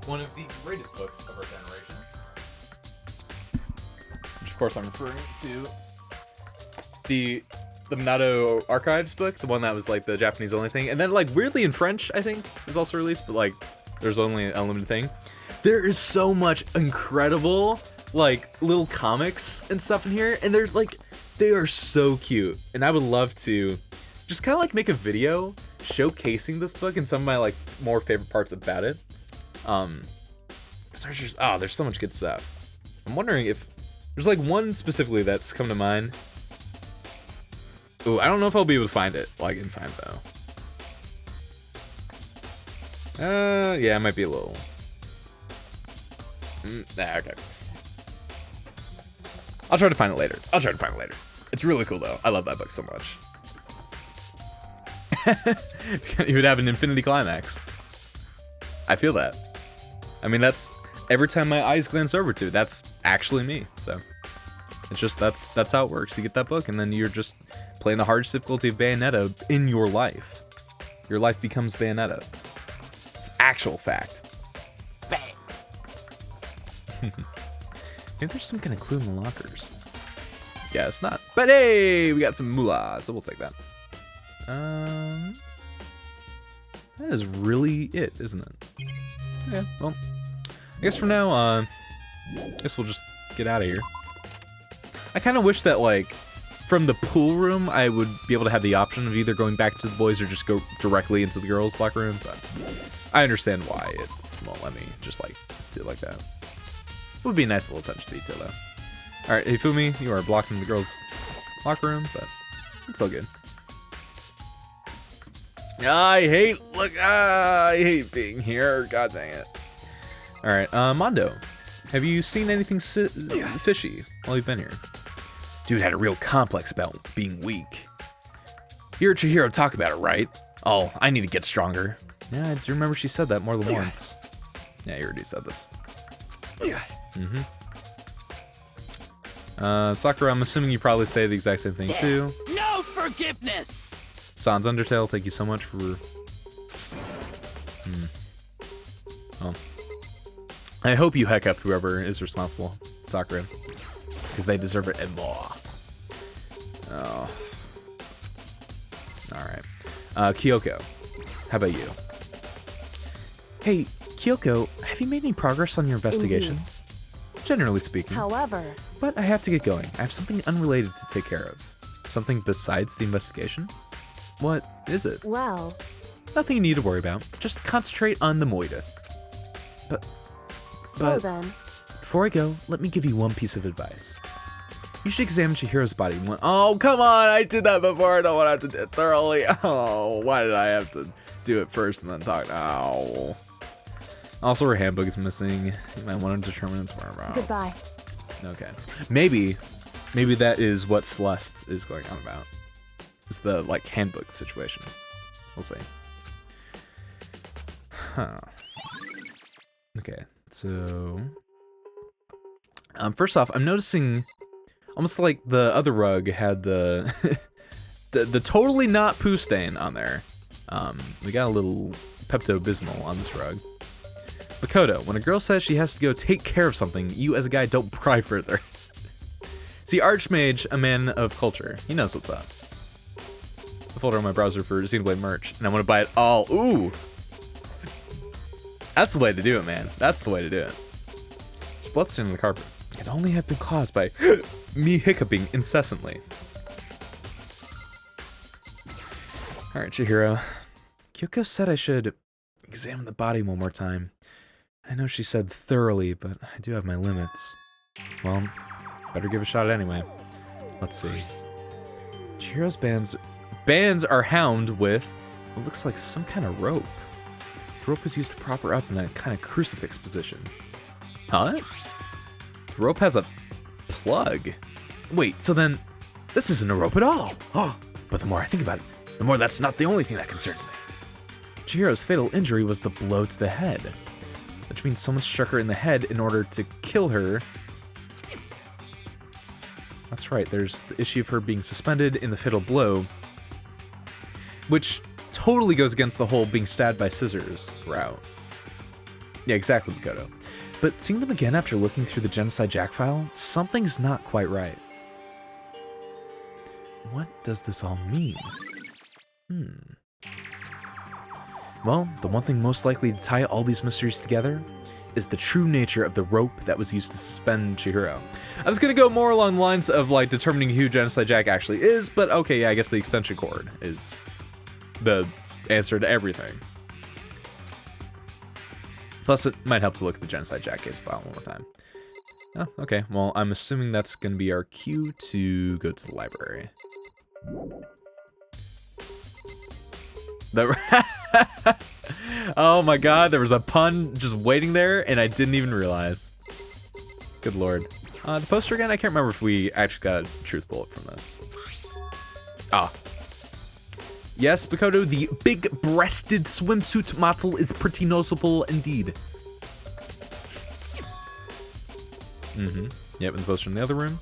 one of the greatest books of our generation, which of course I'm referring to the Minato Archives book, the one that was like the Japanese only thing, and then like weirdly in French I think was also released, but like there's only an unlimited thing. There is so much incredible like little comics and stuff in here, and there's like they are so cute, and I would love to just kind of like make a video showcasing this book and some of my like more favorite parts about it. There's just there's so much good stuff. I'm wondering if there's like one specifically that's come to mind. Ooh, I don't know if I'll be able to find it like in time though. Yeah, it might be a little. Okay. I'll try to find it later. It's really cool though. I love that book so much. You would have an infinity climax. I feel that. I mean, that's every time my eyes glance over to, that's actually me. So it's just that's how it works. You get that book, and then you're just playing the hardest difficulty of Bayonetta in your life. Your life becomes Bayonetta. Actual fact. Bang. Maybe there's some kind of clue in the lockers. Yeah, it's not. But hey, we got some moolah, so we'll take that. That is really it, isn't it? Yeah, well, I guess for now, I guess we'll just get out of here. I kind of wish that, like, from the pool room, I would be able to have the option of either going back to the boys or just go directly into the girls' locker room, but I understand why it won't let me just, like, do it like that. It would be a nice little touch of detail, though. Alright, Hifumi, you are blocking the girls' locker room, but it's all good. I hate being here. God dang it. Alright, Mondo, have you seen anything fishy while you've been here? Dude had a real complex about being weak. You heard Chihiro talk about it, right? Oh, I need to get stronger. Yeah, I do remember she said that more than once. Yeah, you already said this. Sakura, I'm assuming you probably say the exact same thing too. No forgiveness! Sans Undertale, thank you so much for... Well, I hope you heck up whoever is responsible, Sakura, because they deserve it and more. Oh. Alright. Kyoko, how about you? Hey, Kyoko, have you made any progress on your investigation? Indeed. Generally speaking. However... But I have to get going. I have something unrelated to take care of. Something besides the investigation? What is it? Well... Nothing you need to worry about. Just concentrate on the Moida. But then... Before I go, let me give you one piece of advice. You should examine Chihiro's body one... Oh, come on! I did that before. I don't want to have to do it thoroughly. Oh, why did I have to do it first and then talk? Oh. Also, her handbook is missing. You might want to determine its whereabouts. Goodbye. Okay. Maybe that is what Celeste is going on about. It's the, like, handbook situation. We'll see. Huh. Okay, so... First off, I'm noticing almost like the other rug had the the totally not poo stain on there. We got a little Pepto-Bismol on this rug. Makoto, when a girl says she has to go take care of something, you as a guy don't pry further. See, Archmage, a man of culture, he knows what's up. I folder on my browser for Xenoblade merch, and I want to buy it all. Ooh! That's the way to do it, man. That's the way to do it. There's bloodstain on the carpet. It can only have been caused by me hiccuping incessantly. Alright, Chihiro. Kyoko said I should examine the body one more time. I know she said thoroughly, but I do have my limits. Well, better give a shot anyway. Let's see. Chihiro's bands are hound with what looks like some kind of rope. The rope was used to prop her up in a kind of crucifix position. Huh? The rope has a plug. Wait, so then this isn't a rope at all. Oh, but the more I think about it, the more that's not the only thing that concerns me. Chihiro's fatal injury was the blow to the head, which means someone struck her in the head in order to kill her. That's right, there's the issue of her being suspended in the fatal blow, which totally goes against the whole being stabbed by scissors route. Yeah, exactly, Makoto. But seeing them again after looking through the Genocide Jack file, something's not quite right. What does this all mean? Well, the one thing most likely to tie all these mysteries together is the true nature of the rope that was used to suspend Chihiro. I was gonna go more along the lines of like determining who Genocide Jack actually is, but okay, yeah, I guess the extension cord is the answer to everything. Plus, it might help to look at the Genocide Jack case file one more time. Oh, okay, well, I'm assuming that's gonna be our cue to go to the library. Oh my god, there was a pun just waiting there, and I didn't even realize. Good lord. The poster again, I can't remember if we actually got a truth bullet from this. Ah. Yes, Makoto, the big-breasted swimsuit model is pretty noticeable indeed. Yep, and the poster in the other room.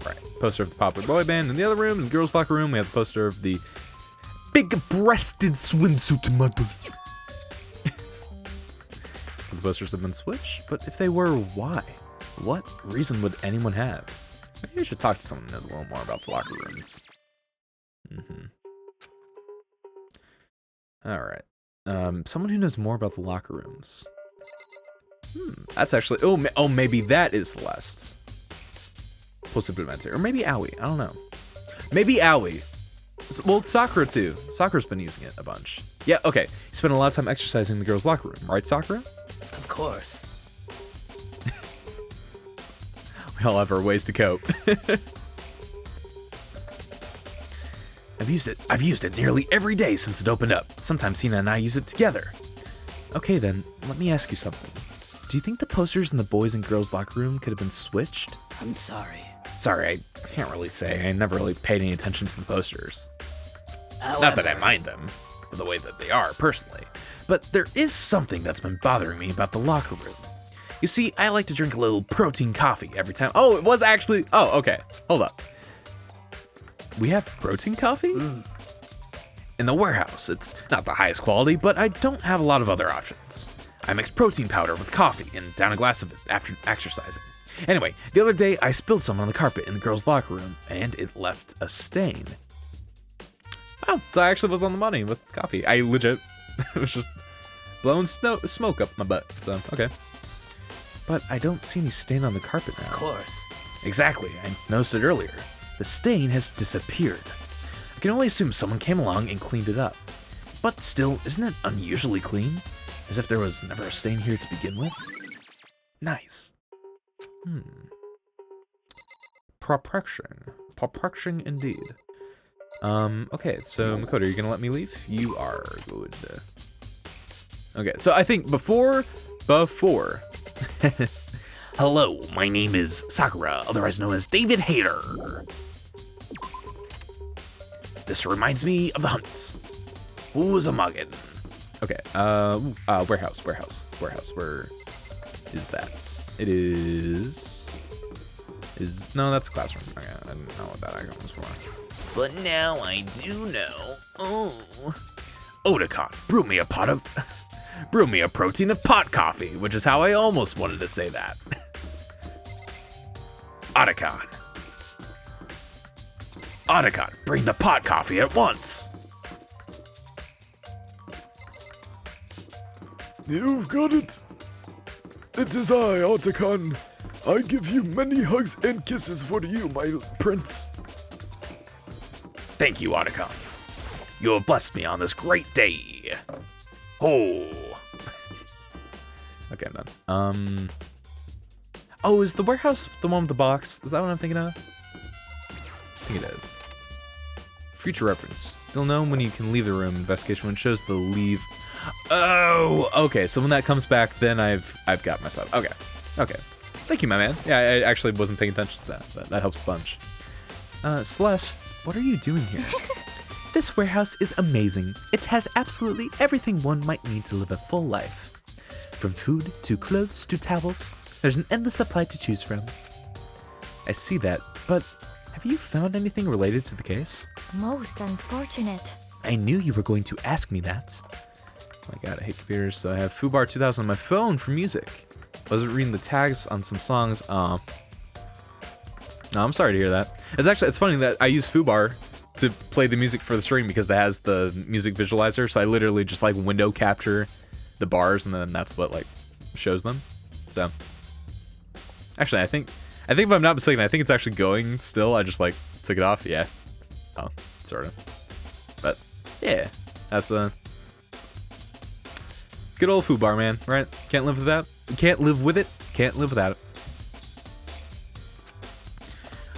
Right, poster of the popular boy band in the other room. In the girls' locker room, we have the poster of the big-breasted swimsuit model. The posters have been switched, but if they were, why? What reason would anyone have? Maybe we should talk to someone who knows a little more about the locker rooms. Alright. Someone who knows more about the locker rooms. That's actually... Oh, maybe that is Celeste. Posted or maybe Aoi. I don't know. Maybe Aoi. Well, it's Sakura too. Sakura's been using it a bunch. Yeah, okay. You spent a lot of time exercising in the girls' locker room, right, Sakura? Of course. We all have our ways to cope. I've used it nearly every day since it opened up. Sometimes Hina and I use it together. Okay then, let me ask you something. Do you think the posters in the boys' and girls' locker room could have been switched? I'm sorry. Sorry, I can't really say. I never really paid any attention to the posters. However, not that I mind them, the way that they are, personally. But there is something that's been bothering me about the locker room. You see, I like to drink a little protein coffee every time. Oh, it was actually... Oh, okay. Hold up. We have protein coffee? In the warehouse. It's not the highest quality, but I don't have a lot of other options. I mix protein powder with coffee and down a glass of it after exercising. Anyway, the other day I spilled some on the carpet in the girls' locker room, and it left a stain. Oh, so I actually was on the money with coffee. I legit was just blowing smoke up my butt, so okay. But I don't see any stain on the carpet now. Of course. Exactly, I noticed it earlier. The stain has disappeared. I can only assume someone came along and cleaned it up. But still, isn't it unusually clean? As if there was never a stain here to begin with? Nice. Perfection indeed. Okay, so Makoto, are you gonna let me leave? You are good. Okay, so I think before. Hello, my name is Sakura, otherwise known as David Hayter. This reminds me of the hunt. Who's a muggin? Okay, warehouse. Where is that? It is... No, that's classroom. Okay, I didn't know what that icon was for. But now I do know. Oh. Otakon, brew me a protein of pot coffee, which is how I almost wanted to say that. Otakon. Otakon, bring the pot coffee at once. You've got it. It is I, Otakon. I give you many hugs and kisses for you, my prince. Thank you, Otakon. You have blessed me on this great day. Oh. Okay, I'm done. Oh, is the warehouse the one with the box? Is that what I'm thinking of? I think it is. Future reference. Still known when you can leave the room. Investigation when it shows the leave. Oh, okay. So when that comes back, then I've got myself. Okay. Okay. Thank you, my man. Yeah, I actually wasn't paying attention to that, but that helps a bunch. Celeste, what are you doing here? This warehouse is amazing. It has absolutely everything one might need to live a full life. From food to clothes to towels, there's an endless supply to choose from. I see that, but have you found anything related to the case? Most unfortunate. I knew you were going to ask me that. Oh my god, I hate computers. So I have Fubar 2000 on my phone for music. I was reading the tags on some songs. No, I'm sorry to hear that. It's funny that I use Fubar to play the music for the stream because it has the music visualizer. So I literally just like window capture the bars and then that's what like shows them. So actually, I think if I'm not mistaken, I think it's actually going still. I just like took it off. Yeah. Oh, sort of. But yeah, that's a good old Fubar, man. Right? Can't live without. Can't live with it. Can't live without it.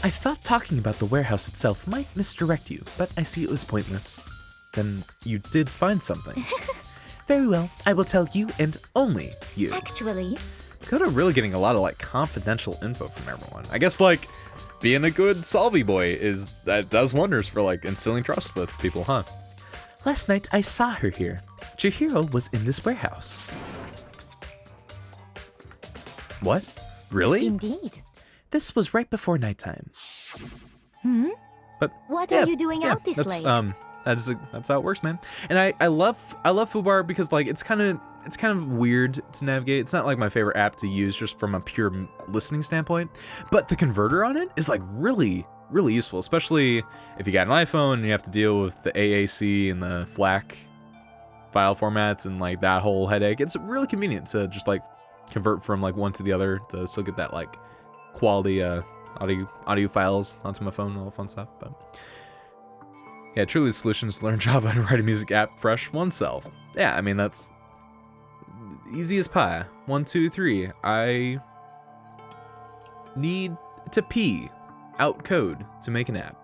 I thought talking about the warehouse itself might misdirect you, but I see it was pointless. Then you did find something. Very well, I will tell you and only you. Actually, Coda really getting a lot of like confidential info from everyone. I guess like being a good Salvi boy that does wonders for like instilling trust with people, huh? Last night I saw her here. Chihiro was in this warehouse. What? Really? indeed. This was right before nighttime. But What yeah, are you doing yeah, out this that's, late? That's how it works, man. And I love Fubar because like it's kind of weird to navigate. It's not like my favorite app to use just from a pure listening standpoint, but the converter on it is like really useful, especially if you got an iPhone and you have to deal with the AAC and the FLAC file formats and like that whole headache. It's really convenient to just like convert from like one to the other to still get that like quality audio files onto my phone and all that fun stuff. But yeah, truly the solution is to learn Java and write a music app fresh oneself. Yeah, I mean that's easy as pie. 1, 2, 3. I need to pee out code to make an app.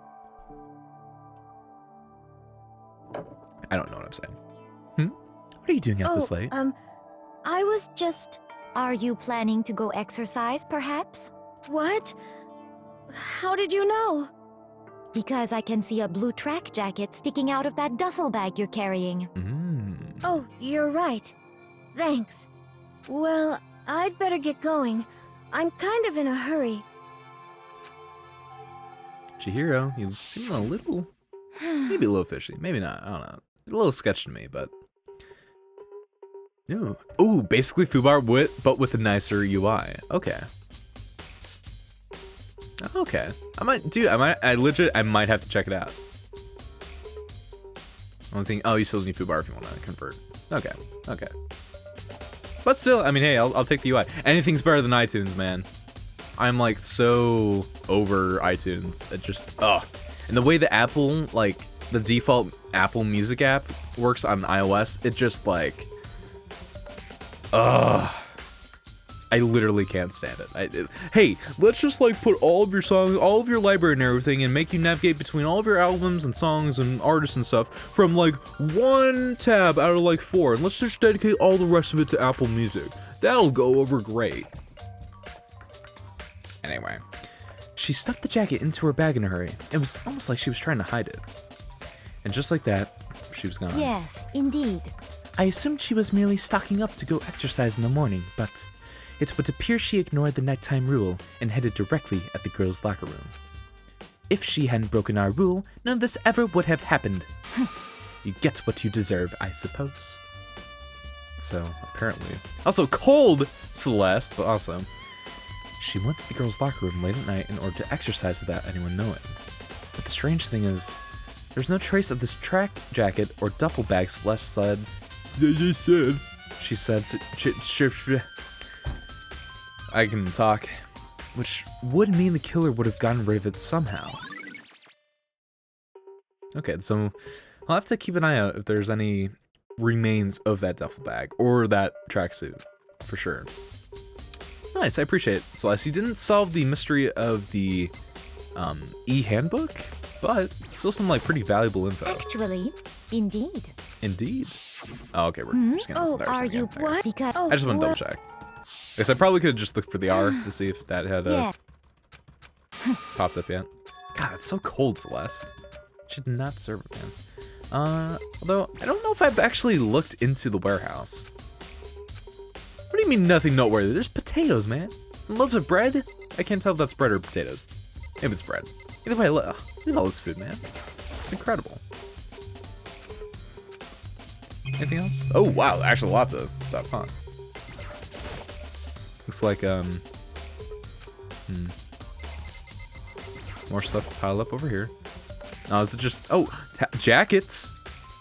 I don't know what I'm saying. What are you doing out this late? I was just... Are you planning to go exercise, perhaps? What? How did you know? Because I can see a blue track jacket sticking out of that duffel bag you're carrying. Oh, you're right. Thanks. Well, I'd better get going. I'm kind of in a hurry. Chihiro, you seem a little, maybe a little fishy. Maybe not. I don't know. A little sketchy to me, but. Ooh, basically Fubar but with a nicer UI. Okay. Okay. I might have to check it out. Only thing, oh, you still need Fubar if you want to convert. Okay. Okay. But still, I mean, hey, I'll take the UI. Anything's better than iTunes, man. I'm like so over iTunes. It just, and the way the Apple, like the default Apple Music app works on iOS, it just like, I literally can't stand it. Hey, let's just like put all of your songs, all of your library and everything, and make you navigate between all of your albums and songs and artists and stuff from like one tab out of like 4, and let's just dedicate all the rest of it to Apple Music. That'll go over great. Anyway, She stuffed the jacket into her bag in a hurry. It was almost like she was trying to hide it. and just like that, she was gone. Yes, indeed. I assumed she was merely stocking up to go exercise in the morning, but it would appear she ignored the nighttime rule and headed directly at the girls' locker room. If she hadn't broken our rule, none of this ever would have happened. You get what you deserve, I suppose. So, apparently. Also, cold Celeste, but also. She went to the girls' locker room late at night in order to exercise without anyone knowing. But the strange thing is, there's no trace of this track jacket or duffel bag Celeste said. She said, I can talk. Which would mean the killer would have gotten rid of it somehow. Okay, so I'll have to keep an eye out if there's any remains of that duffel bag or that tracksuit, for sure. Nice, I appreciate it, Celeste. You didn't solve the mystery of the e-handbook, but still some like pretty valuable info. Actually, indeed. Indeed. Oh, okay, we're just gonna start are something you again. what? Because I just want to double check. I guess I probably could have just looked for the R to see if that had popped up yet. God, it's so cold, Celeste. Should not serve it, man. Although, I don't know if I've actually looked into the warehouse. What do you mean nothing noteworthy? There's potatoes, man. And loaves of bread? I can't tell if that's bread or potatoes. Maybe it's bread. Either way, look at all this food, man. It's incredible. Anything else? Oh, wow, actually lots of stuff, huh? Looks like, more stuff piled up over here. Oh, is it just, jackets.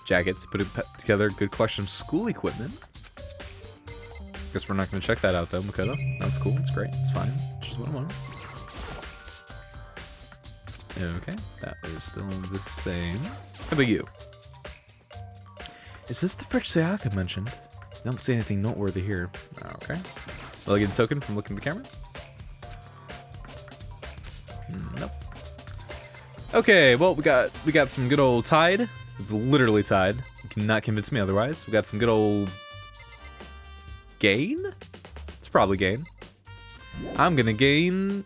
Jackets, put it together, good collection of school equipment. Guess we're not gonna check that out though, Makoto. That's cool, it's great, it's fine. Just what I want. Okay, that is still the same. How about you? Is this the fridge Taka mentioned? I don't see anything noteworthy here. Okay. Will I get a token from looking at the camera? Nope. Okay, well, we got some good old Tide. It's literally Tide. You cannot convince me otherwise. We got some good old gain? It's probably gain. I'm gonna gain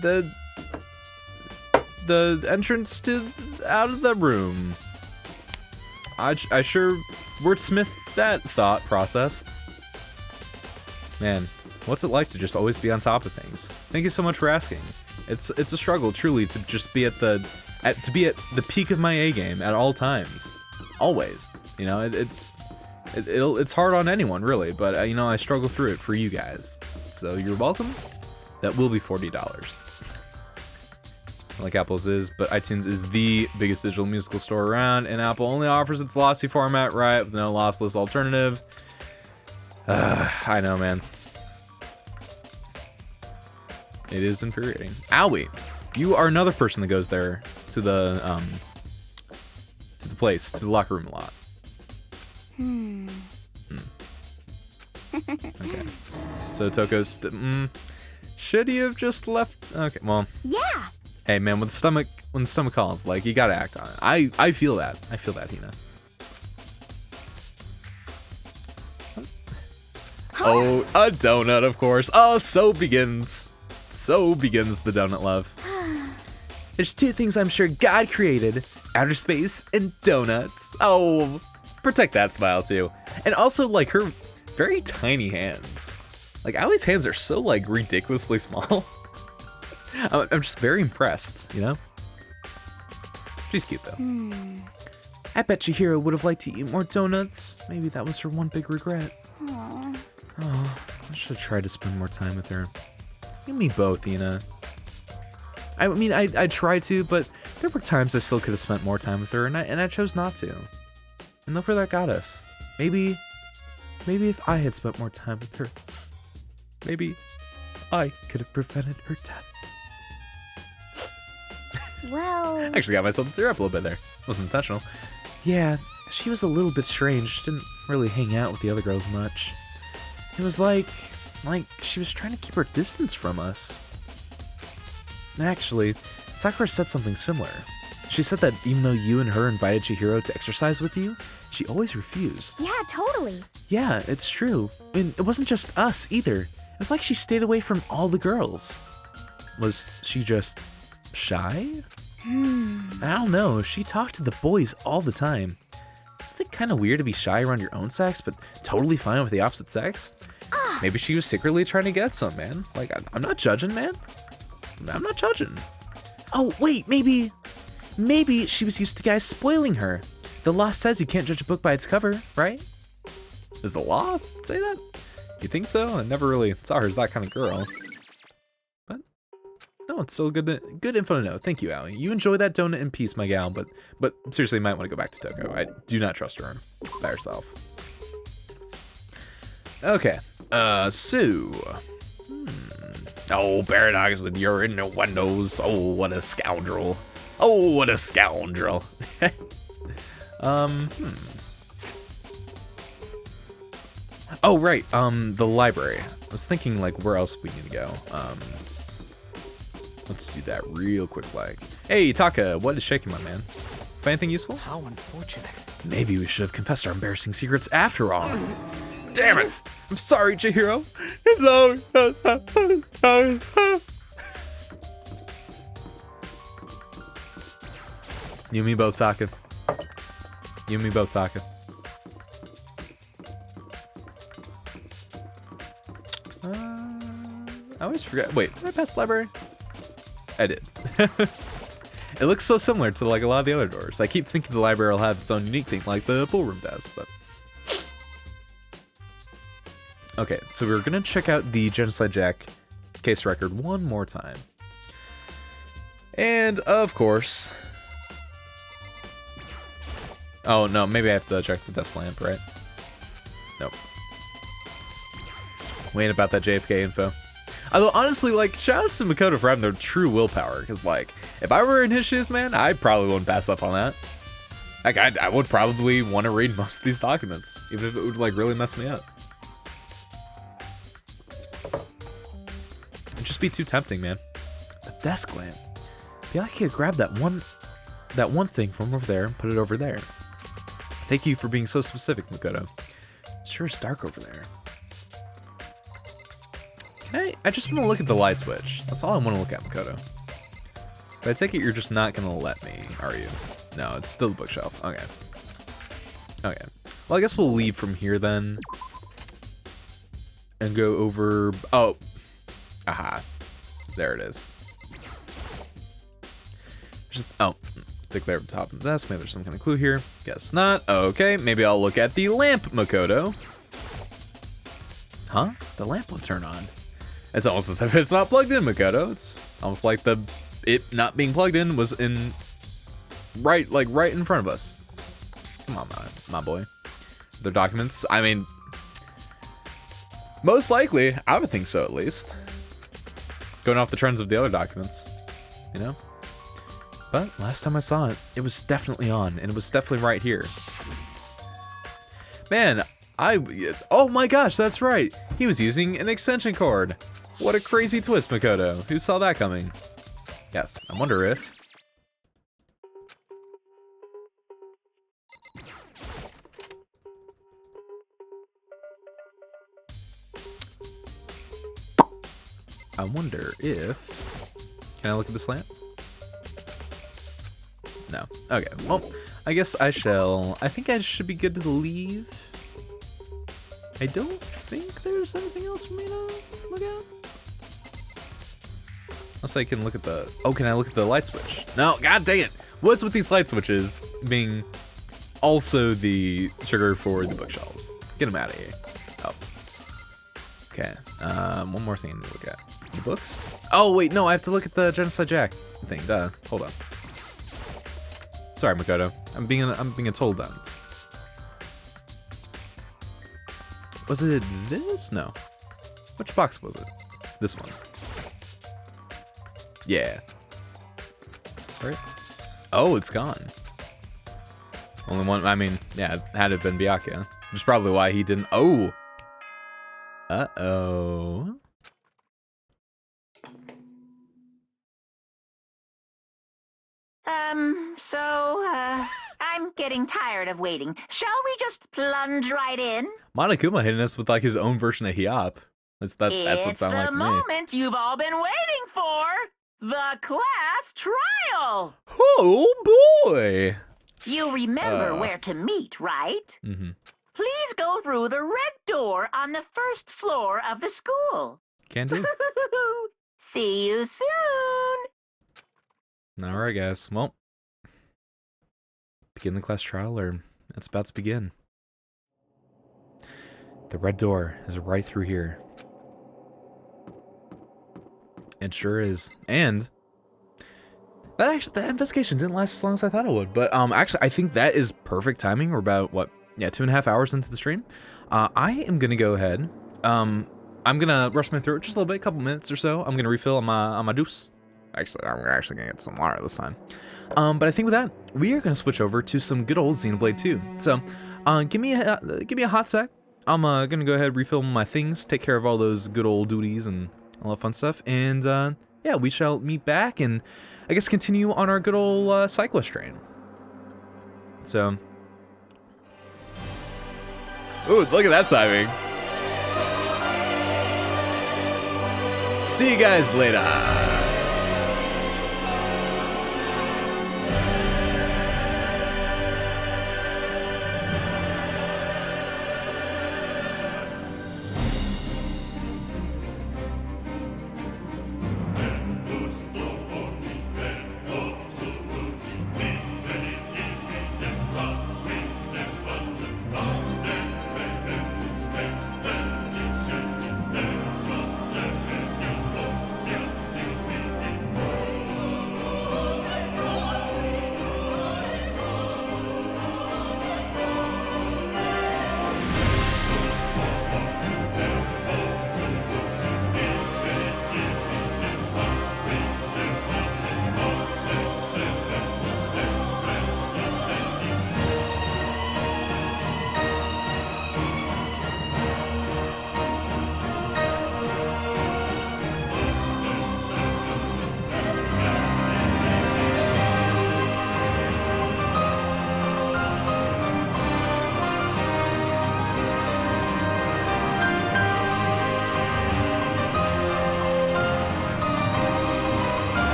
the entrance to out of the room. I sure wordsmith that thought process. Man, what's it like to just always be on top of things? Thank you so much for asking. It's a struggle, truly, to just be at the peak of my A game at all times, always. You know, it's hard on anyone really, but you know, I struggle through it for you guys. So you're welcome. That will be $40. Like Apple's is, but iTunes is the biggest digital musical store around, and Apple only offers its lossy format, right, with no lossless alternative. I know, man. It is infuriating. Owie! You are another person that goes there to the place, to the locker room a lot. Okay. So Toko, should he have just left? Okay, well. Yeah. Hey man, when the stomach calls, like you gotta act on it. I feel that. I feel that, Hina. Oh, a donut, of course. Oh, so begins the donut love. There's two things I'm sure God created: outer space and donuts. Oh, protect that smile too. And also like her very tiny hands. Like Allie's hands are so like ridiculously small. I'm just very impressed, you know? She's cute though. I bet Chihiro would have liked to eat more donuts. Maybe that was her one big regret. Oh, I should have tried to spend more time with her. You and me both, Ina. I mean, I tried to, but there were times I still could have spent more time with her, and I chose not to. And look where that got us. Maybe if I had spent more time with her, maybe I could have prevented her death. Well, I actually got myself to tear up a little bit there. Wasn't intentional. Yeah, she was a little bit strange. She didn't really hang out with the other girls much. It was like she was trying to keep her distance from us. Actually, Sakura said something similar. She said that even though you and her invited Chihiro to exercise with you, she always refused. yeah, totally. Yeah, it's true. And it wasn't just us either. It was like she stayed away from all the girls. Was she just shy? I don't know. She talked to the boys all the time. Isn't it kind of weird to be shy around your own sex, but totally fine with the opposite sex? Maybe she was secretly trying to get some, man. Like, I'm not judging, man. I'm not judging. Oh, wait, maybe she was used to guys spoiling her. The law says you can't judge a book by its cover, right? Does the law say that? You think so? I never really saw her as that kind of girl. But no, it's still good info to know. Thank you, Allie. You enjoy that donut in peace, my gal. But seriously, you might want to go back to Toko. I do not trust her by herself. Okay. Sue. Oh, Paradox with your innuendos. Oh, what a scoundrel. Oh, what a scoundrel. Oh, right. The library. I was thinking, like, where else we need to go. Let's do that real quick, like. Hey, Taka, what is shaking, my man? Find anything useful? How unfortunate. Maybe we should have confessed our embarrassing secrets after all. Damn it! I'm sorry, Chihiro. It's over. You and me both, Taka. You and me both, Taka. I always forget. Wait, did I pass the library? I did. It looks so similar to like a lot of the other doors. I keep thinking the library will have its own unique thing, like the pool room does, but. Okay, so we're gonna check out the Genocide Jack case record one more time. And of course. Oh no, maybe I have to check the desk lamp, right? Nope. Wait about that JFK info. Although honestly, like, shout out to Makoto for having their true willpower, because like, if I were in his shoes, man, I probably wouldn't pass up on that. Like, I would probably want to read most of these documents, even if it would like really mess me up. It'd just be too tempting, man. A desk lamp. Feel like I could grab that one thing from over there and put it over there. Thank you for being so specific, Makoto. Sure is dark over there. I just want to look at the light switch. That's all I want to look at, Makoto. But I take it you're just not going to let me, are you? No, it's still the bookshelf. Okay. Okay. Well, I guess we'll leave from here then. And go over... Oh. Aha. There it is. Just, oh. Declare at the top of the desk. Maybe there's some kind of clue here. Guess not. Okay. Maybe I'll look at the lamp, Makoto. Huh? The lamp will turn on. It's almost as if it's not plugged in, Makoto. It's almost like it not being plugged in was right in front of us. Come on, my boy. Their documents. I mean, most likely, I would think so at least. Going off the trends of the other documents, you know. But last time I saw it, it was definitely on, and it was definitely right here. Man, oh my gosh, that's right. He was using an extension cord. What a crazy twist, Makoto. Who saw that coming? Yes, I wonder if... Can I look at this lamp? No. Okay, well, I guess I shall... I think I should be good to leave. I don't think there's anything else for me to look at. Unless I can look at the... Oh, can I look at the light switch? No, god dang it. What's with these light switches being also the trigger for the bookshelves? Get them out of here. Oh. Okay. One more thing to look at. The books? Oh, wait, no, I have to look at the Genocide Jack thing. Duh. Hold on. Sorry, Makoto. I'm being a total dunce. Was it this? No. Which box was it? This one. Yeah. Right? Oh, it's gone. Only one, I mean, yeah, had it been Byakuya. Which is probably why he didn't, oh! Uh-oh. I'm getting tired of waiting. Shall we just plunge right in? Monokuma hitting us with like his own version of Hiop. That's what it sounded like to me. It's the moment you've all been waiting for. The class trial. Oh boy! You remember where to meet, right? Mm-hmm. Please go through the red door on the first floor of the school. Can do. See you soon. All right, guys. Well, begin the class trial, or it's about to begin. The red door is right through here. It sure is. And that investigation didn't last as long as I thought it would. But actually, I think that is perfect timing. We're about, what, yeah, 2.5 hours into the stream. I am going to go ahead. I'm going to rush my throat just a little bit, a couple minutes or so. I'm going to refill on my juice. Actually, I'm actually going to get some water this time. But I think with that, we are going to switch over to some good old Xenoblade 2. So give me a hot sec. I'm going to go ahead, refill my things, take care of all those good old duties and all that fun stuff. And yeah, we shall meet back and I guess continue on our good old cyclist train. So, ooh, look at that timing. See you guys later.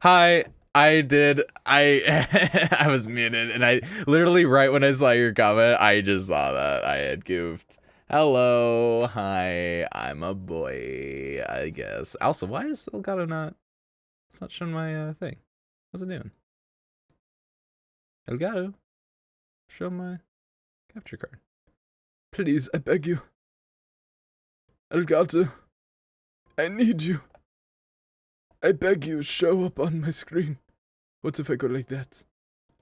Hi. I did. I was muted, and I literally right when I saw your comment, I just saw that I had goofed. Hello. Hi. I'm a boy, I guess. Also, why is Elgato not? It's not showing my thing. What's it doing? Elgato, show my capture card. Please, I beg you. Elgato, I need you. I beg you, show up on my screen. What if I go like that?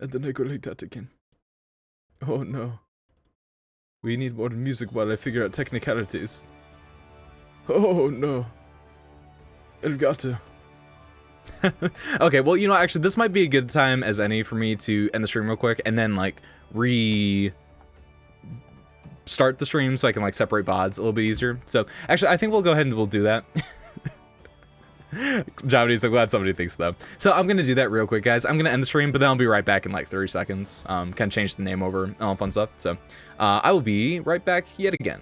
And then I go like that again? Oh no. We need more music while I figure out technicalities. Oh no. Elgato. Okay, well, you know, actually, this might be a good time as any for me to end the stream real quick and then, like, start the stream so I can, like, separate VODs a little bit easier. So, actually, I think we'll go ahead and we'll do that. Japanese, I'm glad somebody thinks though. So I'm gonna do that real quick, guys. I'm gonna end the stream, but then I'll be right back in like 30 seconds. Kind of change the name over and all fun stuff. So I will be right back yet again.